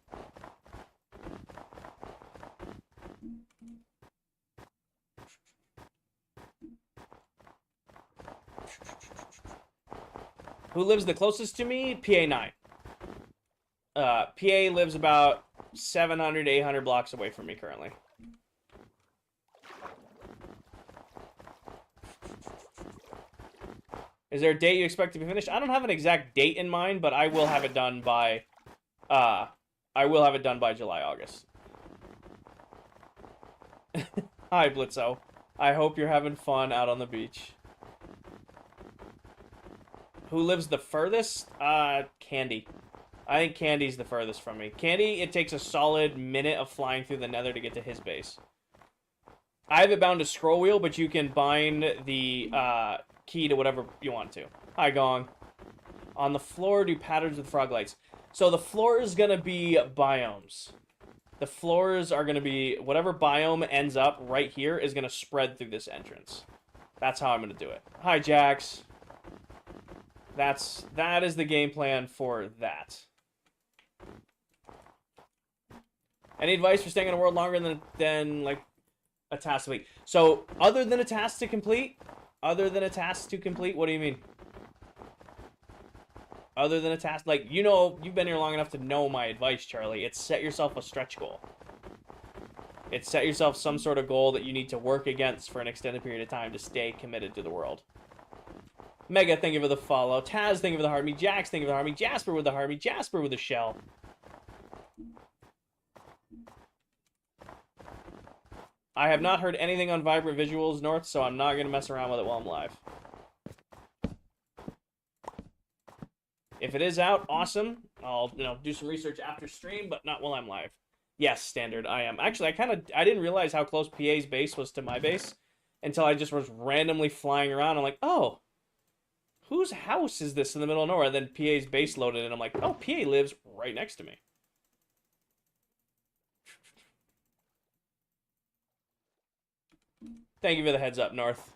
Who lives the closest to me? PA9. PA lives about 700 to 800 blocks away from me currently. Is there a date you expect to be finished? I don't have an exact date in mind, but I will have it done by July, August. Hi, Blitzo. I hope you're having fun out on the beach. Who lives the furthest? Candy. I think Candy's the furthest from me. Candy, it takes a solid minute of flying through the nether to get to his base. I have it bound to scroll wheel, but you can bind the key to whatever you want to. Hi, Gong. On the floor, do patterns with frog lights. So the floor is going to be biomes. The floors are going to be... Whatever biome ends up right here is going to spread through this entrance. That's how I'm going to do it. Hi, Jax. That is the game plan for that. Any advice for staying in a world longer than like a task to complete? So, other than a task to complete? Other than a task to complete? What do you mean? Other than a task? Like, you know, you've been here long enough to know my advice, Charlie. It's set yourself a stretch goal. It's set yourself some sort of goal that you need to work against for an extended period of time to stay committed to the world. Mega, thank you for the follow. Taz, thank you for the heart me. Jax, thank you for the heart me. Jasper with the heart me. Jasper with the shell. I have not heard anything on Vibrant Visuals North, so I'm not going to mess around with it while I'm live. If it is out, awesome. I'll, do some research after stream, but not while I'm live. Yes, standard, I am. Actually, I didn't realize how close PA's base was to my base until I just was randomly flying around. I'm like, oh, whose house is this in the middle of nowhere? And then PA's base loaded, and I'm like, oh, PA lives right next to me. Thank you for the heads up, North.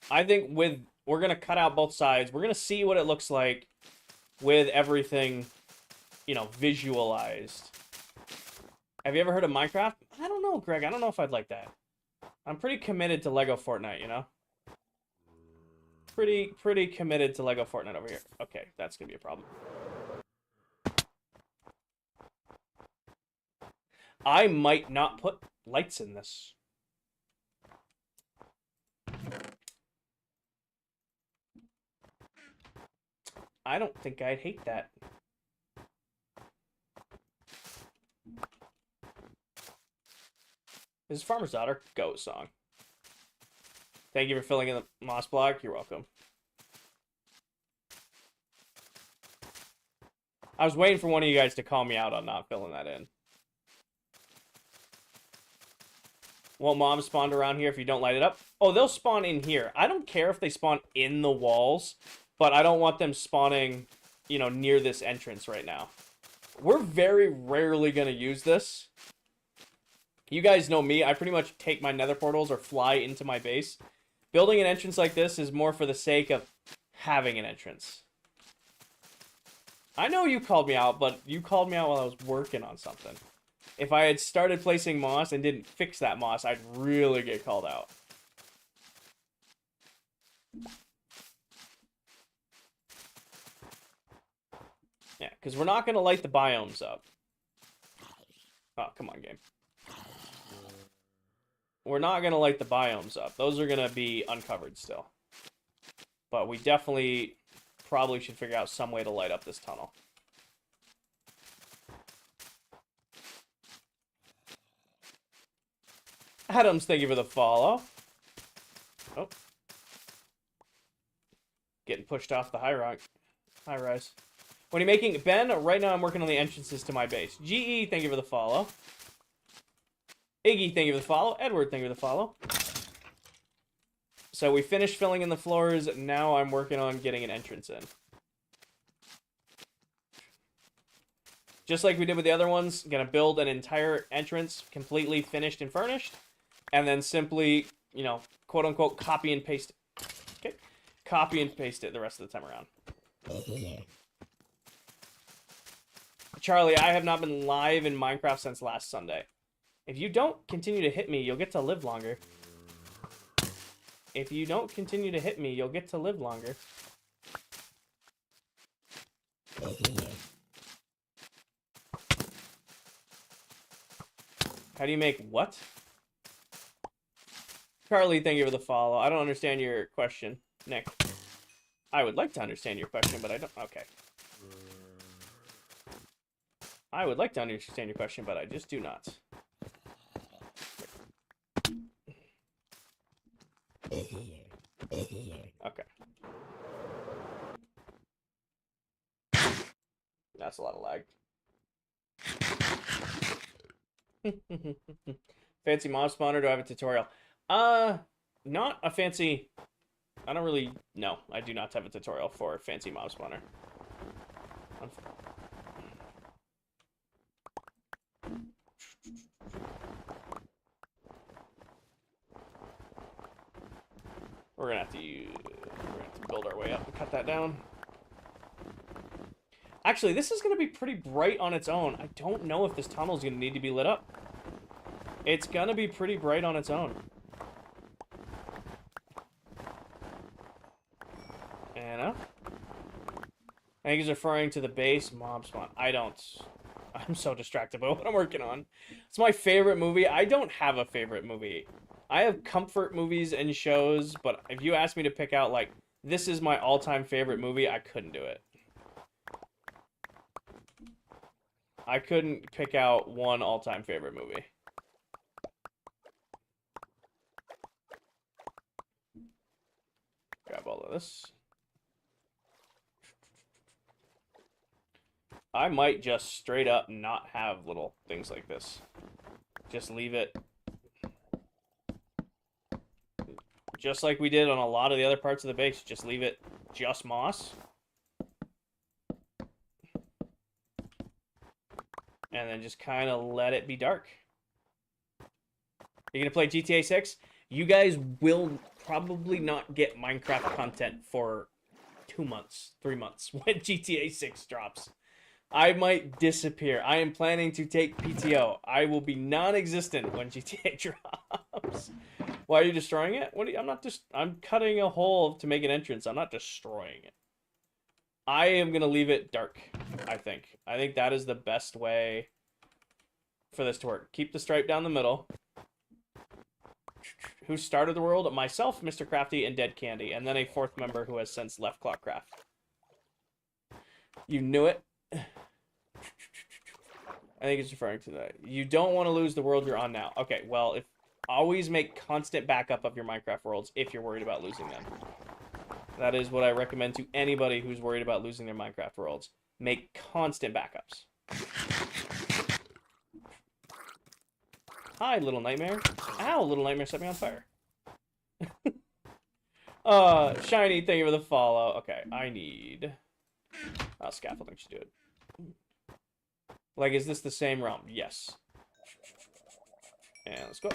I think we're going to cut out both sides. We're going to see what it looks like with everything, visualized. Have you ever heard of Minecraft? I don't know, Greg. I don't know if I'd like that. I'm pretty committed to Lego Fortnite, Pretty committed to Lego Fortnite over here. Okay, that's going to be a problem. I might not put lights in this. I don't think I'd hate that. This is Farmer's Daughter Go song. Thank you for filling in the moss block. You're welcome. I was waiting for one of you guys to call me out on not filling that in. Won't mobs spawn around here if you don't light it up? Oh, they'll spawn in here. I don't care if they spawn in the walls, but I don't want them spawning, near this entrance right now. We're very rarely going to use this. You guys know me. I pretty much take my nether portals or fly into my base. Building an entrance like this is more for the sake of having an entrance. I know you called me out, but you called me out while I was working on something. If I had started placing moss and didn't fix that moss, I'd really get called out. Yeah, because we're not going to light the biomes up. Oh, come on, game. We're not going to light the biomes up. Those are going to be uncovered still. But we definitely probably should figure out some way to light up this tunnel. Adams, thank you for the follow. Oh. Getting pushed off the high rise. What are you making? Ben, right now I'm working on the entrances to my base. GE, thank you for the follow. Iggy, thank you for the follow. Edward, thank you for the follow. So we finished filling in the floors. Now I'm working on getting an entrance in. Just like we did with the other ones, gonna build an entire entrance completely finished and furnished. And then simply, quote unquote, copy and paste it. Okay? Copy and paste it the rest of the time around. Charlie, I have not been live in Minecraft since last Sunday. If you don't continue to hit me, you'll get to live longer. If you don't continue to hit me, you'll get to live longer. How do you make what? Charlie, thank you for the follow. I don't understand your question, Nick. I would like to understand your question, but I don't. Okay. I would like to understand your question, but I just do not. Okay. That's a lot of lag. Fancy mob spawner, do I have a tutorial? Not a fancy... I don't really... No, I do not have a tutorial for fancy mob spawner. We're gonna have to build our way up and cut that down. Actually, this is gonna be pretty bright on its own. I don't know if this tunnel is gonna need to be lit up. It's gonna be pretty bright on its own. Anna? I think he's referring to the base mob spawn. I'm so distracted by what I'm working on. It's my favorite movie. I don't have a favorite movie. I have comfort movies and shows, but if you ask me to pick out, like, this is my all-time favorite movie, I couldn't do it. I couldn't pick out one all-time favorite movie. this. I might just straight up not have little things like this. Just leave it. Just like we did on a lot of the other parts of the base. Just leave it just moss. And then just kind of let it be dark. You're going to play GTA 6? You guys will probably not get Minecraft content for 2 months, 3 months when GTA 6 drops. I might disappear. I am planning to take PTO. I will be non-existent when GTA drops. Why are you destroying it? What? I'm cutting a hole to make an entrance. I'm not destroying it. I am gonna leave it dark. I think that is the best way for this to work. Keep the stripe down the middle. Who started the world? Myself, Mr. Crafty, and Dead Candy, and then a fourth member who has since left ClockCraft. You knew it. I think it's referring to that. You don't want to lose the world you're on now. Okay, well, always make constant backup of your Minecraft worlds if you're worried about losing them. That is what I recommend to anybody who's worried about losing their Minecraft worlds. Make constant backups. Hi, Little Nightmare. Ow, Little Nightmare set me on fire. Shiny, thank you for the follow. Okay, I need... scaffolding should do it. Like, is this the same realm? Yes. And let's go.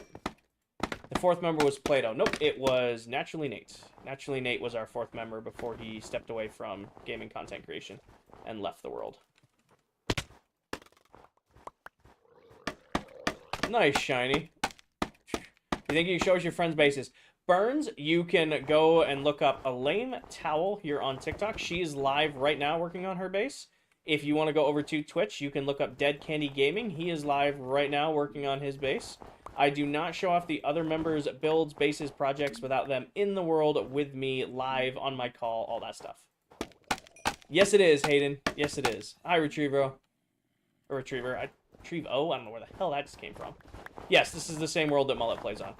The fourth member was Plato. Nope, it was Naturally Nate. Naturally Nate was our fourth member before he stepped away from gaming content creation and left the world. Nice, Shiny. You think you can show us your friends' bases? Burns, you can go and look up Elaine Towel here on TikTok. She is live right now working on her base. If you want to go over to Twitch, you can look up Dead Candy Gaming. He is live right now working on his base. I do not show off the other members' builds, bases, projects without them in the world with me live on my call, all that stuff. Yes, it is, Hayden. Yes, it is. Hi, Retriever. Or Retriever. Retrievo? I don't know where the hell that just came from. Yes, this is the same world that Mullet plays on.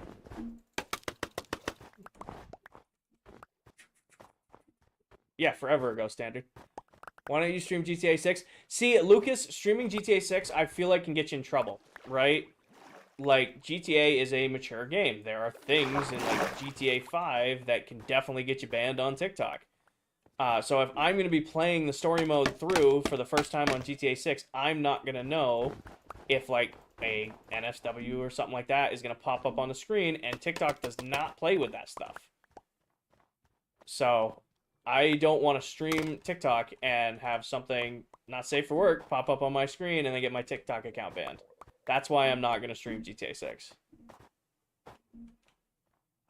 Yeah, forever ago, standard. Why don't you stream GTA 6? See, Lucas, streaming GTA 6, I feel like can get you in trouble, right? Like, GTA is a mature game. There are things in, like, GTA 5 that can definitely get you banned on TikTok. So if I'm going to be playing the story mode through for the first time on GTA 6, I'm not going to know if, like, a NSW or something like that is going to pop up on the screen, and TikTok does not play with that stuff. So I don't want to stream TikTok and have something not safe for work pop up on my screen and then get my TikTok account banned. That's why I'm not going to stream GTA 6.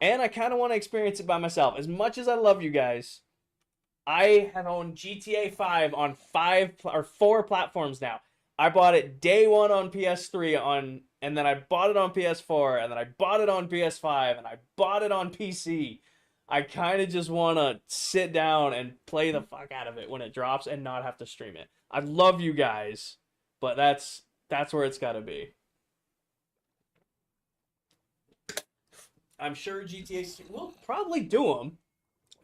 And I kind of want to experience it by myself. As much as I love you guys, I have owned GTA 5 on 4 platforms now. I bought it day one on PS3 and then I bought it on PS4, and then I bought it on PS5, and I bought it on PC. I kind of just want to sit down and play the fuck out of it when it drops and not have to stream it. I love you guys, but that's where it's got to be. I'm sure GTA will probably do them.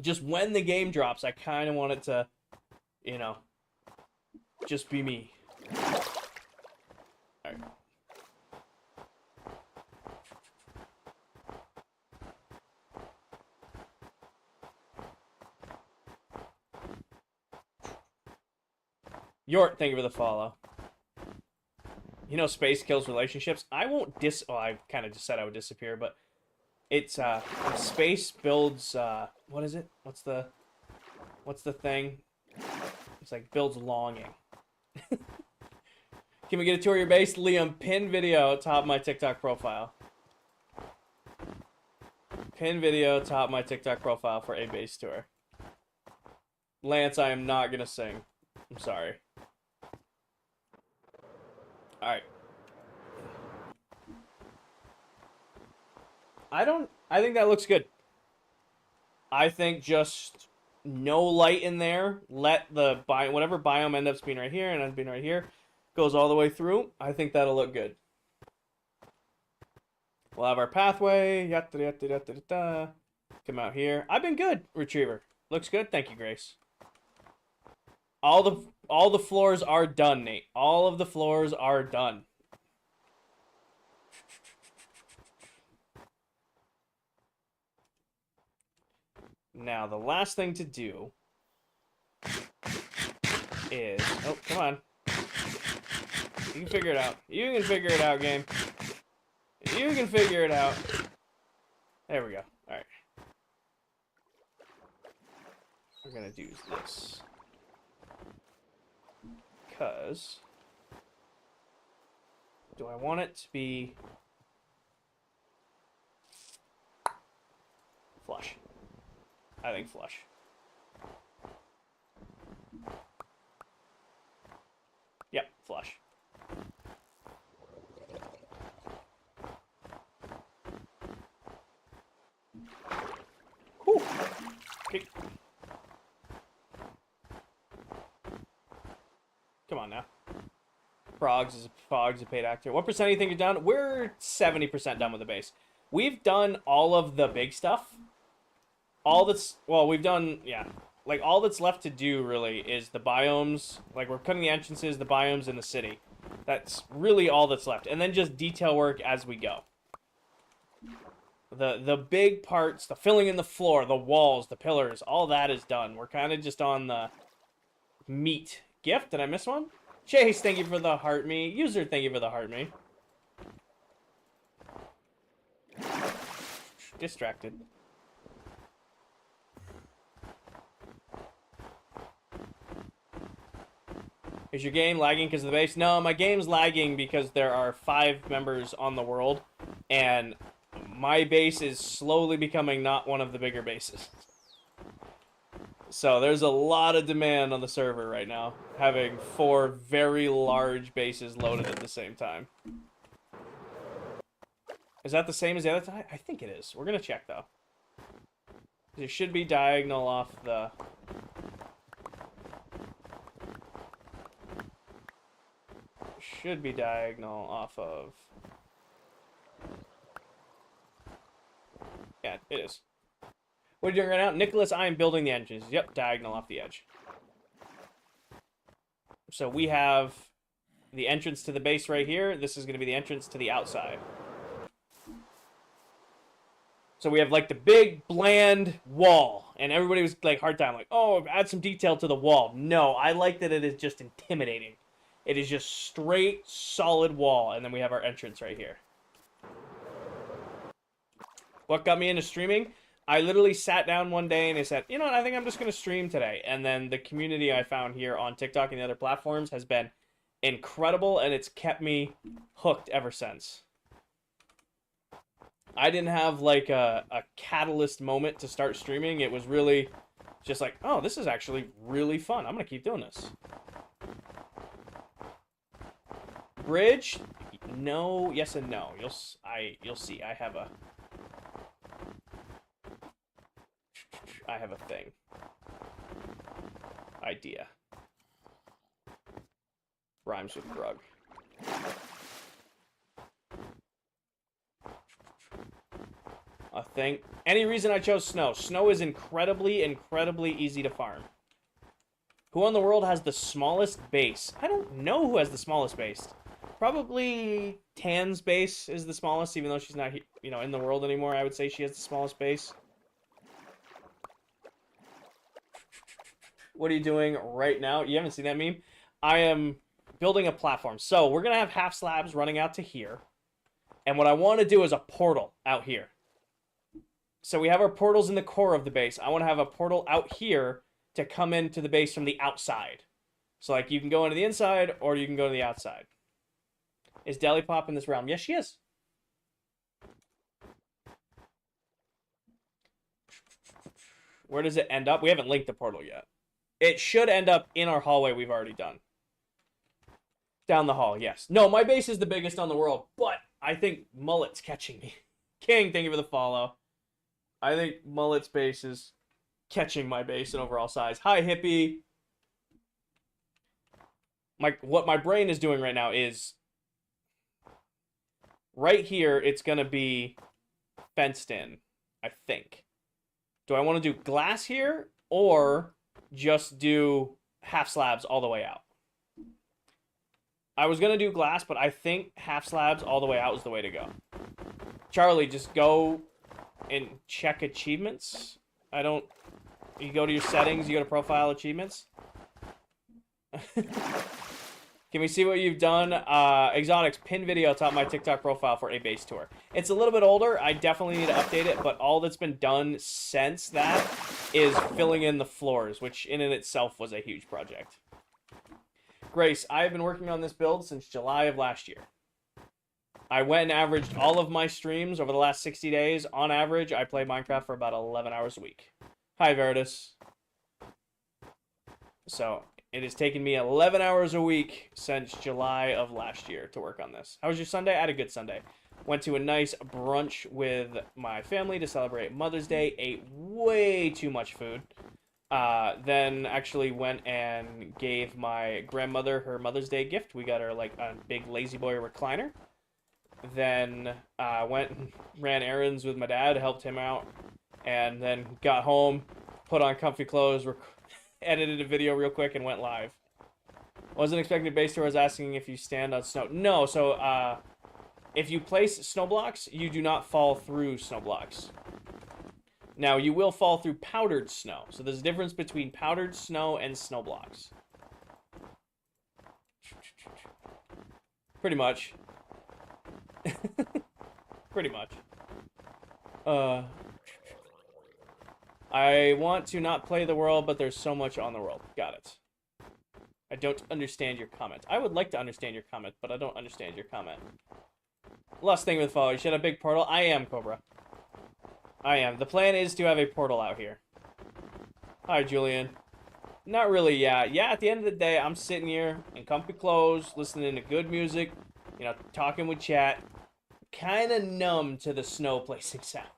Just when the game drops, I kind of want it to, you know, just be me. All right. Yort, thank you for the follow. You know, space kills relationships. I won't well, I kind of just said I would disappear, but it's, space builds, what is it? What's the thing? It's like builds longing. Can we get a tour of your base? Liam, pin video, top of my TikTok profile. Pin video, top of my TikTok profile for a base tour. Lance, I am not gonna sing. I'm sorry. Alright. I think that looks good. I think just no light in there. Let the whatever biome end up being right here and ends being right here goes all the way through. I think that'll look good. We'll have our pathway. Come out here. I've been good, Retriever. Looks good. Thank you, Grace. All the floors are done, Nate. All of the floors are done. Now, the last thing to do is... Oh, come on. You can figure it out. You can figure it out, game. You can figure it out. There we go. Alright. We're gonna do this. Because... Do I want it to be... flush? I think flush. Yep, flush. Whew. Okay. Come on now. Frog's a paid actor. What percent do you think you're done? We're 70% done with the base. We've done all of the big stuff. All that's... Well, we've done... Yeah. Like, all that's left to do, really, is the biomes. Like, we're cutting the entrances, the biomes, and the city. That's really all that's left. And then just detail work as we go. The big parts, the filling in the floor, the walls, the pillars, all that is done. We're kind of just on the meat. Gift? Did I miss one? Chase, thank you for the heart me. User, thank you for the heart me. Distracted. Is your game lagging because of the base? No, my game's lagging because there are 5 members on the world, and my base is slowly becoming not one of the bigger bases. So there's a lot of demand on the server right now, having 4 very large bases loaded at the same time. Is that the same as the other time? I think it is. We're going to check, though. It should be diagonal off the... Should be diagonal off of... Yeah, it is. What are you doing right now? Nicholas, I am building the engines. Yep, diagonal off the edge. So we have the entrance to the base right here. This is going to be the entrance to the outside. So we have like the big, bland wall. And everybody was like, hard time. Like, oh, add some detail to the wall. No, I like that it is just intimidating. It is just straight, solid wall. And then we have our entrance right here. What got me into streaming? I literally sat down one day and I said, you know what, I think I'm just going to stream today. And then the community I found here on TikTok and the other platforms has been incredible, and it's kept me hooked ever since. I didn't have like a catalyst moment to start streaming. It was really just like, oh, this is actually really fun. I'm going to keep doing this. Bridge? No, yes and no. You'll see. I have a thing. Idea. Rhymes with drug. A thing. Any reason I chose snow? Snow is incredibly, incredibly easy to farm. Who in the world has the smallest base? I don't know who has the smallest base. Probably Tan's base is the smallest, even though she's not, you know, in the world anymore. I would say she has the smallest base. What are you doing right now? You haven't seen that meme? I am building a platform. So we're going to have half slabs running out to here. And what I want to do is a portal out here. So we have our portals in the core of the base. I want to have a portal out here to come into the base from the outside. So like you can go into the inside or you can go to the outside. Is Deli Pop in this realm? Yes, she is. Where does it end up? We haven't linked the portal yet. It should end up in our hallway we've already done. Down the hall, yes. No, my base is the biggest on the world, but I think Mullet's catching me. King, thank you for the follow. I think Mullet's base is catching my base in overall size. Hi, Hippie. What my brain is doing right now is... Right here, it's going to be fenced in, I think. Do I want to do glass here? or just do half slabs all the way out. I was going to do glass, but I think half slabs all the way out is the way to go. Charlie, just go and check achievements. You go to your settings, you go to profile achievements. Can we see what you've done? Exotics, pin video atop my TikTok profile for a base tour. It's a little bit older. I definitely need to update it, but all that's been done since that is filling in the floors, which in and itself was a huge project. Grace, I've been working on this build since July of last year. I went and averaged all of my streams over the last 60 days. On average, I play Minecraft for about 11 hours a week. Hi, Veritas. So, it has taken me 11 hours a week since July of last year to work on this. How was your Sunday? I had a good Sunday. Went to a nice brunch with my family to celebrate Mother's Day. Ate way too much food. Then actually went and gave my grandmother her Mother's Day gift. We got her like a big Lazy Boy recliner. Then went and ran errands with my dad, helped him out, and then got home, put on comfy clothes, edited a video real quick, and went live. Wasn't expecting base tour. I was asking if you stand on snow. No, so if you place snow blocks, you do not fall through snow blocks. Now, you will fall through powdered snow. So there's a difference between powdered snow and snow blocks. Pretty much. Pretty much. I want to not play the world, but there's so much on the world. Got it. I don't understand your comment. I would like to understand your comment, but I don't understand your comment. Last thing with follow. You should have a big portal. I am, Cobra. I am. The plan is to have a portal out here. Hi, Julian. Not really, yeah. Yeah, at the end of the day, I'm sitting here in comfy clothes, listening to good music, you know, talking with chat. Kind of numb to the snow placing sound.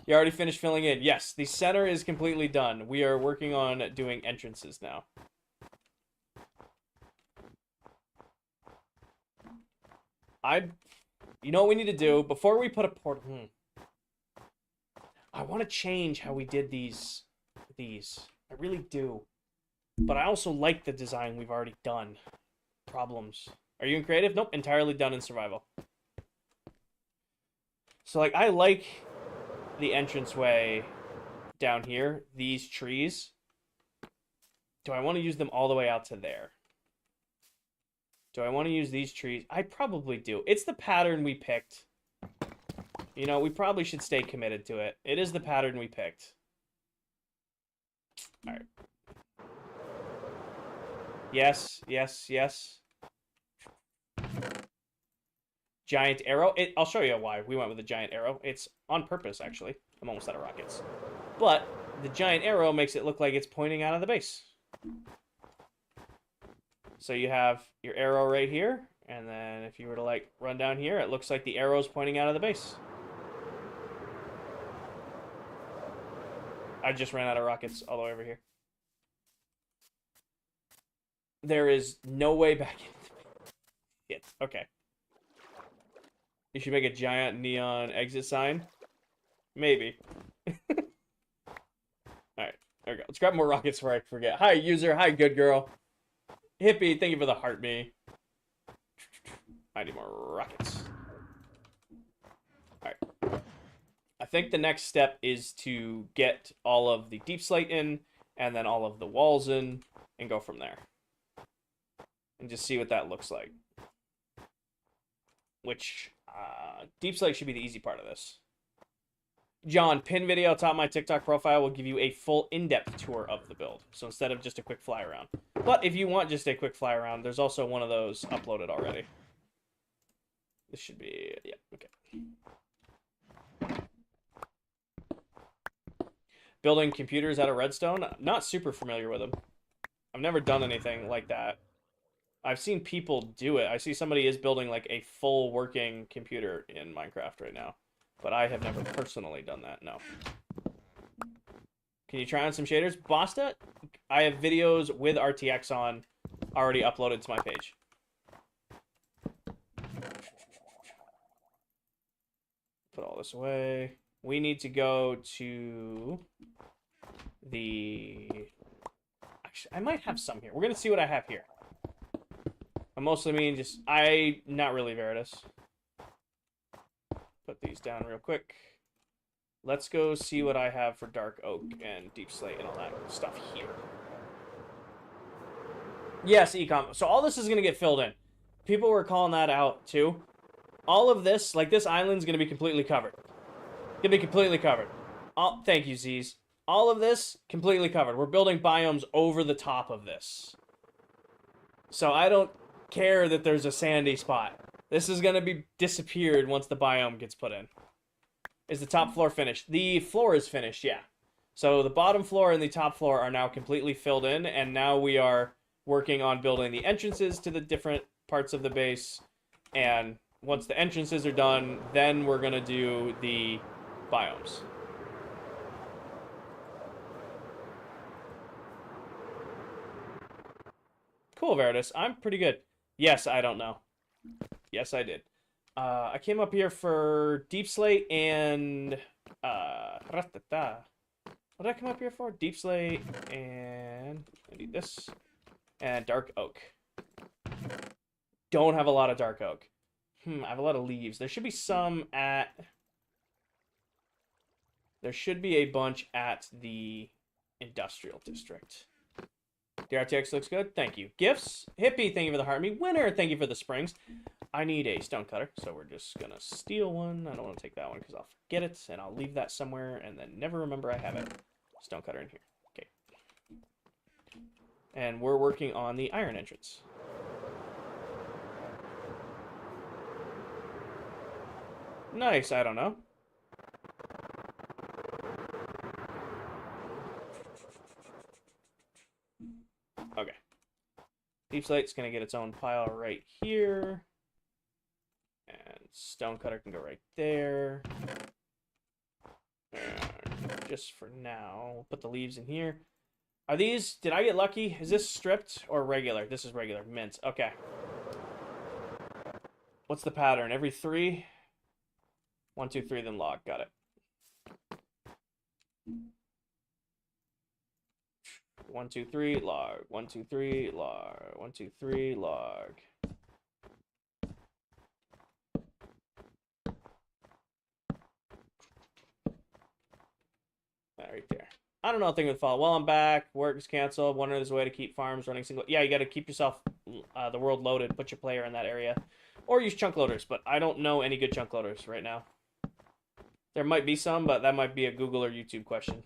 You already finished filling in? Yes, the center is completely done. We are working on doing entrances now. You know what we need to do? Before we put a portal... I want to change how we did these. I really do. But I also like the design we've already done. Problems. Are you in creative? Nope, entirely done in survival. So, like, I like the entranceway down here. These trees. Do I want to use them all the way out to there? Do I want to use these trees? I probably do. It's the pattern we picked. You know, we probably should stay committed to it. It is the pattern we picked. Alright. Yes, yes, yes. Giant arrow. I'll show you why we went with the giant arrow. It's on purpose, actually. I'm almost out of rockets. But the giant arrow makes it look like it's pointing out of the base. So you have your arrow right here. And then if you were to, like, run down here, it looks like the arrow's pointing out of the base. I just ran out of rockets all the way over here. There is no way back in. Shit. Okay. You should make a giant neon exit sign. Maybe. Alright. There we go. Let's grab more rockets before I forget. Hi, user. Hi, good girl. Hippie, thank you for the heart me. I need more rockets. Alright. I think the next step is to get all of the deep slate in, and then all of the walls in, and go from there. And just see what that looks like. Which, deep slate should be the easy part of this. John, pin video atop my TikTok profile will give you a full in-depth tour of the build. So instead of just a quick fly around. But if you want just a quick fly around, there's also one of those uploaded already. This should be, yeah, okay. Building computers out of redstone? Not super familiar with them. I've never done anything like that. I've seen people do it. I see somebody is building like a full working computer in Minecraft right now. But I have never personally done that, no. Can you try on some shaders? Basta, I have videos with RTX on already uploaded to my page. Put all this away. We need to go to the... Actually, I might have some here. We're going to see what I have here. I mostly mean just... Not really Veritas. Put these down real quick. Let's go see what I have for Dark Oak and Deep Slate and all that stuff here. Yes, ecom. So all this is going to get filled in. People were calling that out, too. All of this, like this island's going to be completely covered. Going to be completely covered. Thank you, Z's. All of this, completely covered. We're building biomes over the top of this. So I don't care that there's a sandy spot. This is going to be disappeared once the biome gets put in. Is the top floor finished? The floor is finished, yeah. So the bottom floor and the top floor are now completely filled in, and now we are working on building the entrances to the different parts of the base. And once the entrances are done, then we're going to do the biomes. Cool, Veritas. I'm pretty good. Yes, I don't know. Yes, I did. I came up here for Deep Slate and... What did I come up here for? Deep Slate and... I need this. And Dark Oak. Don't have a lot of Dark Oak. I have a lot of leaves. There should be some at... There should be a bunch at the Industrial District. The RTX looks good. Thank you. Gifts. Hippie, thank you for the heart. Me. Winner, thank you for the springs. I need a stone cutter, so we're just going to steal one. I don't want to take that one because I'll forget it, and I'll leave that somewhere and then never remember I have it. Stone cutter in here. Okay. And we're working on the iron entrance. Nice, I don't know. Okay. Deep Slate's going to get its own pile right here. And Stonecutter can go right there. And just for now, we'll put the leaves in here. Are these... Did I get lucky? Is this stripped or regular? This is regular. Mint. Okay. What's the pattern? Every 3? 1, 2, 3, then log. Got it. 1, 2, 3, log. 1, 2, 3, log. 1, 2, 3, log. Right there. I don't know. Thing would follow. Well, I'm back. Work is canceled. Wonder there's a way to keep farms running single. Yeah, you got to keep yourself the world loaded. Put your player in that area, or use chunk loaders. But I don't know any good chunk loaders right now. There might be some, but that might be a Google or YouTube question.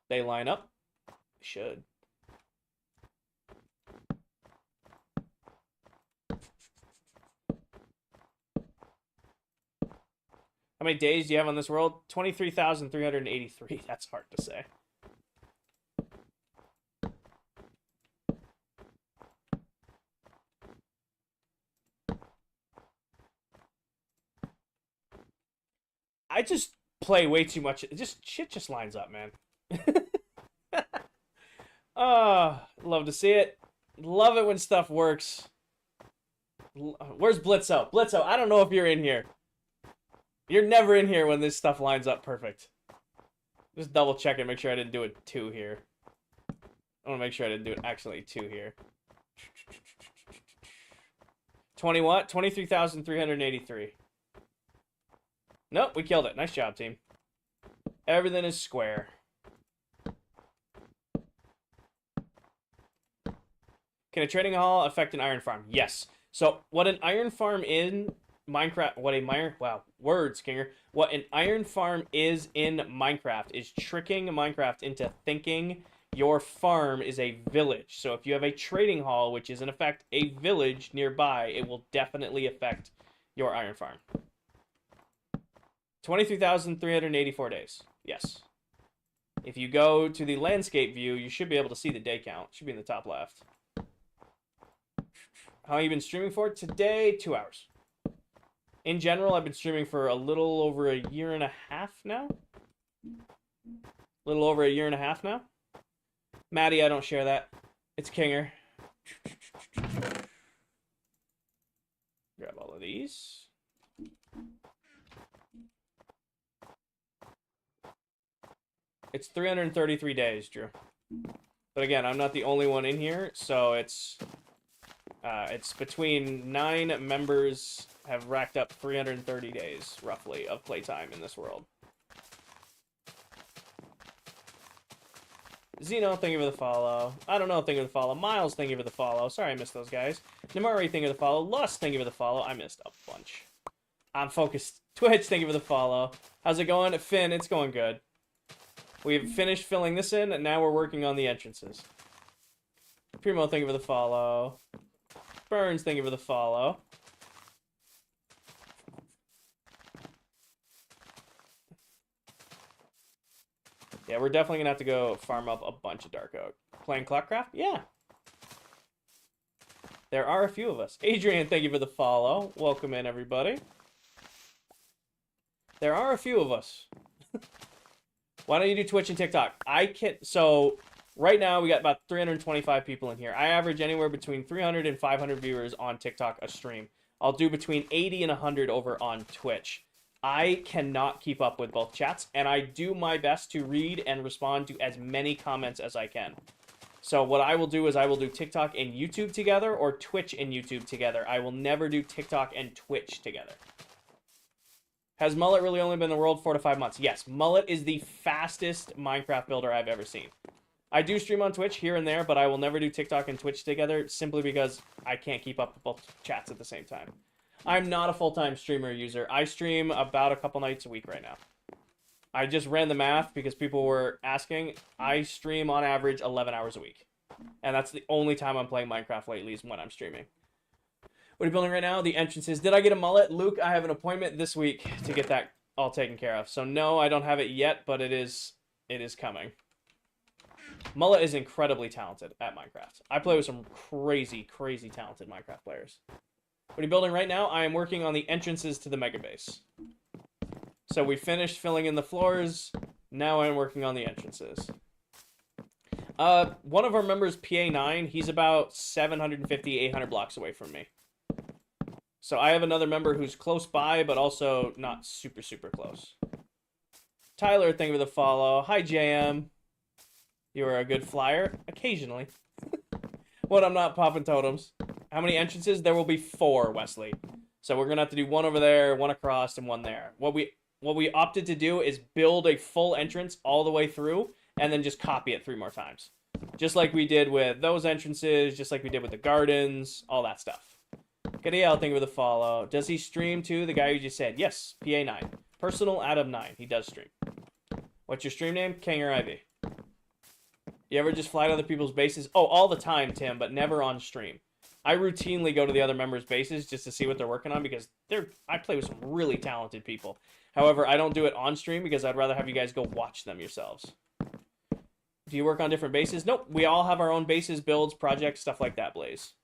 They line up. Should. How many days do you have on this world? 23,383. That's hard to say. I just play way too much. Shit just lines up, man. Oh, love to see it. Love it when stuff works. Where's Blitzo? Blitzo, I don't know if you're in here. You're never in here when this stuff lines up perfect. Just double check and make sure I didn't do it 2 here. I want to make sure I didn't do it actually 2 here. 20 what? 23,383. Nope, we killed it. Nice job, team. Everything is square. Can a trading hall affect an iron farm? Yes. So what an iron farm in Minecraft, what an iron farm is in Minecraft is tricking Minecraft into thinking your farm is a village. So if you have a trading hall, which is in effect a village nearby, it will definitely affect your iron farm. 23,384 days. Yes. If you go to the landscape view, you should be able to see the day count. It should be in the top left. How long have you been streaming for? Today, 2 hours. In general, I've been streaming for a little over a year and a half now. Little over a year and a half now. Maddie, I don't share that. It's Kinger. Grab all of these. It's 333 days, Drew. But again, I'm not the only one in here, so it's between 9 members have racked up 330 days, roughly, of playtime in this world. Zeno, thank you for the follow. I don't know, thank you for the follow. Miles, thank you for the follow. Sorry I missed those guys. Namari, thank you for the follow. Lust, thank you for the follow. I missed a bunch. I'm focused. Twitch, thank you for the follow. How's it going? Finn, it's going good. We've finished filling this in, and now we're working on the entrances. Primo, thank you for the follow. Burns, thank you for the follow. Yeah, we're definitely gonna have to go farm up a bunch of Dark Oak. Playing ClockCraft? Yeah. There are a few of us. Adrian, thank you for the follow. Welcome in, everybody. There are a few of us. Why don't you do Twitch and TikTok? So, right now, we got about 325 people in here. I average anywhere between 300 and 500 viewers on TikTok a stream. I'll do between 80 and 100 over on Twitch. I cannot keep up with both chats, and I do my best to read and respond to as many comments as I can. So what I will do is I will do TikTok and YouTube together, or Twitch and YouTube together. I will never do TikTok and Twitch together. Has Mullet really only been in the world 4 to 5 months? Yes, Mullet is the fastest Minecraft builder I've ever seen. I do stream on Twitch here and there, but I will never do TikTok and Twitch together simply because I can't keep up with both chats at the same time. I'm not a full-time streamer user. I stream about a couple nights a week right now. I just ran the math because people were asking. I stream on average 11 hours a week. And that's the only time I'm playing Minecraft lately is when I'm streaming. What are you building right now? The entrances. Did I get a mullet? Luke, I have an appointment this week to get that all taken care of. So no, I don't have it yet, but it is coming. Mullet is incredibly talented at Minecraft. I play with some crazy, crazy talented Minecraft players. What are you building right now? I am working on the entrances to the mega base. So we finished filling in the floors. Now I'm working on the entrances. One of our members, PA9, he's about 750, 800 blocks away from me. So I have another member who's close by, but also not super, super close. Tyler, thank you for the follow. Hi, JM. You are a good flyer. Occasionally. When I'm not popping totems. How many entrances? There will be 4, Wesley. So we're going to have to do one over there, one across, and one there. What we opted to do is build a full entrance all the way through, and then just copy it 3 more times. Just like we did with those entrances, just like we did with the gardens, all that stuff. Gadiel, thank you for the follow. Does he stream too? The guy who just said, yes, PA9. Personal Adam 9. He does stream. What's your stream name? King or Ivy? You ever just fly to other people's bases? Oh, all the time, Tim, but never on stream. I routinely go to the other members' bases just to see what they're working on because I play with some really talented people. However, I don't do it on stream because I'd rather have you guys go watch them yourselves. Do you work on different bases? Nope. We all have our own bases, builds, projects, stuff like that, Blaze.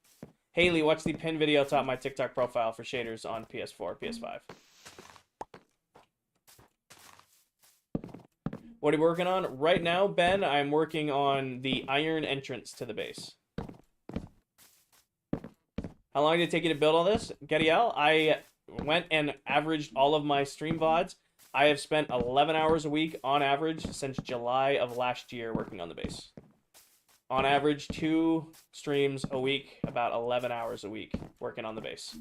Haley, watch the pin video top my TikTok profile for shaders on PS4, PS5. What are you working on? Right now, Ben, I'm working on the iron entrance to the base. How long did it take you to build all this? Gadiel, I went and averaged all of my stream VODs. I have spent 11 hours a week on average since July of last year working on the base. On average, 2 streams a week, about 11 hours a week working on the base.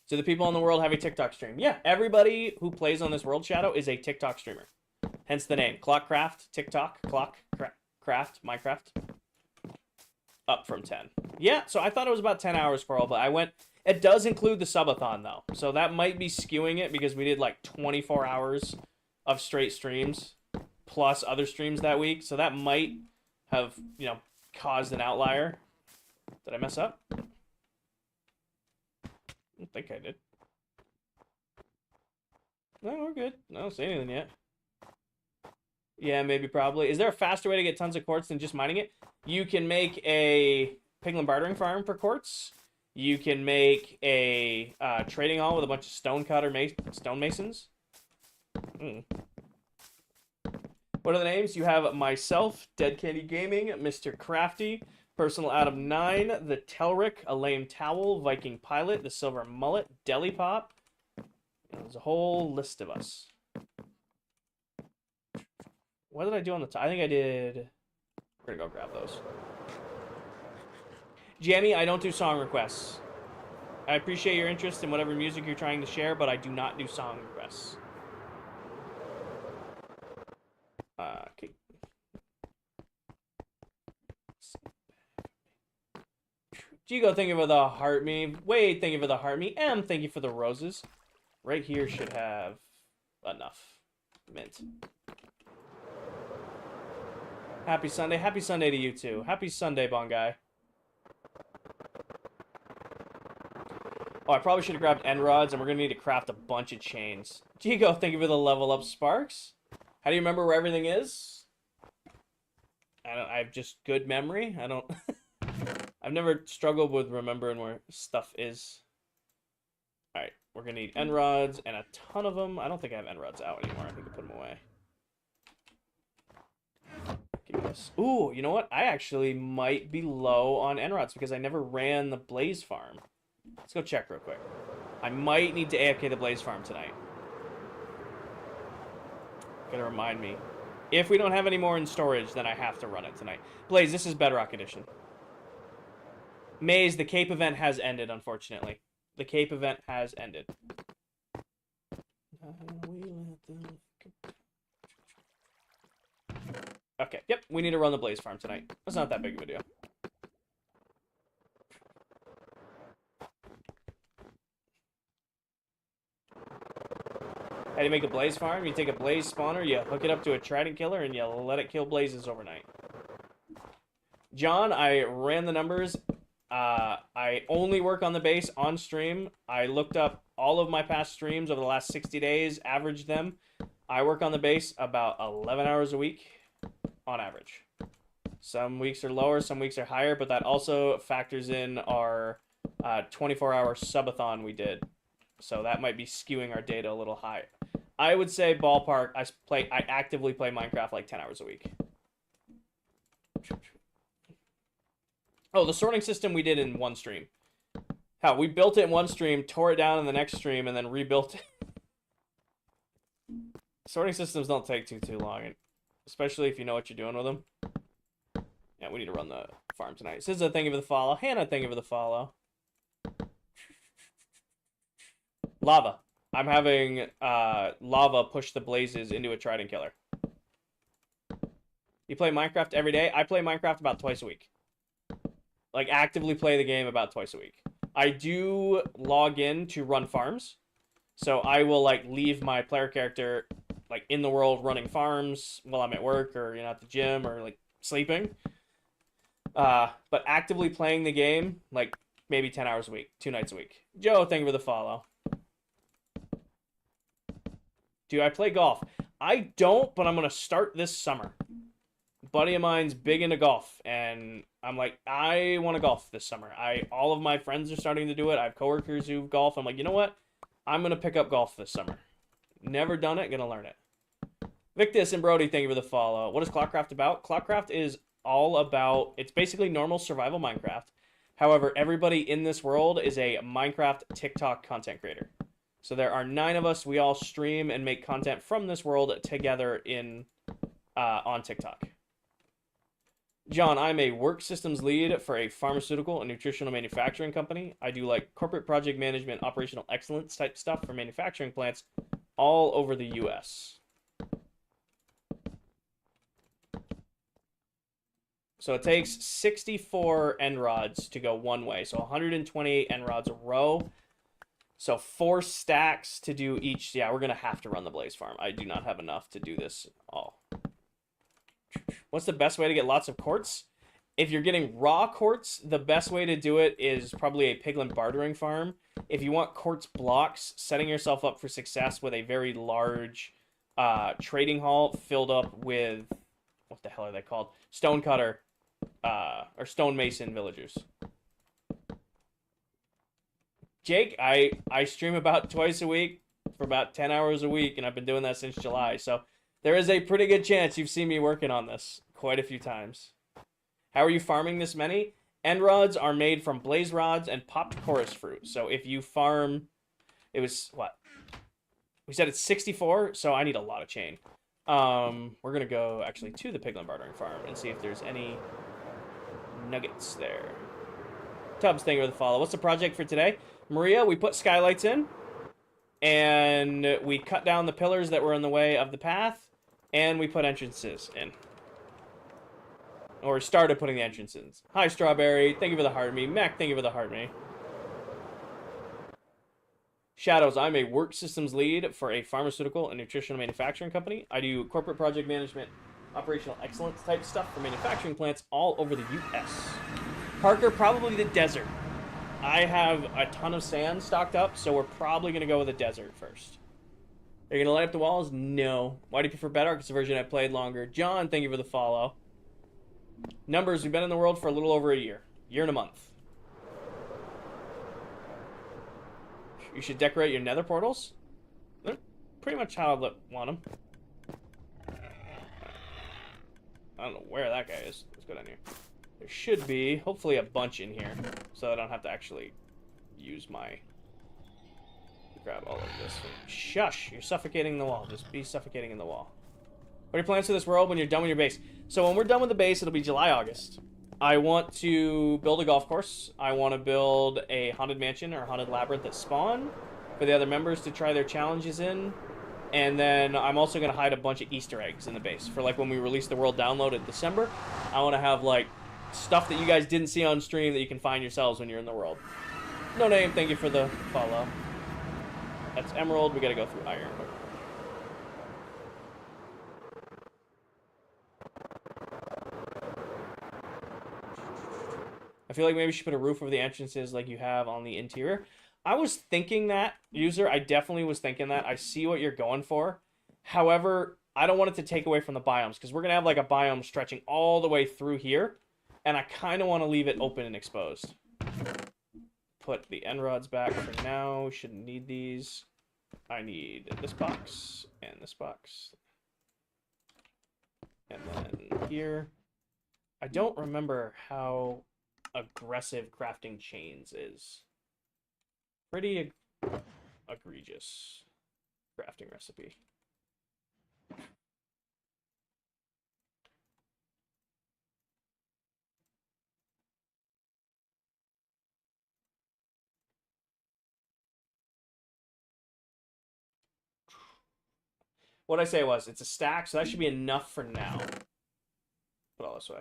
Do the people in the world have a TikTok stream? Yeah, everybody who plays on this World Shadow is a TikTok streamer. Hence the name. ClockCraft, TikTok, ClockCraft, Minecraft. Up from 10. Yeah, so I thought it was about 10 hours for all, but I went... It does include the subathon, though. So that might be skewing it because we did like 24 hours of straight streams plus other streams that week. So that might have, caused an outlier. Did I mess up? I don't think I did. No, we're good. I don't see anything yet. Yeah, maybe, probably. Is there a faster way to get tons of quartz than just mining it? You can make a piglin bartering farm for quartz. You can make a trading hall with a bunch of stonemasons. What are the names? You have myself, Dead Candy Gaming, Mr. Crafty, Personal Adam 9, the Telric, a lame towel, Viking Pilot, the Silver Mullet, Deli Pop. There's a whole list of us. What did I do on the top? I think I did... We're gonna go grab those. Jamie, I don't do song requests. I appreciate your interest in whatever music you're trying to share, but I do not do song requests. Okay. Jigo, thank you for the heart me. Wade, thank you for the heart me. M, thank you for the roses. Right here should have enough. Mint. Happy Sunday. Happy Sunday to you too. Happy Sunday, Bongai. Oh, I probably should have grabbed end rods, and we're going to need to craft a bunch of chains. Jigo, thank you for the level up sparks. How do you remember where everything is? I have just good memory. I don't... I've never struggled with remembering where stuff is. Alright, we're going to need end rods and a ton of them. I don't think I have end rods out anymore. I think I put them away. Give me this. Ooh, you know what? I actually might be low on end rods because I never ran the Blaze Farm. Let's go check real quick. I might need to AFK the Blaze Farm tonight. Gotta remind me. If we don't have any more in storage, then I have to run it tonight. Blaze, this is Bedrock Edition. Maze, the Cape event has ended, unfortunately. The Cape event has ended. Okay, yep, we need to run the Blaze Farm tonight. That's not that big of a deal. How do you make a Blaze Farm? You take a Blaze spawner, you hook it up to a Trident Killer, and you let it kill blazes overnight. John, I ran the numbers. I only work on the base on stream. I looked up all of my past streams over the last 60 days, averaged them. I work on the base about 11 hours a week on average. Some weeks are lower, some weeks are higher, but that also factors in our 24-hour subathon we did. So that might be skewing our data a little high. I would say ballpark, I actively play Minecraft like 10 hours a week. Oh, the sorting system we did in one stream. How, we built it in one stream, tore it down in the next stream, and then rebuilt it. Sorting systems don't take too long, especially if you know what you're doing with them. Yeah, we need to run the farm tonight. SZA, thank you for the follow. Hannah, thank you for the follow. Lava. I'm having lava push the blazes into a Trident Killer. You play Minecraft every day? I play Minecraft about twice a week. Like, actively play the game about twice a week. I do log in to run farms. So I will, like, leave my player character, like, in the world running farms while I'm at work or, you know, at the gym or, like, sleeping. But actively playing the game, like, maybe 10 hours a week, 2 nights a week. Joe, thank you for the follow. Do I play golf? I don't, but I'm going to start this summer. A buddy of mine's big into golf, and I'm like, I want to golf this summer. All of my friends are starting to do it. I have coworkers who golf. I'm like, you know what? I'm going to pick up golf this summer. Never done it, going to learn it. Victus and Brody, thank you for the follow. What is ClockCraft about? ClockCraft is all about, it's basically normal survival Minecraft. However, everybody in this world is a Minecraft TikTok content creator. So there are 9 of us. We all stream and make content from this world together on TikTok. John, I'm a work systems lead for a pharmaceutical and nutritional manufacturing company. I do like corporate project management, operational excellence type stuff for manufacturing plants all over the US. So it takes 64 end rods to go one way. So 128 end rods a row. So 4 stacks to do each. Yeah, we're going to have to run the Blaze Farm. I do not have enough to do this all. What's the best way to get lots of quartz? If you're getting raw quartz, the best way to do it is probably a piglin bartering farm. If you want quartz blocks, setting yourself up for success with a very large trading hall filled up with, what the hell are they called? Stonecutter or stonemason villagers. Jake, I stream about twice a week for about 10 hours a week, and I've been doing that since July. So there is a pretty good chance you've seen me working on this quite a few times. How are you farming this many? End rods are made from blaze rods and popped chorus fruit. So if you farm, it was what? We said it's 64, so I need a lot of chain. We're gonna go actually to the piglin bartering farm and see if there's any nuggets there. Tubbs, thank you for the follow. What's the project for today? Maria, we put skylights in, and we cut down the pillars that were in the way of the path, and we put entrances in. Or started putting the entrances. Hi, Strawberry. Thank you for the heart me. Mac, thank you for the heart me. Shadows, I'm a work systems lead for a pharmaceutical and nutritional manufacturing company. I do corporate project management, operational excellence type stuff for manufacturing plants all over the U.S. Parker, probably the desert. I have a ton of sand stocked up, so we're probably going to go with the desert first. Are you going to light up the walls? No. Why do you prefer Bedrock? It's the version I played longer. John, thank you for the follow. Numbers, we've been in the world for a little over a year. Year and a month. You should decorate your nether portals. They're pretty much how I want them. I don't know where that guy is. Let's go down here. There should be, hopefully, a bunch in here, so I don't have to actually use my... Grab all of this. Shush! You're suffocating the wall. Just be suffocating in the wall. What are your plans for this world when you're done with your base? So when we're done with the base, it'll be July, August. I want to build a golf course. I want to build a haunted mansion or haunted labyrinth at spawn for the other members to try their challenges in. And then I'm also going to hide a bunch of Easter eggs in the base for like when we release the world download in December. I want to have like stuff that you guys didn't see on stream that you can find yourselves when you're in the world. No name, thank you for the follow. That's emerald. We got to go through iron. I feel like maybe you should put a roof over the entrances like you have on the interior. I was thinking that, user. I definitely was thinking that. I see what you're going for. However, I don't want it to take away from the biomes because we're going to have like a biome stretching all the way through here. And I kind of want to leave it open and exposed. Put the end rods back for now. Shouldn't need these. I need this box and this box. And then here. I don't remember how aggressive crafting chains is. Pretty egregious crafting recipe. What I say was, it's a stack, so that should be enough for now. Put it all this way.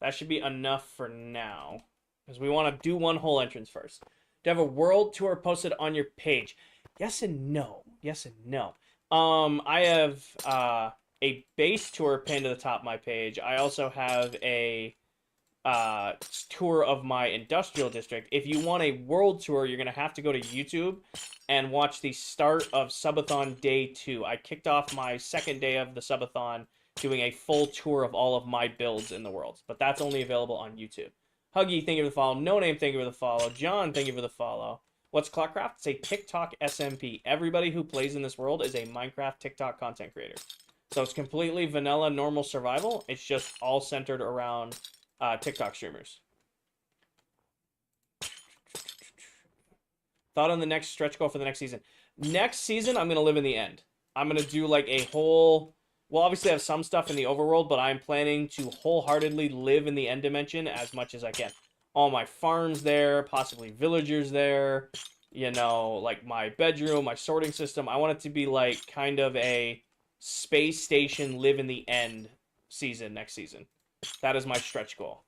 That should be enough for now. Because we want to do one whole entrance first. To have a world tour posted on your page. Yes and no. Yes and no. I have a base tour pinned to the top of my page. I also have a tour of my industrial district. If you want a world tour, you're going to have to go to YouTube and watch the start of Subathon Day 2. I kicked off my second day of the Subathon doing a full tour of all of my builds in the world. But that's only available on YouTube. Huggy, thank you for the follow. No Name, thank you for the follow. John, thank you for the follow. What's ClockCraft? It's a TikTok SMP. Everybody who plays in this world is a Minecraft TikTok content creator. So it's completely vanilla, normal survival. It's just all centered around TikTok streamers. Thought on the next stretch goal for the next season. Next season, I'm going to live in the end. I'm going to do like a whole... We'll obviously have some stuff in the overworld, but I'm planning to wholeheartedly live in the end dimension as much as I can. All my farms there, possibly villagers there, you know, like my bedroom, my sorting system. I want it to be like kind of a space station live in the end season next season. That is my stretch goal.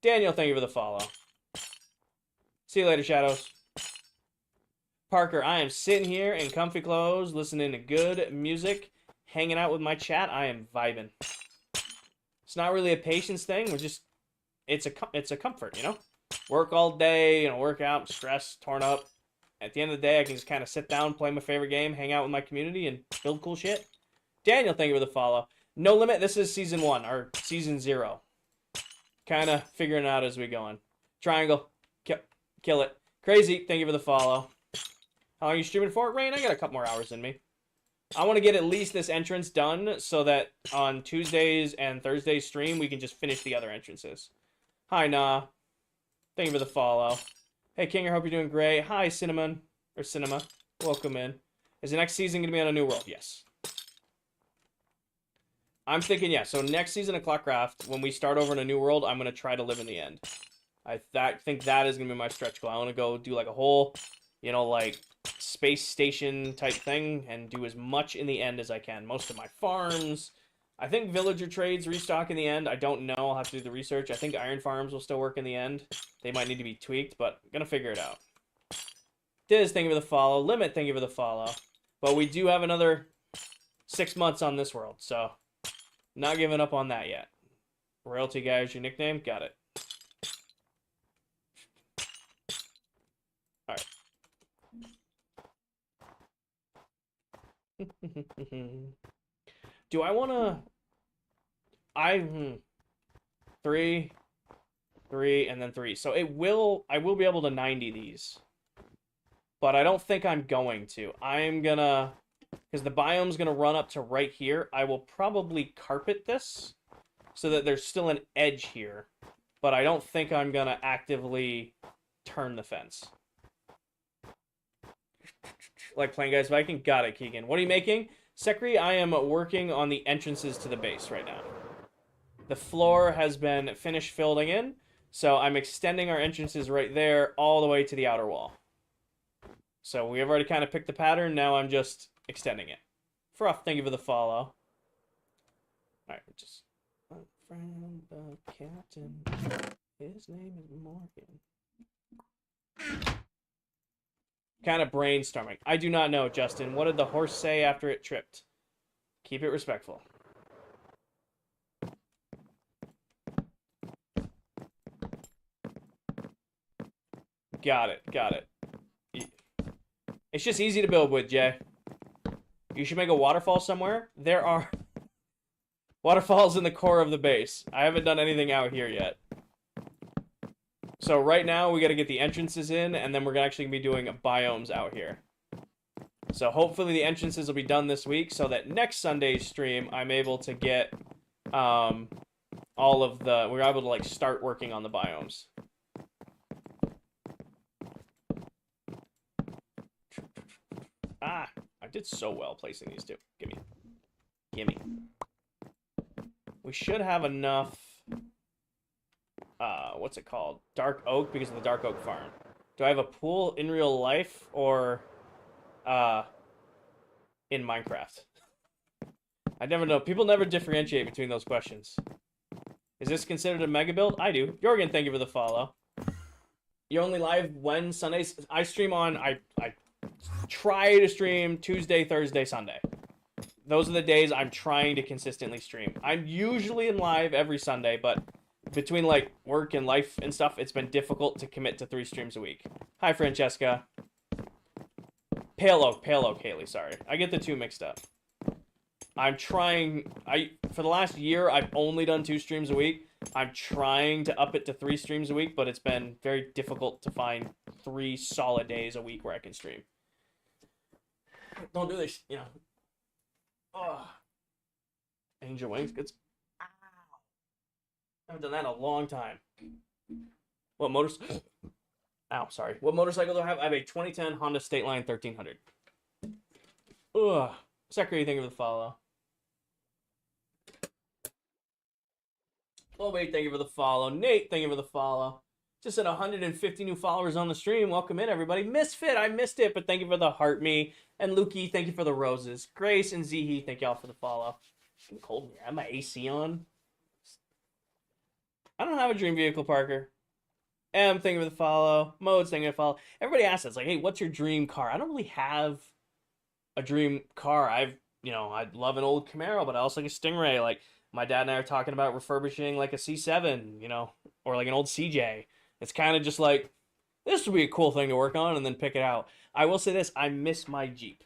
Daniel, thank you for the follow. See you later, Shadows. Parker, I am sitting here in comfy clothes, listening to good music, hanging out with my chat. I am vibing. It's not really a patience thing. We're just, it's a comfort, you know? Work all day, you know, work out, stressed, torn up. At the end of the day, I can just kind of sit down, play my favorite game, hang out with my community, and build cool shit. Daniel, thank you for the follow. No Limit, this is season 1, or season 0. Kind of figuring it out as we go on. Triangle, kill it. Crazy, thank you for the follow. How long are you streaming for? Rain, I got a couple more hours in me. I want to get at least this entrance done so that on Tuesdays and Thursdays stream, we can just finish the other entrances. Hi, Nah. Thank you for the follow. Hey, King, I hope you're doing great. Hi, Cinnamon. Or Cinema. Welcome in. Is the next season going to be on a new world? Yes. I'm thinking, yeah, so next season of ClockCraft, when we start over in a new world, I'm going to try to live in the end. Think that is going to be my stretch goal. I want to go do like a whole, you know, like space station type thing and do as much in the end as I can. Most of my farms. I think villager trades restock in the end. I don't know. I'll have to do the research. I think iron farms will still work in the end. They might need to be tweaked, but I'm going to figure it out. Diz, thank you for the follow. Limit, thank you for the follow. But we do have another 6 months on this world, so not giving up on that yet. Royalty guy is your nickname? Got it. Alright. Do I want to... Three, and then 3. So I will be able to 90 these. But I don't think I'm going to. I'm gonna... Because the biome's gonna run up to right here. I will probably carpet this so that there's still an edge here. But I don't think I'm gonna actively turn the fence. Like playing Guys Viking? Got it, Keegan. What are you making? Sekri, I am working on the entrances to the base right now. The floor has been finished filling in, so I'm extending our entrances right there all the way to the outer wall. So we have already kind of picked the pattern, now I'm just extending it. Froth, thank you for the follow. Alright, just... Friend the captain, his name is Morgan. Kind of brainstorming. I do not know, Justin. What did the horse say after it tripped? Keep it respectful. Got it. It's just easy to build with, Jay. You should make a waterfall somewhere. There are waterfalls in the core of the base. I haven't done anything out here yet. So right now, we got to get the entrances in, and then we're going to actually be doing biomes out here. So hopefully the entrances will be done this week, so that next Sunday's stream, I'm able to get all of the... We're able to, like, start working on the biomes. Ah, I did so well placing these two. Gimme. We should have enough... what's it called? Dark oak, because of the dark oak farm. Do I have a pool in real life or in Minecraft? I never know. People never differentiate between those questions. Is this considered a mega build? I do. Jorgen, thank you for the follow. You're only live when? Sundays? I stream on... I try to stream Tuesday, Thursday, Sunday. Those are the days I'm trying to consistently stream. I'm usually in live every Sunday, but... between, like, work and life and stuff, it's been difficult to commit to 3 streams a week. Hi, Francesca. Pale Oak, Haley, sorry. I get the 2 mixed up. I'm trying... For the last year, I've only done 2 streams a week. I'm trying to up it to 3 streams a week, but it's been very difficult to find 3 solid days a week where I can stream. Don't do this, you know. Oh. Angel Wings, good... I haven't done that in a long time. What motorcycle? Ow, sorry. What motorcycle do I have? I have a 2010 Honda State Line 1300. Ugh. Secretary, thank you for the follow. Oh, wait, thank you for the follow. Nate, thank you for the follow. Just at 150 new followers on the stream. Welcome in, everybody. Misfit, I missed it, but thank you for the heart me. And Lukey, thank you for the roses. Grace and Zihi, thank y'all for the follow. It's getting cold in here. I have my AC on. I don't have a dream vehicle, Parker. M, thank you for the follow. Modes, thank you for the follow. Everybody asks us, like, hey, what's your dream car? I don't really have a dream car. I love an old Camaro, but I also like a Stingray. Like, my dad and I are talking about refurbishing, like, a C7, you know, or, like, an old CJ. It's kind of just like, this would be a cool thing to work on and then pick it out. I will say this, I miss my Jeep.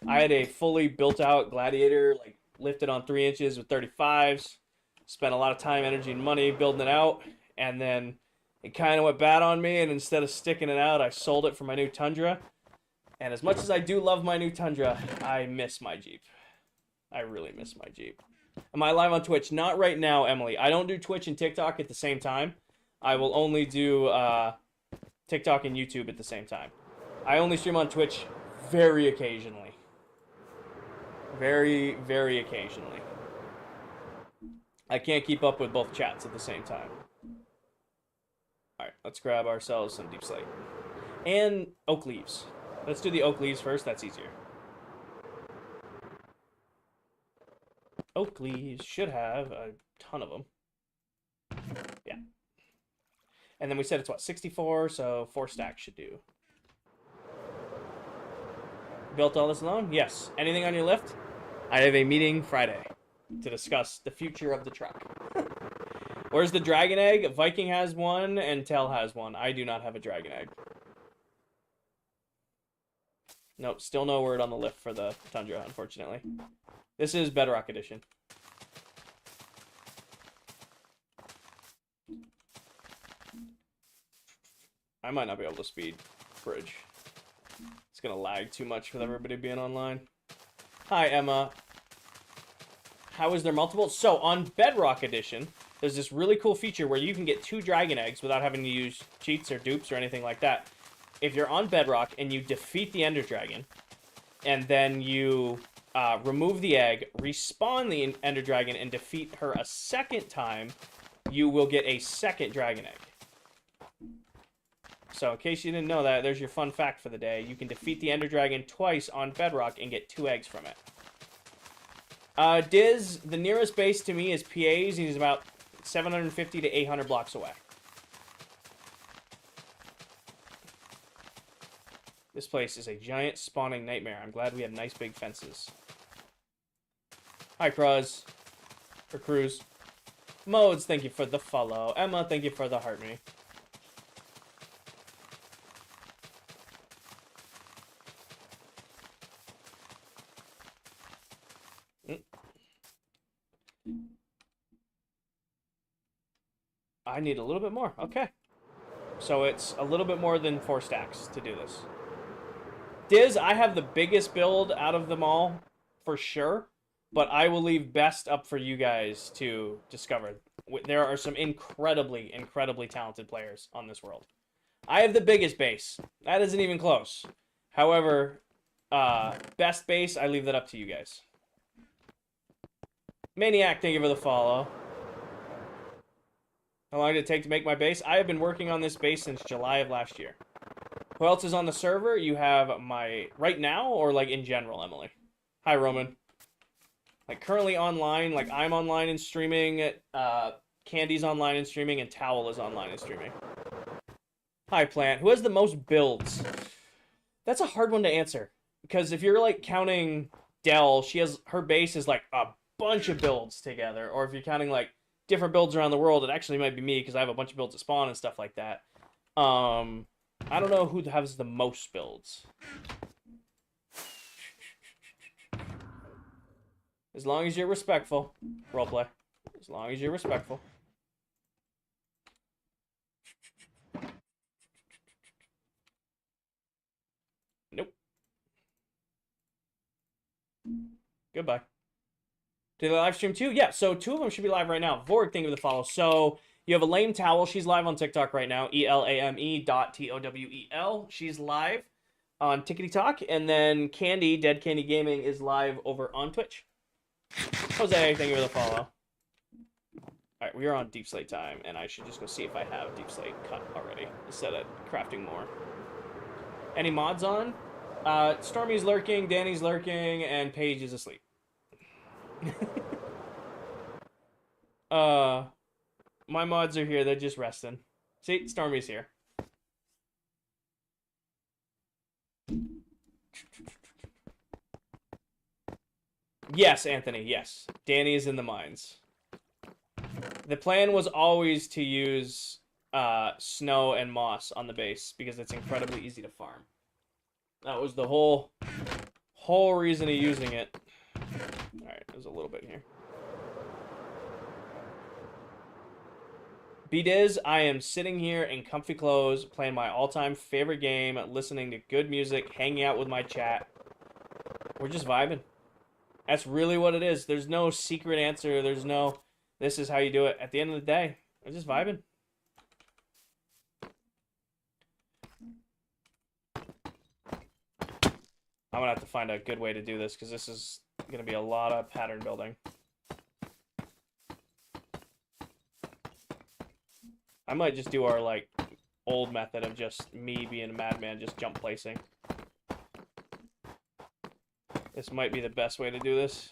I had a fully built-out Gladiator, like, lifted on 3 inches with 35s. Spent a lot of time, energy, and money building it out, and then it kind of went bad on me, and instead of sticking it out, I sold it for my new Tundra. And as much as I do love my new Tundra, I miss my Jeep. I really miss my Jeep. Am I live on Twitch? Not right now, Emily. I don't do Twitch and TikTok at the same time. I will only do TikTok and YouTube at the same time. I only stream on Twitch very occasionally. Very, very occasionally. I can't keep up with both chats at the same time. Alright, let's grab ourselves some deep slate. And oak leaves. Let's do the oak leaves first, that's easier. Oak leaves should have a ton of them. Yeah. And then we said it's what, 64, so 4 stacks should do. Built all this alone? Yes. Anything on your lift? I have a meeting Friday to discuss the future of the truck. Where's the dragon egg? Viking has one and Tell has one. I do not have a dragon egg. Nope, still no word on the lift for the Tundra, unfortunately. This is Bedrock Edition. I might not be able to speed bridge. It's gonna lag too much with everybody being online. Hi, Emma. How is there multiple? So, on Bedrock Edition, there's this really cool feature where you can get 2 dragon eggs without having to use cheats or dupes or anything like that. If you're on Bedrock and you defeat the Ender Dragon, and then you remove the egg, respawn the Ender Dragon, and defeat her a second time, you will get a second dragon egg. So, in case you didn't know that, there's your fun fact for the day. You can defeat the Ender Dragon twice on Bedrock and get 2 eggs from it. Diz, the nearest base to me is PA's, and he's about 750 to 800 blocks away. This place is a giant spawning nightmare. I'm glad we have nice big fences. Hi, Cruz. Or Cruz. Modes, thank you for the follow. Emma, thank you for the heart me. I need a little bit more. Okay. So it's a little bit more than 4 stacks to do this. Diz, I have the biggest build out of them all, for sure. But I will leave best up for you guys to discover. There are some incredibly, incredibly talented players on this world. I have the biggest base. That isn't even close. However, best base, I leave that up to you guys. Maniac, thank you for the follow. How long did it take to make my base? I have been working on this base since July of last year. Who else is on the server? You have my... Right now, or like in general, Emily? Hi, Roman. Like currently online, like I'm online and streaming, Candy's online and streaming, and Towel is online and streaming. Hi, Plant. Who has the most builds? That's a hard one to answer. Because if you're like counting Dell, her base is like a bunch of builds together. Or if you're counting like different builds around the world, it actually might be me because I have a bunch of builds at spawn and stuff like that. I don't know who has the most builds. As long as you're respectful. Roleplay. As long as you're respectful. Nope. Goodbye. Do they live stream too? Yeah, so 2 of them should be live right now. Vorg, thank you for the follow. So, you have a lame towel. She's live on TikTok right now. ELAME.TOWEL. She's live on Tickety Talk. And then Candy, Dead Candy Gaming, is live over on Twitch. Jose, thank you for the follow. Alright, we are on Deep Slate time, and I should just go see if I have Deep Slate cut already, instead of crafting more. Any mods on? Stormy's lurking, Danny's lurking, and Paige is asleep. My mods are here, they're just resting. See, Stormy's here. Yes, Anthony, yes. Danny is in the mines. The plan was always to use snow and moss on the base because it's incredibly easy to farm. That was the whole reason of using it. Alright, there's a little bit here. B-Diz, I am sitting here in comfy clothes, playing my all-time favorite game, listening to good music, hanging out with my chat. We're just vibing. That's really what it is. There's no secret answer. There's no, this is how you do it. At the end of the day, we're just vibing. I'm going to have to find a good way to do this because this is going to be a lot of pattern building. I might just do our, like, old method of just me being a madman, just jump placing. This might be the best way to do this.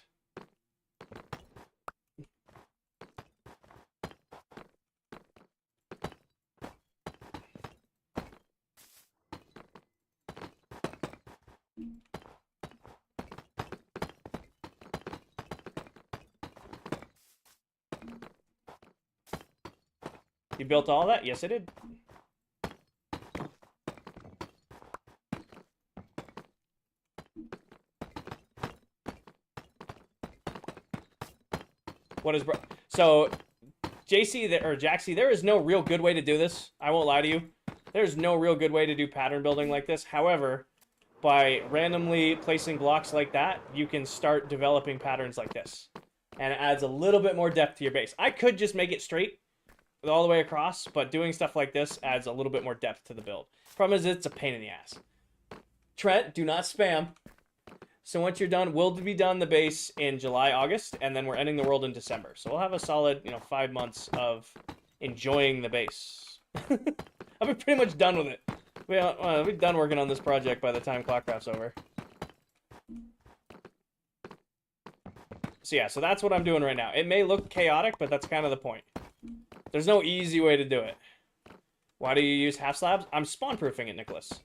You built all that? Yes, I did. What is... So, JC, or Jaxie, there is no real good way to do this. I won't lie to you. There's no real good way to do pattern building like this. However, by randomly placing blocks like that, you can start developing patterns like this. And it adds a little bit more depth to your base. I could just make it straight all the way across, but doing stuff like this adds a little bit more depth to the build. Problem is, it's a pain in the ass. Trent, do not spam. So once you're done, we'll be done the base in July, August, and then we're ending the world in December. So we'll have a solid, 5 months of enjoying the base. I'll be pretty much done with it. We'll be done working on this project by the time ClockCraft's over. So yeah, so that's what I'm doing right now. It may look chaotic, but that's kind of the point. There's no easy way to do it. Why do you use half slabs? I'm spawn-proofing it, Nicholas.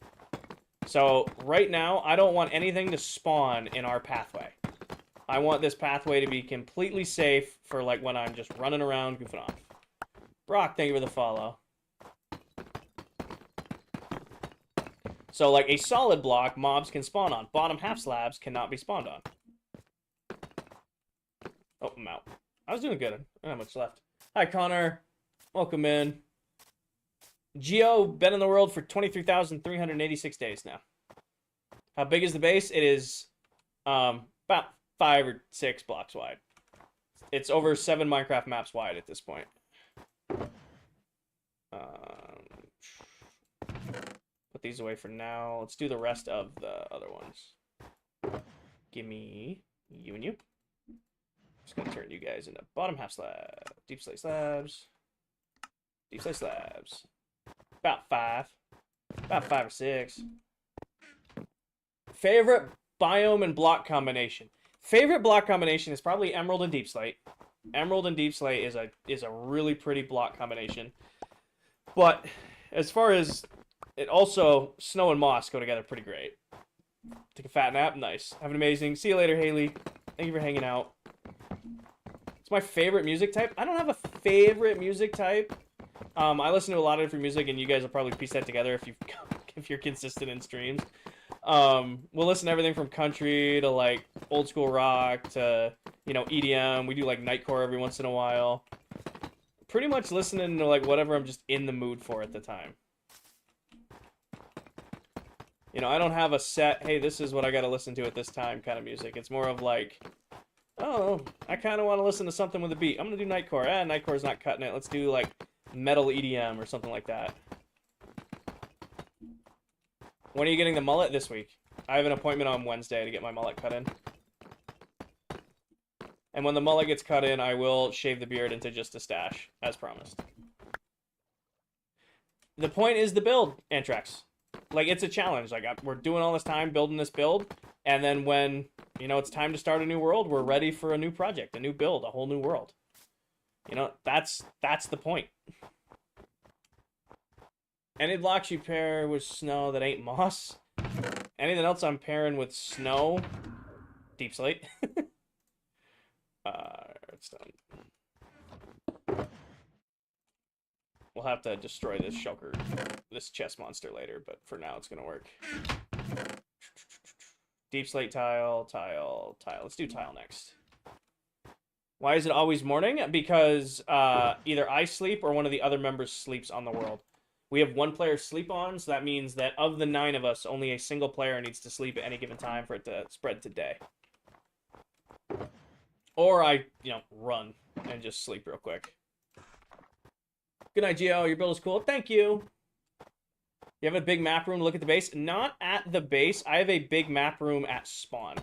So right now, I don't want anything to spawn in our pathway. I want this pathway to be completely safe for like when I'm just running around goofing off. Brock, thank you for the follow. So like a solid block, mobs can spawn on. Bottom half slabs cannot be spawned on. Oh, I'm out. I was doing good. I don't have much left. Hi, Connor. Welcome in. Geo, been in the world for 23,386 days now. How big is the base? It is about 5 or 6 blocks wide. It's over 7 Minecraft maps wide at this point. Put these away for now. Let's do the rest of the other ones. Give me you and you. Just gonna turn you guys into bottom half slab, deep slate slabs, deep slate slabs. About 5 or 6. Favorite biome and block combination. Favorite block combination is probably emerald and deep slate. Emerald and deep slate is a really pretty block combination. But as far as it also, snow and moss go together pretty great. Take a fat nap, nice. Have an amazing. See you later, Haley. Thank you for hanging out. It's my favorite music type. I don't have a favorite music type. I listen to a lot of different music, and you guys will probably piece that together if you're consistent in streams. We'll listen to everything from country to like old school rock to EDM. We do like nightcore every once in a while. Pretty much listening to like whatever I'm just in the mood for at the time. I don't have a set, hey, this is what I got to listen to at this time kind of music. It's more of like, oh, I kind of want to listen to something with a beat. I'm gonna do nightcore. Nightcore's not cutting it. Let's do like metal EDM or something like that. When are you getting the mullet? This week. I have an appointment on Wednesday to get my mullet cut in. And when the mullet gets cut in, I will shave the beard into just a stash, as promised. The point is the build, Antrax. Like, it's a challenge. Like, we're doing all this time building this build, and then when, it's time to start a new world, we're ready for a new project, a new build, a whole new world. That's the point. Any blocks you pair with snow that ain't moss? Anything else I'm pairing with snow? Deep slate. Redstone. We'll have to destroy this shulker, this chest monster later, but for now it's gonna work. Deep slate tile. Let's do tile next. Why is it always morning? Because either I sleep or one of the other members sleeps on the world. We have one player sleep on, so that means that of the 9 of us, only a single player needs to sleep at any given time for it to spread to day. Or I, run and just sleep real quick. Good night, Gio. Your build is cool. Thank you. You have a big map room to look at the base? Not at the base. I have a big map room at spawn.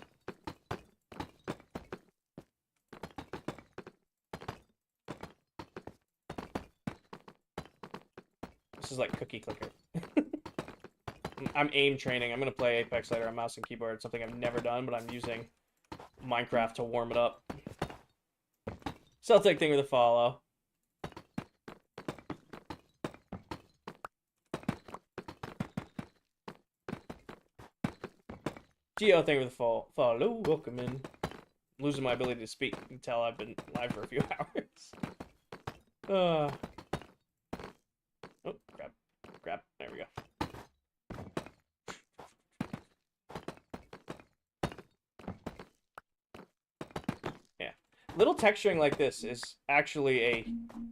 This is like cookie clicker. I'm aim training. I'm gonna play Apex later on mouse and keyboard. Something I've never done, but I'm using Minecraft to warm it up. Celtic thing with a follow. Geo thing with a follow. Welcome in. I'm losing my ability to speak. You can tell I've been live for a few hours. Oh, grab. There we go. Yeah. Little texturing like this is actually a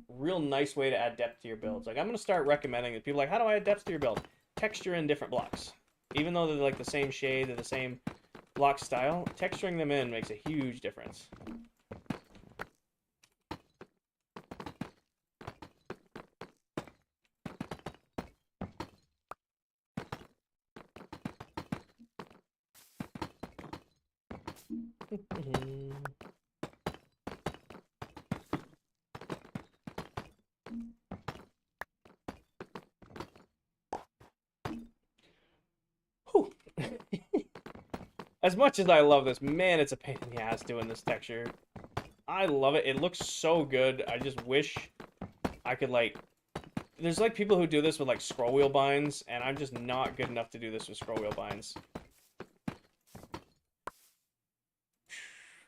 real nice way to add depth to your builds. Like, I'm going to start recommending that people like, how do I add depth to your build? Texture in different blocks. Even though they're like the same shade, they're the same block style, texturing them in makes a huge difference. As much as I love this, man, it's a pain in the ass doing this texture. I love it. It looks so good. I just wish I could, like... There's, like, people who do this with, like, scroll wheel binds, and I'm just not good enough to do this with scroll wheel binds.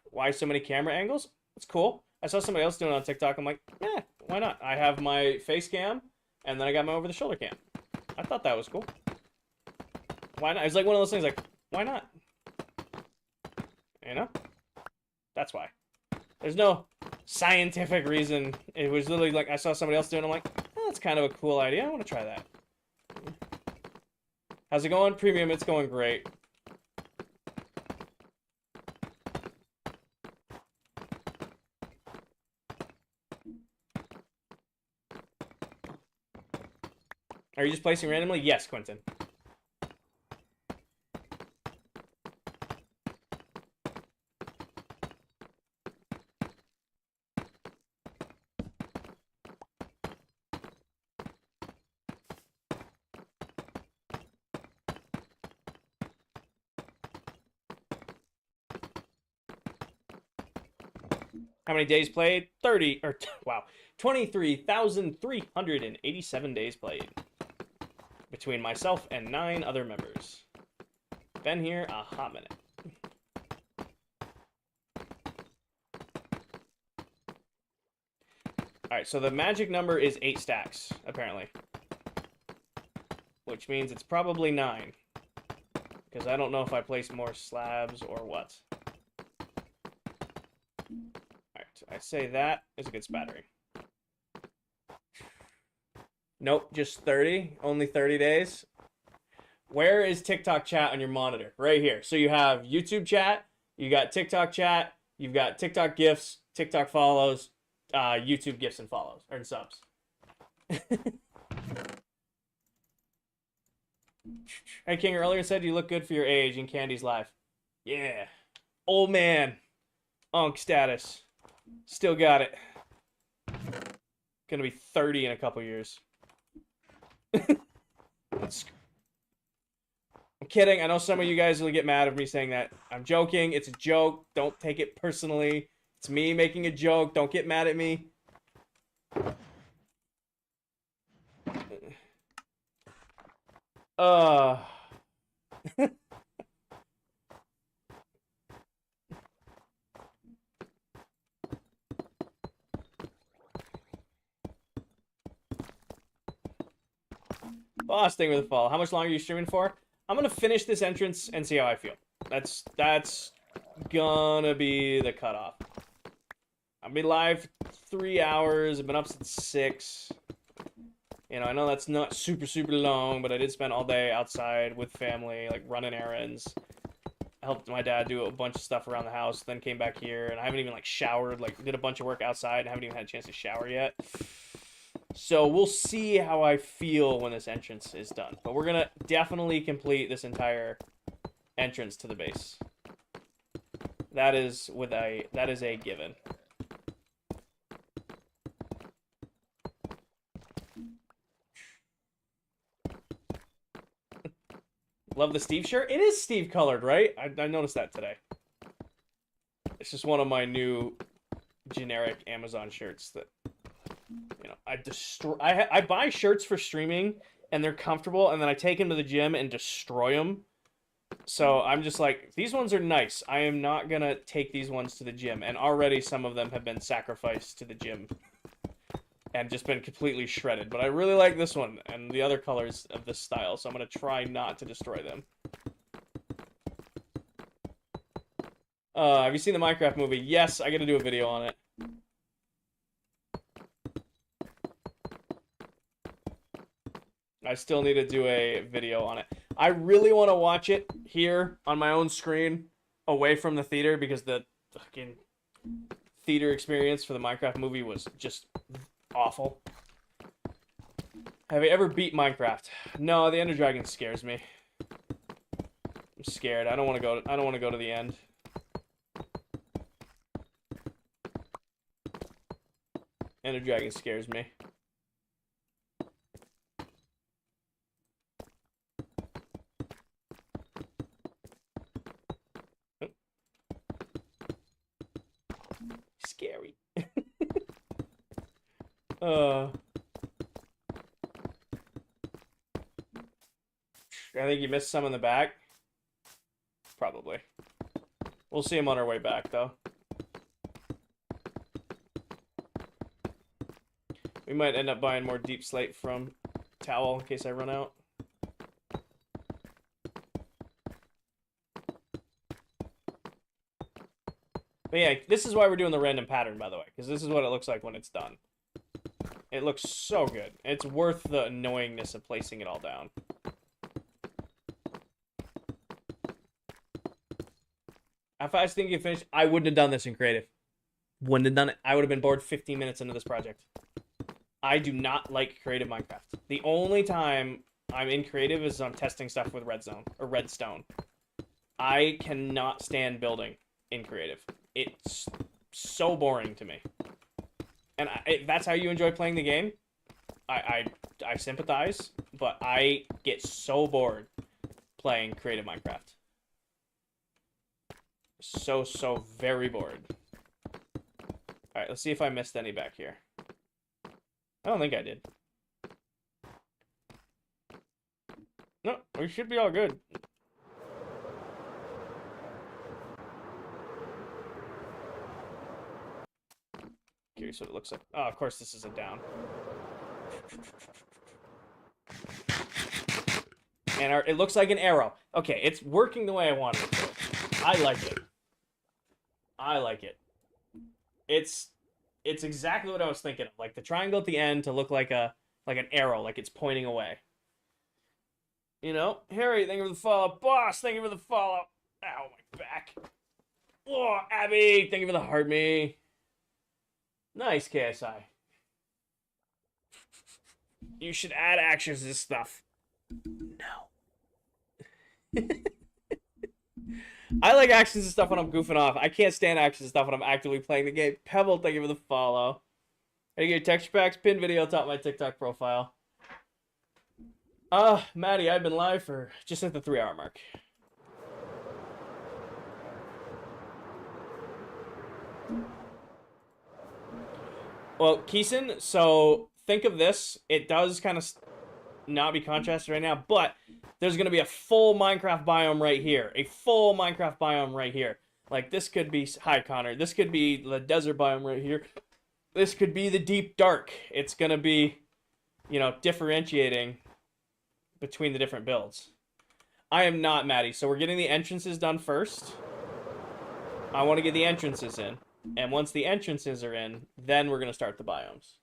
Why so many camera angles? It's cool. I saw somebody else doing it on TikTok. I'm like, yeah, why not? I have my face cam, and then I got my over-the-shoulder cam. I thought that was cool. Why not? It's like one of those things, like, why not? You know? That's why. There's no scientific reason. It was literally like I saw somebody else doing it. I'm like, oh, that's kind of a cool idea. I want to try that. How's it going? Premium, it's going great. Are you just placing randomly? Yes, Quentin. How many days played? 30, or wow, 23,387 days played. Between myself and 9 other members. Been here a hot minute. Alright, so the magic number is 8 stacks, apparently. Which means it's probably 9. Because I don't know if I place more slabs or what. I say that is a good spattering. Nope, just 30. Only 30 days. Where is TikTok chat on your monitor? Right here. So you have YouTube chat, you got TikTok chat, you've got TikTok gifts, TikTok follows, YouTube gifts and follows, or subs. Hey, King earlier said you look good for your age in Candy's live. Yeah. Old man. Unk status. Still got it. Gonna be 30 in a couple years. I'm kidding. I know some of you guys will get mad at me saying that. I'm joking. It's a joke. Don't take it personally. It's me making a joke. Don't get mad at me. Boss thing with the fall. How much longer are you streaming for? I'm gonna finish this entrance and see how I feel. That's gonna be the cutoff. I'll be live 3 hours. I've been up since 6. You know, I know that's not super long, but I did spend all day outside with family, like running errands. I helped my dad do a bunch of stuff around the house, then came back here, and I haven't even like showered. Like did a bunch of work outside, and haven't even had a chance to shower yet. So we'll see how I feel when this entrance is done. But we're gonna definitely complete this entire entrance to the base. That is a given. Love the Steve shirt. It is Steve colored, right? I noticed that today. It's just one of my new generic Amazon shirts that, you know, I destroy. I buy shirts for streaming and they're comfortable, and then I take them to the gym and destroy them. So I'm just like, these ones are nice. I am not gonna take these ones to the gym, and already some of them have been sacrificed to the gym and just been completely shredded. But I really like this one and the other colors of this style, so I'm gonna try not to destroy them. Have you seen the Minecraft movie? Yes, I gotta do a video on it. I still need to do a video on it. I really want to watch it here on my own screen, away from the theater, because the fucking theater experience for the Minecraft movie was just awful. Have you ever beat Minecraft? No, the Ender Dragon scares me. I'm scared. I don't want to go to the end. Ender Dragon scares me. Scary. I think you missed some in the back. Probably. We'll see him on our way back, though. We might end up buying more deep slate from Towel in case I run out. But yeah, this is why we're doing the random pattern, by the way, because this is what it looks like when it's done. It looks so good. It's worth the annoyingness of placing it all down. If I was thinking of finish, I wouldn't have done this in creative. Wouldn't have done it. I would have been bored 15 minutes into this project. I do not like creative Minecraft. The only time I'm in creative is I'm testing stuff with redstone. I cannot stand building in creative. It's so boring to me. And if that's how you enjoy playing the game, I sympathize, but I get so bored playing creative Minecraft. So very bored. Alright, let's see if I missed any back here. I don't think I did. No, we should be all good. Curious what it looks like. Oh, of course this is a down. And it looks like an arrow. Okay, it's working the way I wanted it to. I like it. I like it. It's exactly what I was thinking of. Like the triangle at the end to look like an arrow, like it's pointing away. You know? Harry, thank you for the follow. Boss, thank you for the follow. Ow, my back. Oh, Abby, thank you for the heart me. Nice, KSI. You should add actions to this stuff. No. I like actions and stuff when I'm goofing off. I can't stand actions and stuff when I'm actively playing the game. Pebble, thank you for the follow. Hey, get your texture packs, pin video top of my TikTok profile. Maddie, I've been live for just at the 3-hour mark. Well, Keeson, so think of this. It does kind of not be contrasted right now, but there's going to be a full Minecraft biome right here. A full Minecraft biome right here. Like, this could be... Hi, Connor. This could be the desert biome right here. This could be the deep dark. It's going to be, you know, differentiating between the different builds. I am not Maddie, so we're getting the entrances done first. I want to get the entrances in. And once the entrances are in, then we're going to start the biomes.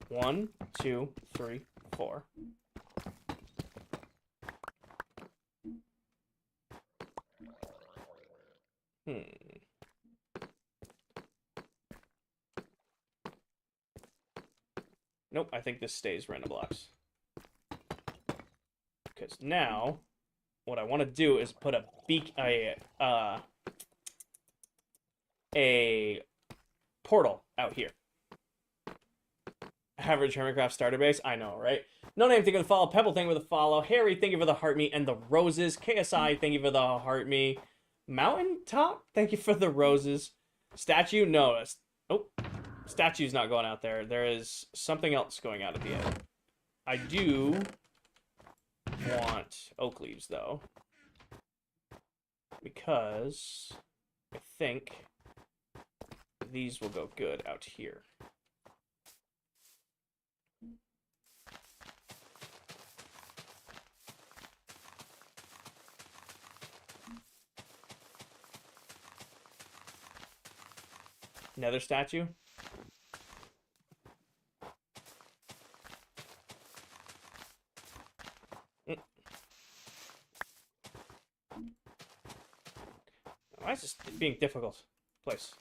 One, two, three, four. Nope, I think this stays random blocks. Because now, what I want to do is put a a portal out here. Average Hermitcraft starter base. I know, right? No Name, thank you for the follow. Pebble, thank you for the follow. Harry, thank you for the heart me and the roses. KSI, thank you for the heart me. Mountaintop, thank you for the roses. Statue, no. Oh, statue's not going out there. There is something else going out at the end. I do want oak leaves, though. Because I think these will go good out here. Another statue. Why is this being difficult? Place.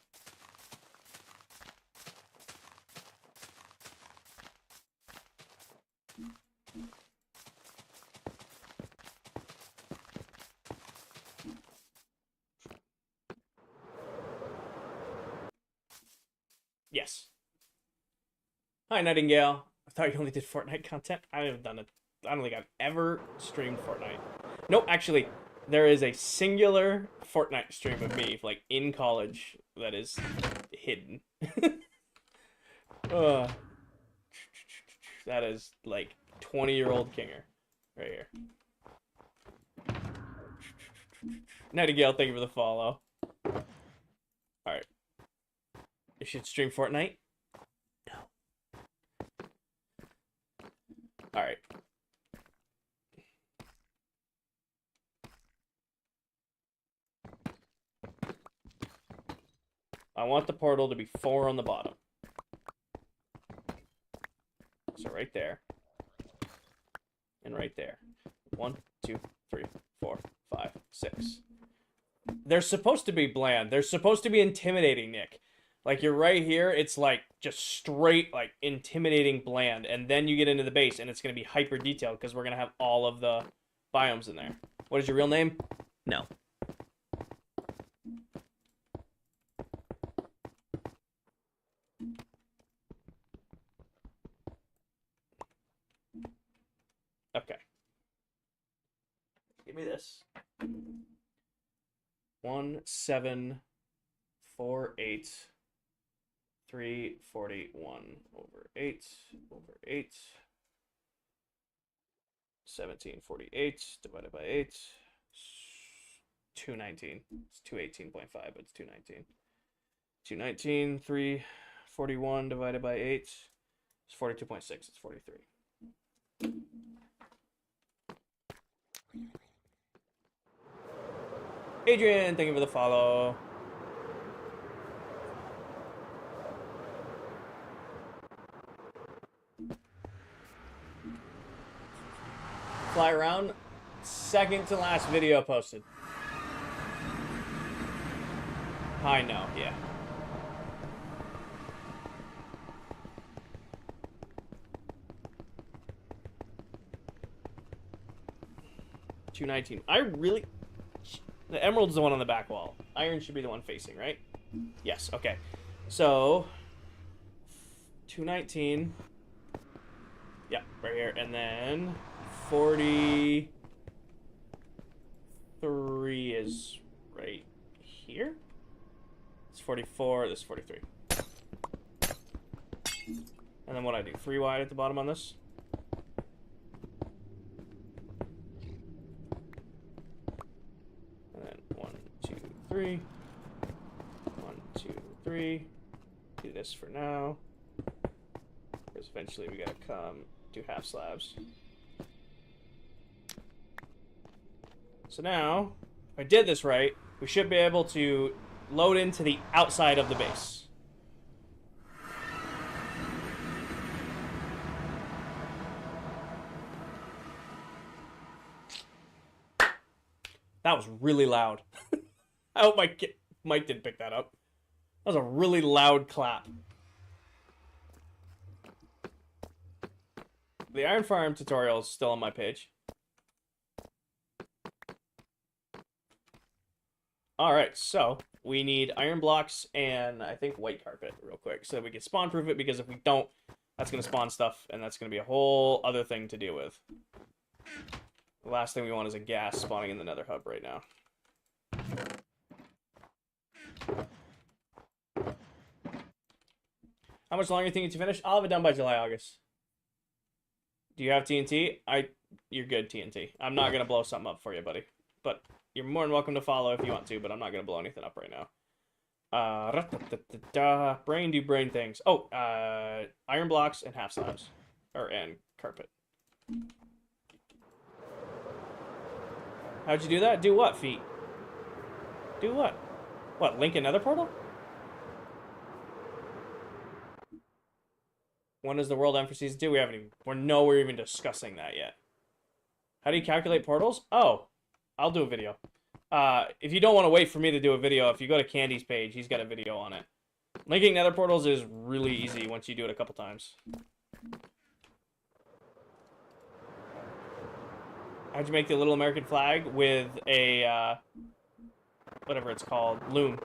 Yes. Hi, Nightingale. I thought you only did Fortnite content. I haven't done it. I don't think I've ever streamed Fortnite. Nope, actually, there is a singular Fortnite stream of me, like, in college, that is hidden. That is, like, 20-year-old Kinger. Right here. Nightingale, thank you for the follow. Alright. You should stream Fortnite? No. Alright. I want the portal to be 4 on the bottom. So right there. And right there. 1, 2, 3, 4, 5, 6. They're supposed to be bland. They're supposed to be intimidating, Nick. Like, you're right here, it's like just straight, like, intimidating bland. And then you get into the base, and it's going to be hyper detailed because we're going to have all of the biomes in there. What is your real name? No. Okay. Give me this. 1, 7, 4, 8, 3, 41 over 8 over 8. 1748 divided by 8. 219. It's 218.5, but it's 219. 219, 341 divided by 8. It's 42.6. It's 43. Adrian, thank you for the follow. Fly around. Second to last video posted. I know, yeah. $219. I really... The emerald's the one on the back wall. Iron should be the one facing, right? Yes, okay. So... 219. Yeah, right here. And then... 43 is right here. It's 44, this is 43. And then what I do? 3 wide at the bottom on this. And then 1, 2, 3. 1, 2, 3. Do this for now. Because eventually we gotta come do half slabs. So now, if I did this right, we should be able to load into the outside of the base. That was really loud. I hope my mic didn't pick that up. That was a really loud clap. The Iron Farm tutorial is still on my page. Alright, so we need iron blocks and I think white carpet real quick so that we can spawn proof it, because if we don't, that's going to spawn stuff and that's going to be a whole other thing to deal with. The last thing we want is a gas spawning in the nether hub right now. How much longer do you think to finish? I'll have it done by July, August. Do you have TNT? You're good, TNT. I'm not going to blow something up for you, buddy. But you're more than welcome to follow if you want to, but I'm not going to blow anything up right now. Brain do brain things. Oh, iron blocks and half slabs. And carpet. How'd you do that? Do what, feet? Do what? What, link another portal? When does the world end for season 2? We're nowhere even discussing that yet. How do you calculate portals? Oh, I'll do a video. If you don't want to wait for me to do a video, if you go to Candy's page, he's got a video on it. Linking nether portals is really easy once you do it a couple times. How'd you make the little American flag with a, whatever it's called, loom?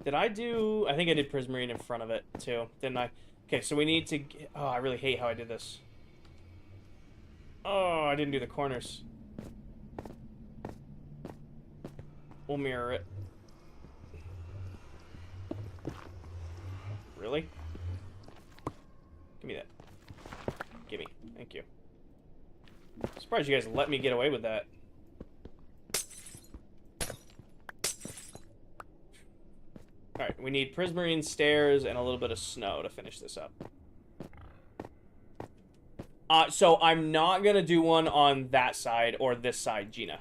Did I do... I think I did Prismarine in front of it, too. Didn't I? Okay, so we need to... Oh, I really hate how I did this. Oh, I didn't do the corners. We'll mirror it. Really? Give me that. Gimme. Thank you. I'm surprised you guys let me get away with that. Alright, we need Prismarine stairs and a little bit of snow to finish this up. So I'm not going to do one on that side or this side, Gina.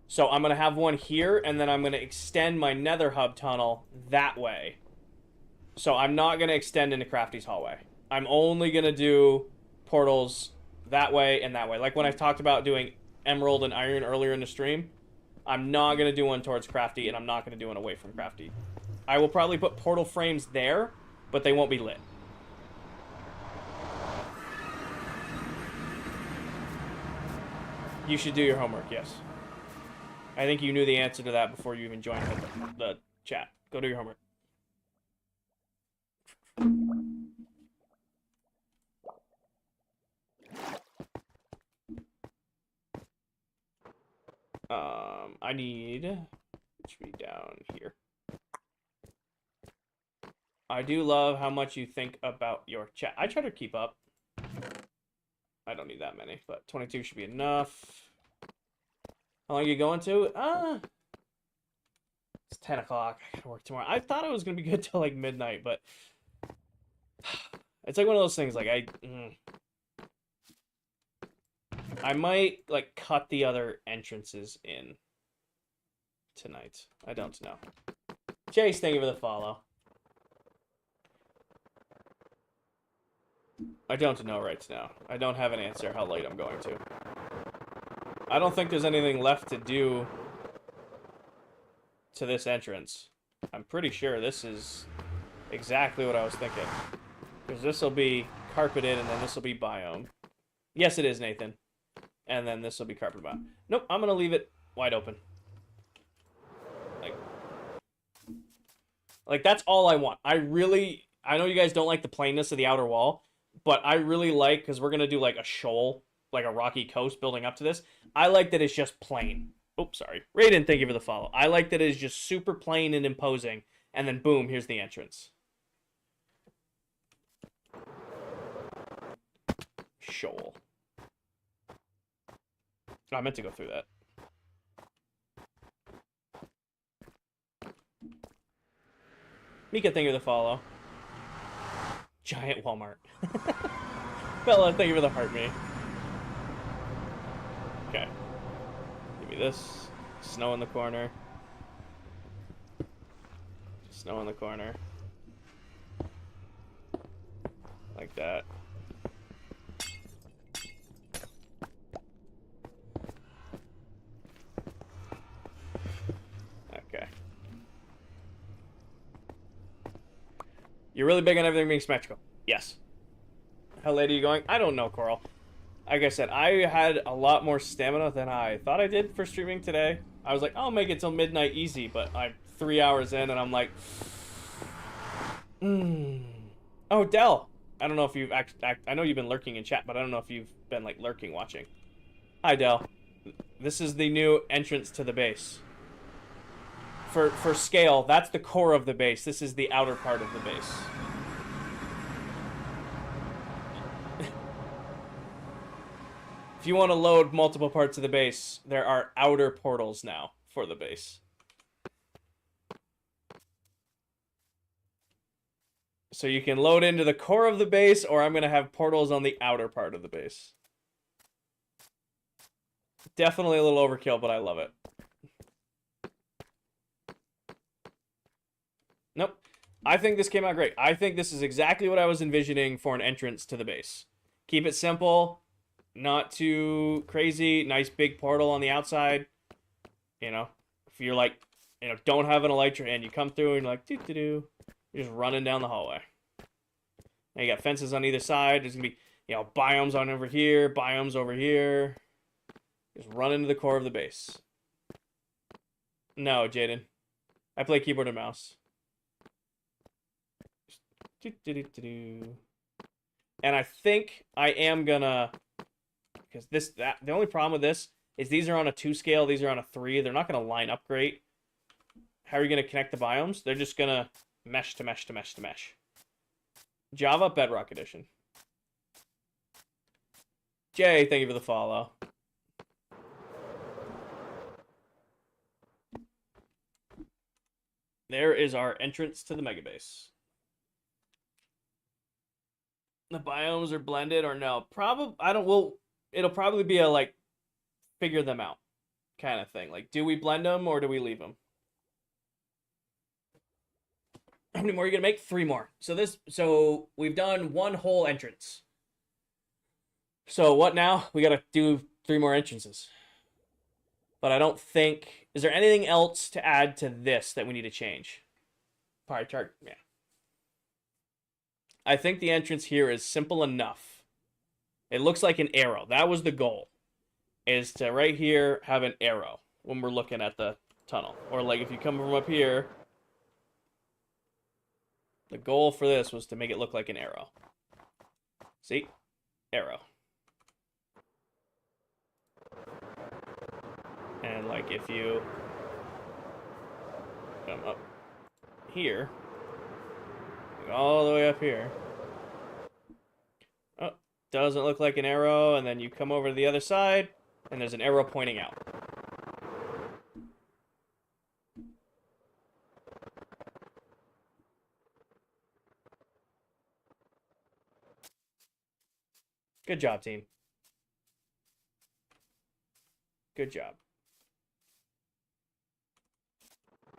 So I'm going to have one here, and then I'm going to extend my nether hub tunnel that way. So I'm not going to extend into Crafty's hallway. I'm only going to do portals that way and that way. Like when I talked about doing emerald and iron earlier in the stream, I'm not going to do one towards Crafty, and I'm not going to do one away from Crafty. I will probably put portal frames there, but they won't be lit. You should do your homework, yes. I think you knew the answer to that before you even joined the chat. Go do your homework. I need... It should be down here. I do love how much you think about your chat. I try to keep up. I don't need that many, but 22 should be enough. How long are you going to? It's 10 o'clock. I gotta work tomorrow. I thought it was gonna be good till like midnight, but it's like one of those things. Like I might like cut the other entrances in tonight. I don't know. Chase, thank you for the follow. I don't know right now. I don't have an answer how late I'm going to. I don't think there's anything left to do to this entrance. I'm pretty sure this is exactly what I was thinking. Because this will be carpeted and then this will be biome. Yes, it is, Nathan. And then this will be carpeted biome. Nope, I'm going to leave it wide open. Like, that's all I want. I know you guys don't like the plainness of the outer wall, but I really like, because we're going to do like a shoal, like a rocky coast building up to this. I like that it's just plain. Oops, sorry. Raiden, thank you for the follow. I like that it's just super plain and imposing, and then boom, here's the entrance. Shoal. Oh, I meant to go through that. Mika, thank you for the follow. Giant Walmart. Bella, thank you for the heart me. Okay. Give me this. Snow in the corner. Snow in the corner. Like that. You're really big on everything being symmetrical. Yes. How late are you going? I don't know, Coral. Like I said, I had a lot more stamina than I thought I did for streaming today. I was like, I'll make it till midnight easy, but I'm 3 hours in and I'm like, Oh, Dell. I don't know if you've I know you've been lurking in chat, but I don't know if you've been like lurking watching. Hi, Dell. This is the new entrance to the base. For scale, that's the core of the base. This is the outer part of the base. If you want to load multiple parts of the base, there are outer portals now for the base. So you can load into the core of the base, or I'm going to have portals on the outer part of the base. Definitely a little overkill, but I love it. Nope. I think this came out great. I think this is exactly what I was envisioning for an entrance to the base. Keep it simple, not too crazy, nice big portal on the outside. You know, if you're like, you know, don't have an elytra and you come through and you're like, doo-doo-doo, you're just running down the hallway. Now you got fences on either side. There's going to be, you know, biomes on over here, biomes over here. Just run into the core of the base. No, Jaden. I play keyboard and mouse. And I think I am gonna, because the only problem with this is these are on a 2 scale, these are on a 3. They're not gonna line up great. How are you gonna connect the biomes? They're just gonna mesh to mesh to mesh to mesh. Java Bedrock Edition. Jay, thank you for the follow. There is our entrance to the mega base. The biomes are blended or no? Probably. I don't. Well, it'll probably be a like figure them out kind of thing. Like, do we blend them or do we leave them? How many more are you gonna make? 3 more. So we've done 1 whole entrance. So what now? We gotta do 3 more entrances. But I don't think... Is there anything else to add to this that we need to change? Pie chart, yeah. I think the entrance here is simple enough. It looks like an arrow. That was the goal. Is to right here have an arrow when we're looking at the tunnel. Or like if you come from up here... The goal for this was to make it look like an arrow. See? Arrow. And like if you come up here, all the way up here, oh, doesn't look like an arrow, and then you come over to the other side, and there's an arrow pointing out. Good job, team. Good job.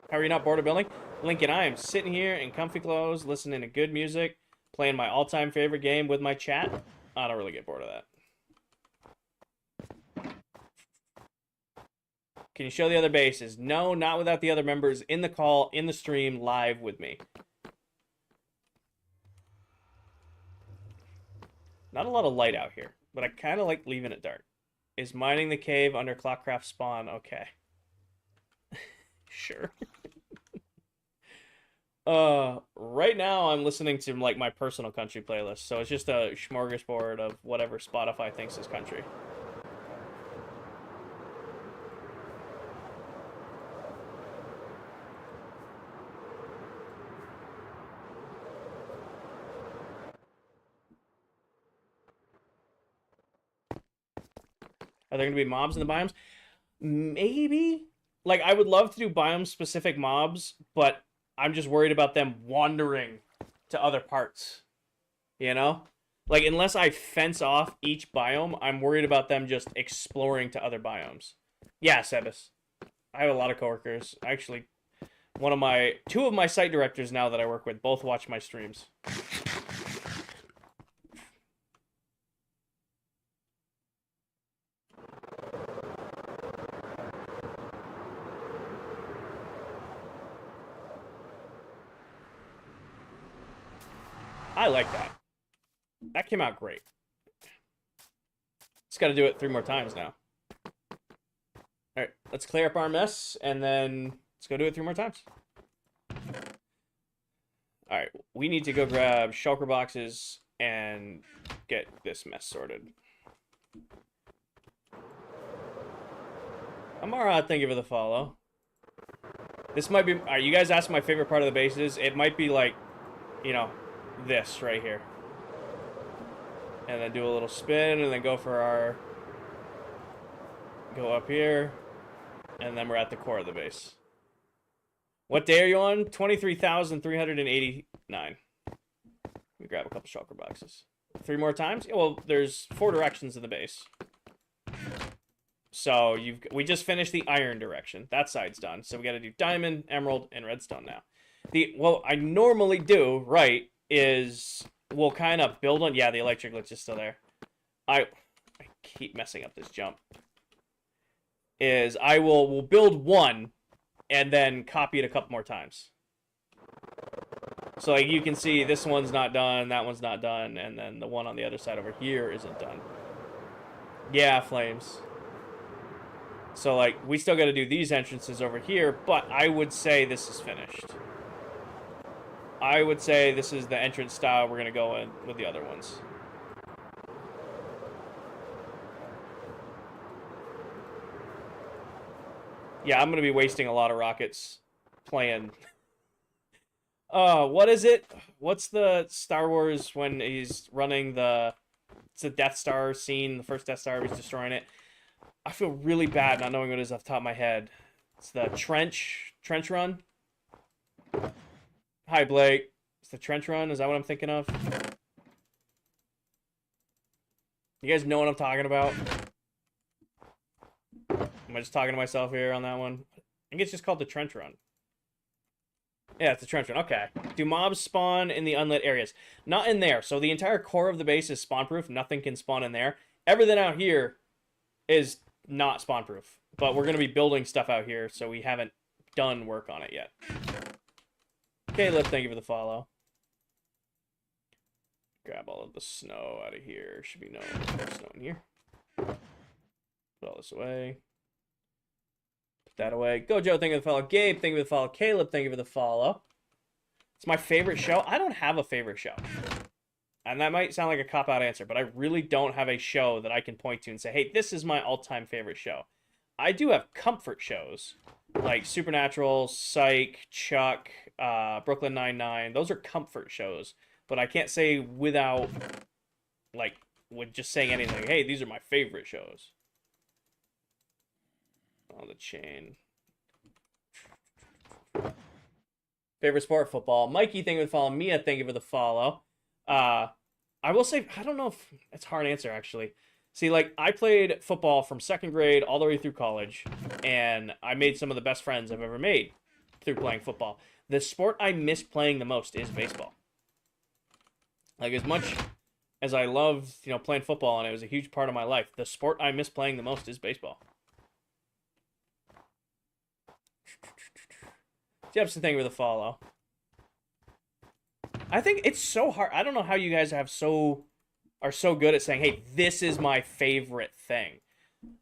How are you not bored of building? Lincoln, I am sitting here in comfy clothes, listening to good music, playing my all-time favorite game with my chat. I don't really get bored of that. Can you show the other bases? No, not without the other members in the call, in the stream, live with me. Not a lot of light out here, but I kind of like leaving it dark. Is mining the cave under ClockCraft spawn okay? Sure. Right now I'm listening to like my personal country playlist, so it's just a smorgasbord of whatever Spotify thinks is country. Are there going to be mobs in the biomes? Maybe. Like, I would love to do biome-specific mobs, but I'm just worried about them wandering to other parts. You know? Like, unless I fence off each biome, I'm worried about them just exploring to other biomes. Yeah, Sebas. I have a lot of coworkers. Actually, two of my site directors now that I work with both watch my streams. I like that. That came out great. Just got to do it 3 more times now. All right, let's clear up our mess, and then let's go do it 3 more times. All right, we need to go grab shulker boxes and get this mess sorted. Amara, thank you for the follow. This might be... you guys asked my favorite part of the base is. It might be like, you know, this right here. And then do a little spin, and then go for our... Go up here. And then we're at the core of the base. What day are you on? 23,389. Let me grab a couple shulker boxes. 3 more times? Yeah, well, there's 4 directions in the base. So we just finished the iron direction. That side's done. So we got to do diamond, emerald, and redstone now. What I normally do, right, is we'll kind of build on... Yeah, the electric glitch is still there. I keep messing up this jump. Is we'll build one and then copy it a couple more times. So like you can see this one's not done, that one's not done, and then the one on the other side over here isn't done. Yeah, flames. So like we still got to do these entrances over here, but I would say this is finished. I would say this is the entrance style we're going to go in with the other ones. Yeah, I'm going to be wasting a lot of rockets playing. What is it? What's the Star Wars when he's running the... It's the Death Star scene, the first Death Star, he's destroying it. I feel really bad not knowing what it is off the top of my head. It's the trench run. Hi, Blake. It's the trench run. Is that what I'm thinking of? You guys know what I'm talking about? Am I just talking to myself here on that one? I think it's just called the trench run. Yeah, it's the trench run. Okay. Do mobs spawn in the unlit areas? Not in there. So the entire core of the base is spawn-proof. Nothing can spawn in there. Everything out here is not spawn-proof. But we're going to be building stuff out here, so we haven't done work on it yet. Caleb, thank you for the follow. Grab all of the snow out of here. Should be no snow in here. Put all this away. That away. Gojo, thank you for the follow. Gabe, thank you for the follow. Caleb, thank you for the follow. It's my favorite show. I don't have a favorite show. And that might sound like a cop-out answer, but I really don't have a show that I can point to and say, hey, this is my all-time favorite show. I do have comfort shows, like Supernatural, Psych, Chuck, Brooklyn Nine-Nine. Those are comfort shows. But I can't say without, like, with just saying anything, hey, these are my favorite shows. On the chain. Favorite sport, football. Mikey, thank you for the follow. Mia, thank you for the follow. I will say, I don't know if it's a hard answer, actually. See, like, I played football from 2nd grade all the way through college, and I made some of the best friends I've ever made through playing football. The sport I miss playing the most is baseball. Like, as much as I love, you know, playing football, and it was a huge part of my life, the sport I miss playing the most is baseball. Jepson, thank you for the follow. I think it's so hard. I don't know how you guys are so good at saying, hey, this is my favorite thing.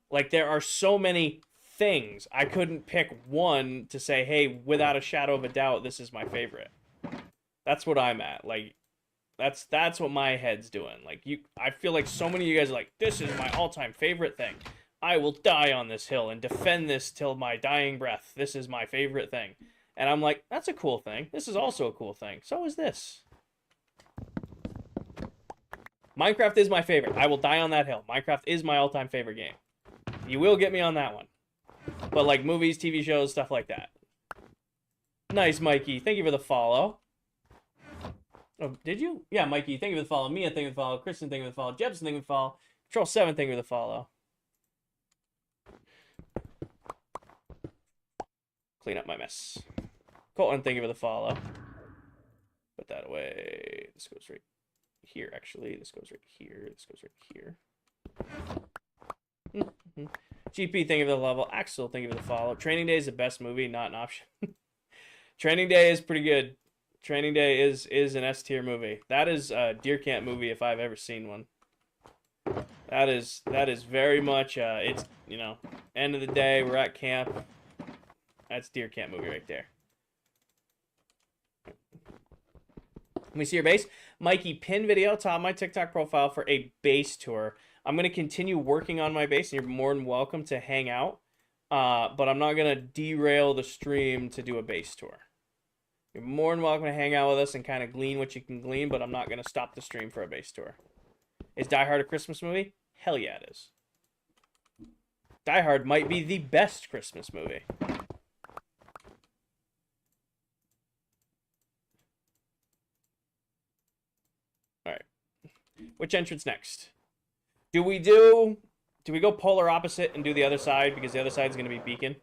Like, there are so many things. I couldn't pick one to say, hey, without a shadow of a doubt, this is my favorite. That's what I'm at. Like, that's what my head's doing. Like, I feel like so many of you guys are like, this is my all-time favorite thing. I will die on this hill and defend this till my dying breath. This is my favorite thing. And I'm like, that's a cool thing. This is also a cool thing. So is this. Minecraft is my favorite. I will die on that hill. Minecraft is my all-time favorite game. You will get me on that one. But like movies, TV shows, stuff like that. Nice, Mikey. Thank you for the follow. Oh, did you? Yeah, Mikey, thank you for the follow. Mia, thank you for the follow. Kristen, thank you for the follow. Jebson, thank you for the follow. Control 7, thank you for the follow. Clean up my mess. Colton, thank you for the follow. Put that away. This goes right here, actually. This goes right here. This goes right here. GP, thank you for the level. Axel, thank you for the follow. Training Day is the best movie, not an option. Training Day is pretty good. Training Day is an S tier movie. That is a deer camp movie if I've ever seen one. That is very much it's, you know, end of the day, we're at camp. That's deer camp movie right there. Let me see your base. Mikey, pin video top of my TikTok profile for a base tour. I'm going to continue working on my base, and you're more than welcome to hang out. But I'm not going to derail the stream to do a base tour. You're more than welcome to hang out with us and kind of glean what you can glean, but I'm not going to stop the stream for a base tour. Is Die Hard a Christmas movie? Hell yeah, it is. Die Hard might be the best Christmas movie. Alright. Which entrance next? Do we go polar opposite and do the other side, because the other side is going to be beacon?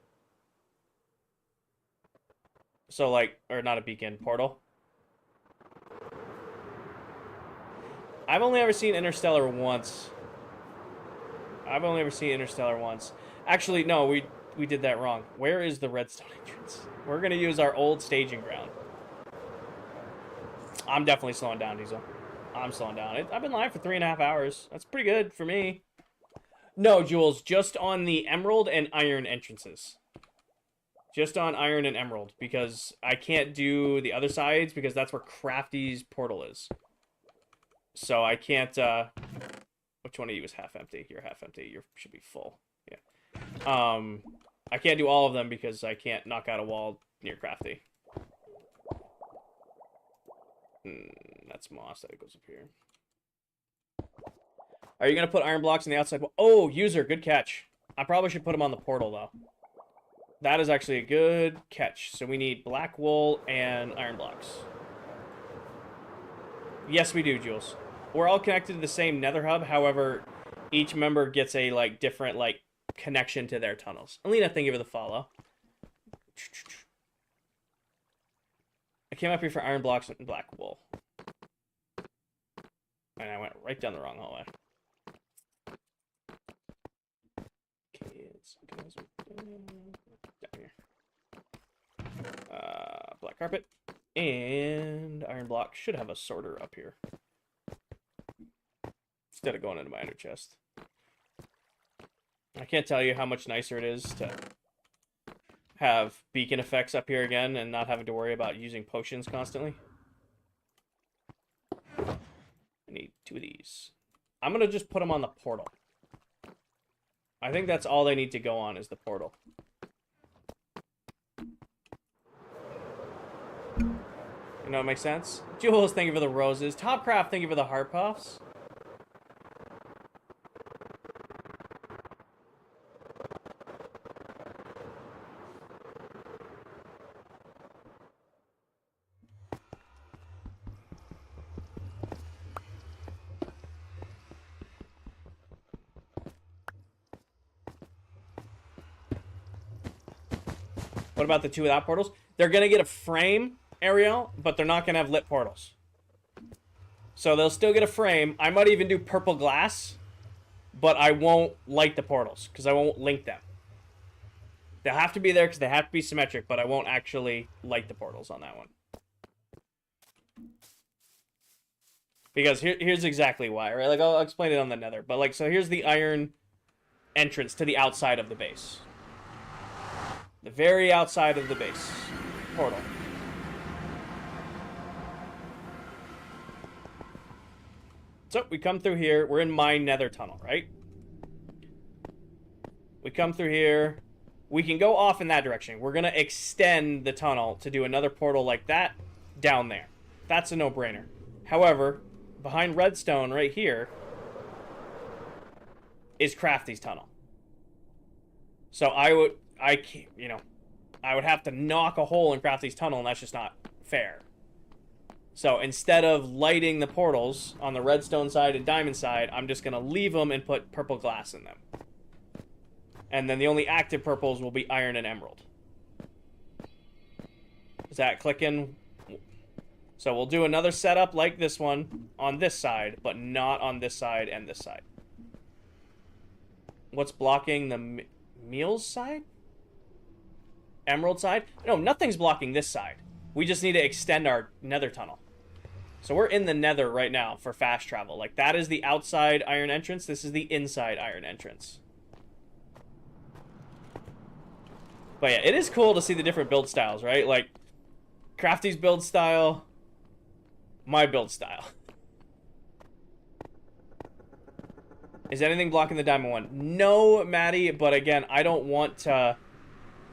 So, like, or not a beacon, portal. I've only ever seen Interstellar once. Actually, no, we did that wrong. Where is the redstone entrance? We're going to use our old staging ground. I'm definitely slowing down, Diesel. I'm slowing down. I've been live for 3.5 hours. That's pretty good for me. No, Jules, just on the Emerald and Iron entrances. Just on Iron and Emerald, because I can't do the other sides, because that's where Crafty's portal is. So I can't, which one of you is half empty? You're half empty. You should be full. Yeah. I can't do all of them because I can't knock out a wall near Crafty. That's moss that goes up here. Are you going to put iron blocks on the outside? Oh, user, good catch. I probably should put them on the portal, though. That is actually a good catch. So we need black wool and iron blocks. Yes, we do, Jules. We're all connected to the same nether hub. However, each member gets a, like, different, like, connection to their tunnels. Alina, thank you for the follow. I came up here for iron blocks and black wool. And I went right down the wrong hallway. Down here. Black carpet. And iron block. Should have a sorter up here. Instead of going into my ender chest. I can't tell you how much nicer it is to have beacon effects up here again and not having to worry about using potions constantly. I need 2 of these. I'm going to just put them on the portal. I think that's all they need to go on is the portal. You know what makes sense? Jules, thank you for the roses. ClockCraft, thank you for the heart puffs. What about the 2 without portals? They're going to get a frame, Ariel, but they're not going to have lit portals. So they'll still get a frame. I might even do purple glass, but I won't light the portals because I won't link them. They'll have to be there because they have to be symmetric, but I won't actually light the portals on that one. Because here's exactly why, right? Like, I'll explain it on the nether. But, like, so here's the iron entrance to the outside of the base. The very outside of the base. Portal. So, we come through here. We're in my nether tunnel, right? We come through here. We can go off in that direction. We're going to extend the tunnel to do another portal like that down there. That's a no-brainer. However, behind redstone right here is Crafty's tunnel. So I would have to knock a hole in Crafty's tunnel, and that's just not fair. So instead of lighting the portals on the redstone side and diamond side, I'm just going to leave them and put purple glass in them. And then the only active purples will be iron and emerald. Is that clicking? So we'll do another setup like this one on this side, but not on this side and this side. What's blocking the meals side? Emerald side? No, nothing's blocking this side. We just need to extend our nether tunnel. So we're in the nether right now for fast travel. Like, that is the outside iron entrance. This is the inside iron entrance. But yeah, it is cool to see the different build styles, right? Like, Crafty's build style, my build style. Is anything blocking the diamond one? No, Maddie, but again, I don't want to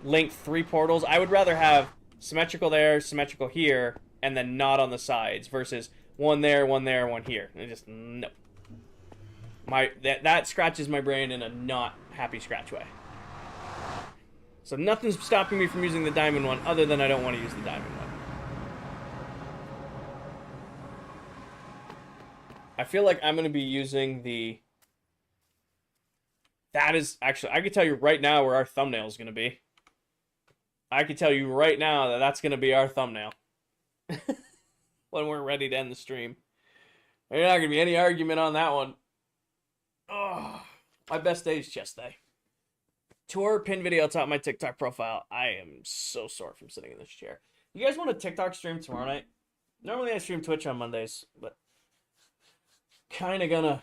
link 3 portals. I would rather have symmetrical there, symmetrical here, and then not on the sides versus one there, one there, one here. I just, no. That scratches my brain in a not happy scratch way. So nothing's stopping me from using the diamond one other than I don't want to use the diamond one. I feel like I'm going to be using the... That is... Actually, I can tell you right now where our thumbnail is going to be. I can tell you right now that that's going to be our thumbnail. When we're ready to end the stream. There's not going to be any argument on that one. Oh, my best day is chest day. Tour pin video top of my TikTok profile. I am so sore from sitting in this chair. You guys want a TikTok stream tomorrow night? Normally I stream Twitch on Mondays, but kind of gonna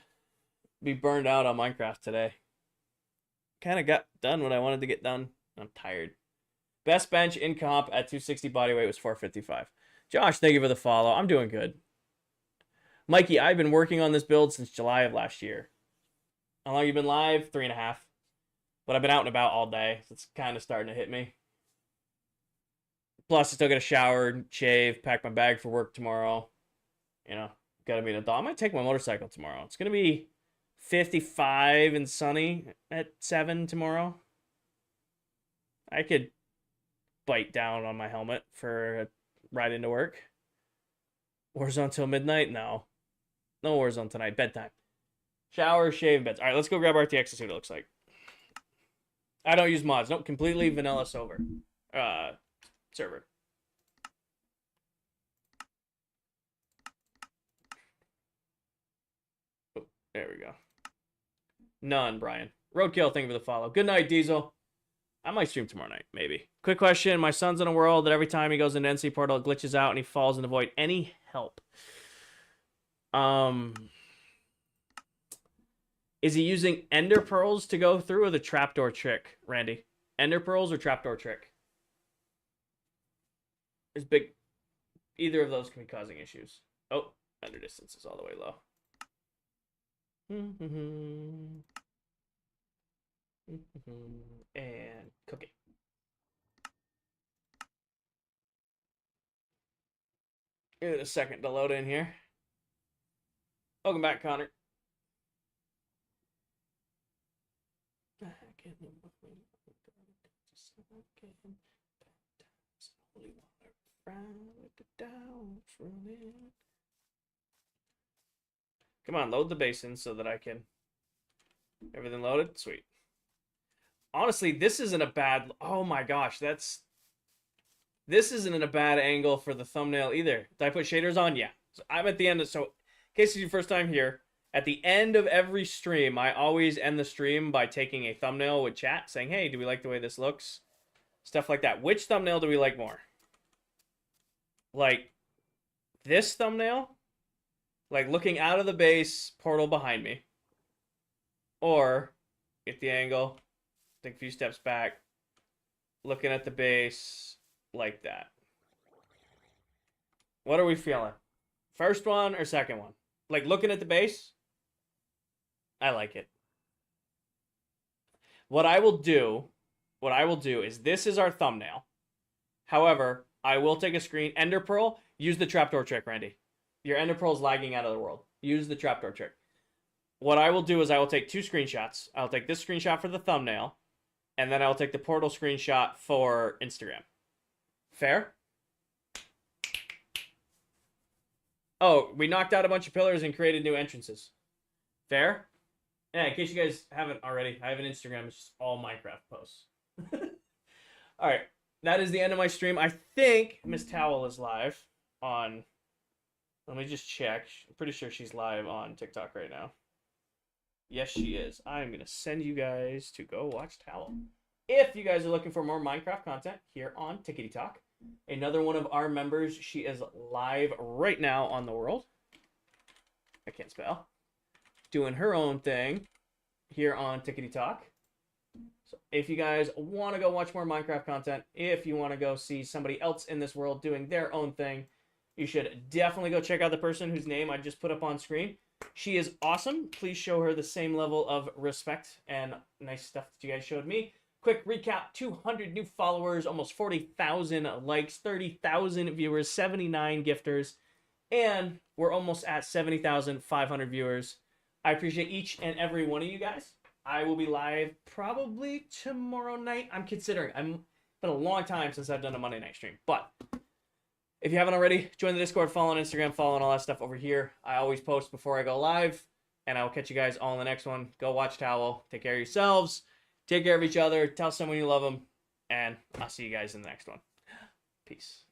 be burned out on Minecraft today. Kind of got done what I wanted to get done. I'm tired. Best bench in comp at 260 body weight was 455. Josh, thank you for the follow. I'm doing good. Mikey, I've been working on this build since July of last year. How long have you been live? 3.5. But I've been out and about all day, so it's kind of starting to hit me. Plus, I still got to shower, shave, pack my bag for work tomorrow. You know, got to be an adult. I might take my motorcycle tomorrow. It's going to be 55 and sunny at 7 tomorrow. I could bite down on my helmet for a ride into work. Warzone till midnight? No. No Warzone tonight. Bedtime. Shower, shave, beds. All right, let's go grab RTX and see what it looks like. I don't use mods. Nope, completely vanilla server. Server. Oh, there we go. None, Brian. Roadkill, thank you for the follow. Good night, Diesel. I might stream tomorrow night, maybe. Quick question. My son's in a world that every time he goes into NC Portal, it glitches out and he falls in the void. Any help? Is he using ender pearls to go through or the trapdoor trick, Randy? Ender pearls or trapdoor trick? There's big... Either of those can be causing issues. Oh, ender distance is all the way low. And cookie. Give it a second to load in here. Welcome back, Connor. Come on, load the basin so that I can... Everything loaded? Sweet. Honestly, this isn't a bad... Oh my gosh, that's... This isn't a bad angle for the thumbnail either. Did I put shaders on? Yeah. So I'm at the end of... So, in case it's your first time here, at the end of every stream, I always end the stream by taking a thumbnail with chat, saying, hey, do we like the way this looks? Stuff like that. Which thumbnail do we like more? Like, this thumbnail? Like, looking out of the base, portal behind me. Or, get the angle, take a few steps back, looking at the base, like that. What are we feeling? First one or second one? Like, looking at the base? I like it. What I will do is, this is our thumbnail. However, I will take a screen. Ender Pearl, use the trapdoor trick, Randy. Your Ender Pearl is lagging out of the world. Use the trapdoor trick. What I will do is I will take 2 screenshots. I'll take this screenshot for the thumbnail, and then I'll take the portal screenshot for Instagram. Fair? Oh, we knocked out a bunch of pillars and created new entrances. Fair? Yeah, in case you guys haven't already, I have an Instagram. It's just all Minecraft posts. All right. That is the end of my stream. I think Miss Towel is live on... Let me just check. I'm pretty sure she's live on TikTok right now. Yes, she is. I'm going to send you guys to go watch Towel. If you guys are looking for more Minecraft content here on Tickety Talk, Another one of our members, she is live right now on the world. I can't spell. Doing her own thing here on Tickety Talk. So if you guys want to go watch more Minecraft content, if you want to go see somebody else in this world doing their own thing, you should definitely go check out the person whose name I just put up on screen. She is awesome. Please show her the same level of respect and nice stuff that you guys showed me. Quick recap, 200 new followers, almost 40,000 likes, 30,000 viewers, 79 gifters, and we're almost at 70,500 viewers. I appreciate each and every one of you guys. I will be live probably tomorrow night. I'm considering. It's been a long time since I've done a Monday night stream. But if you haven't already, join the Discord, follow on Instagram, follow on all that stuff over here. I always post before I go live. And I will catch you guys all in the next one. Go watch Towel. Take care of yourselves. Take care of each other. Tell someone you love them. And I'll see you guys in the next one. Peace.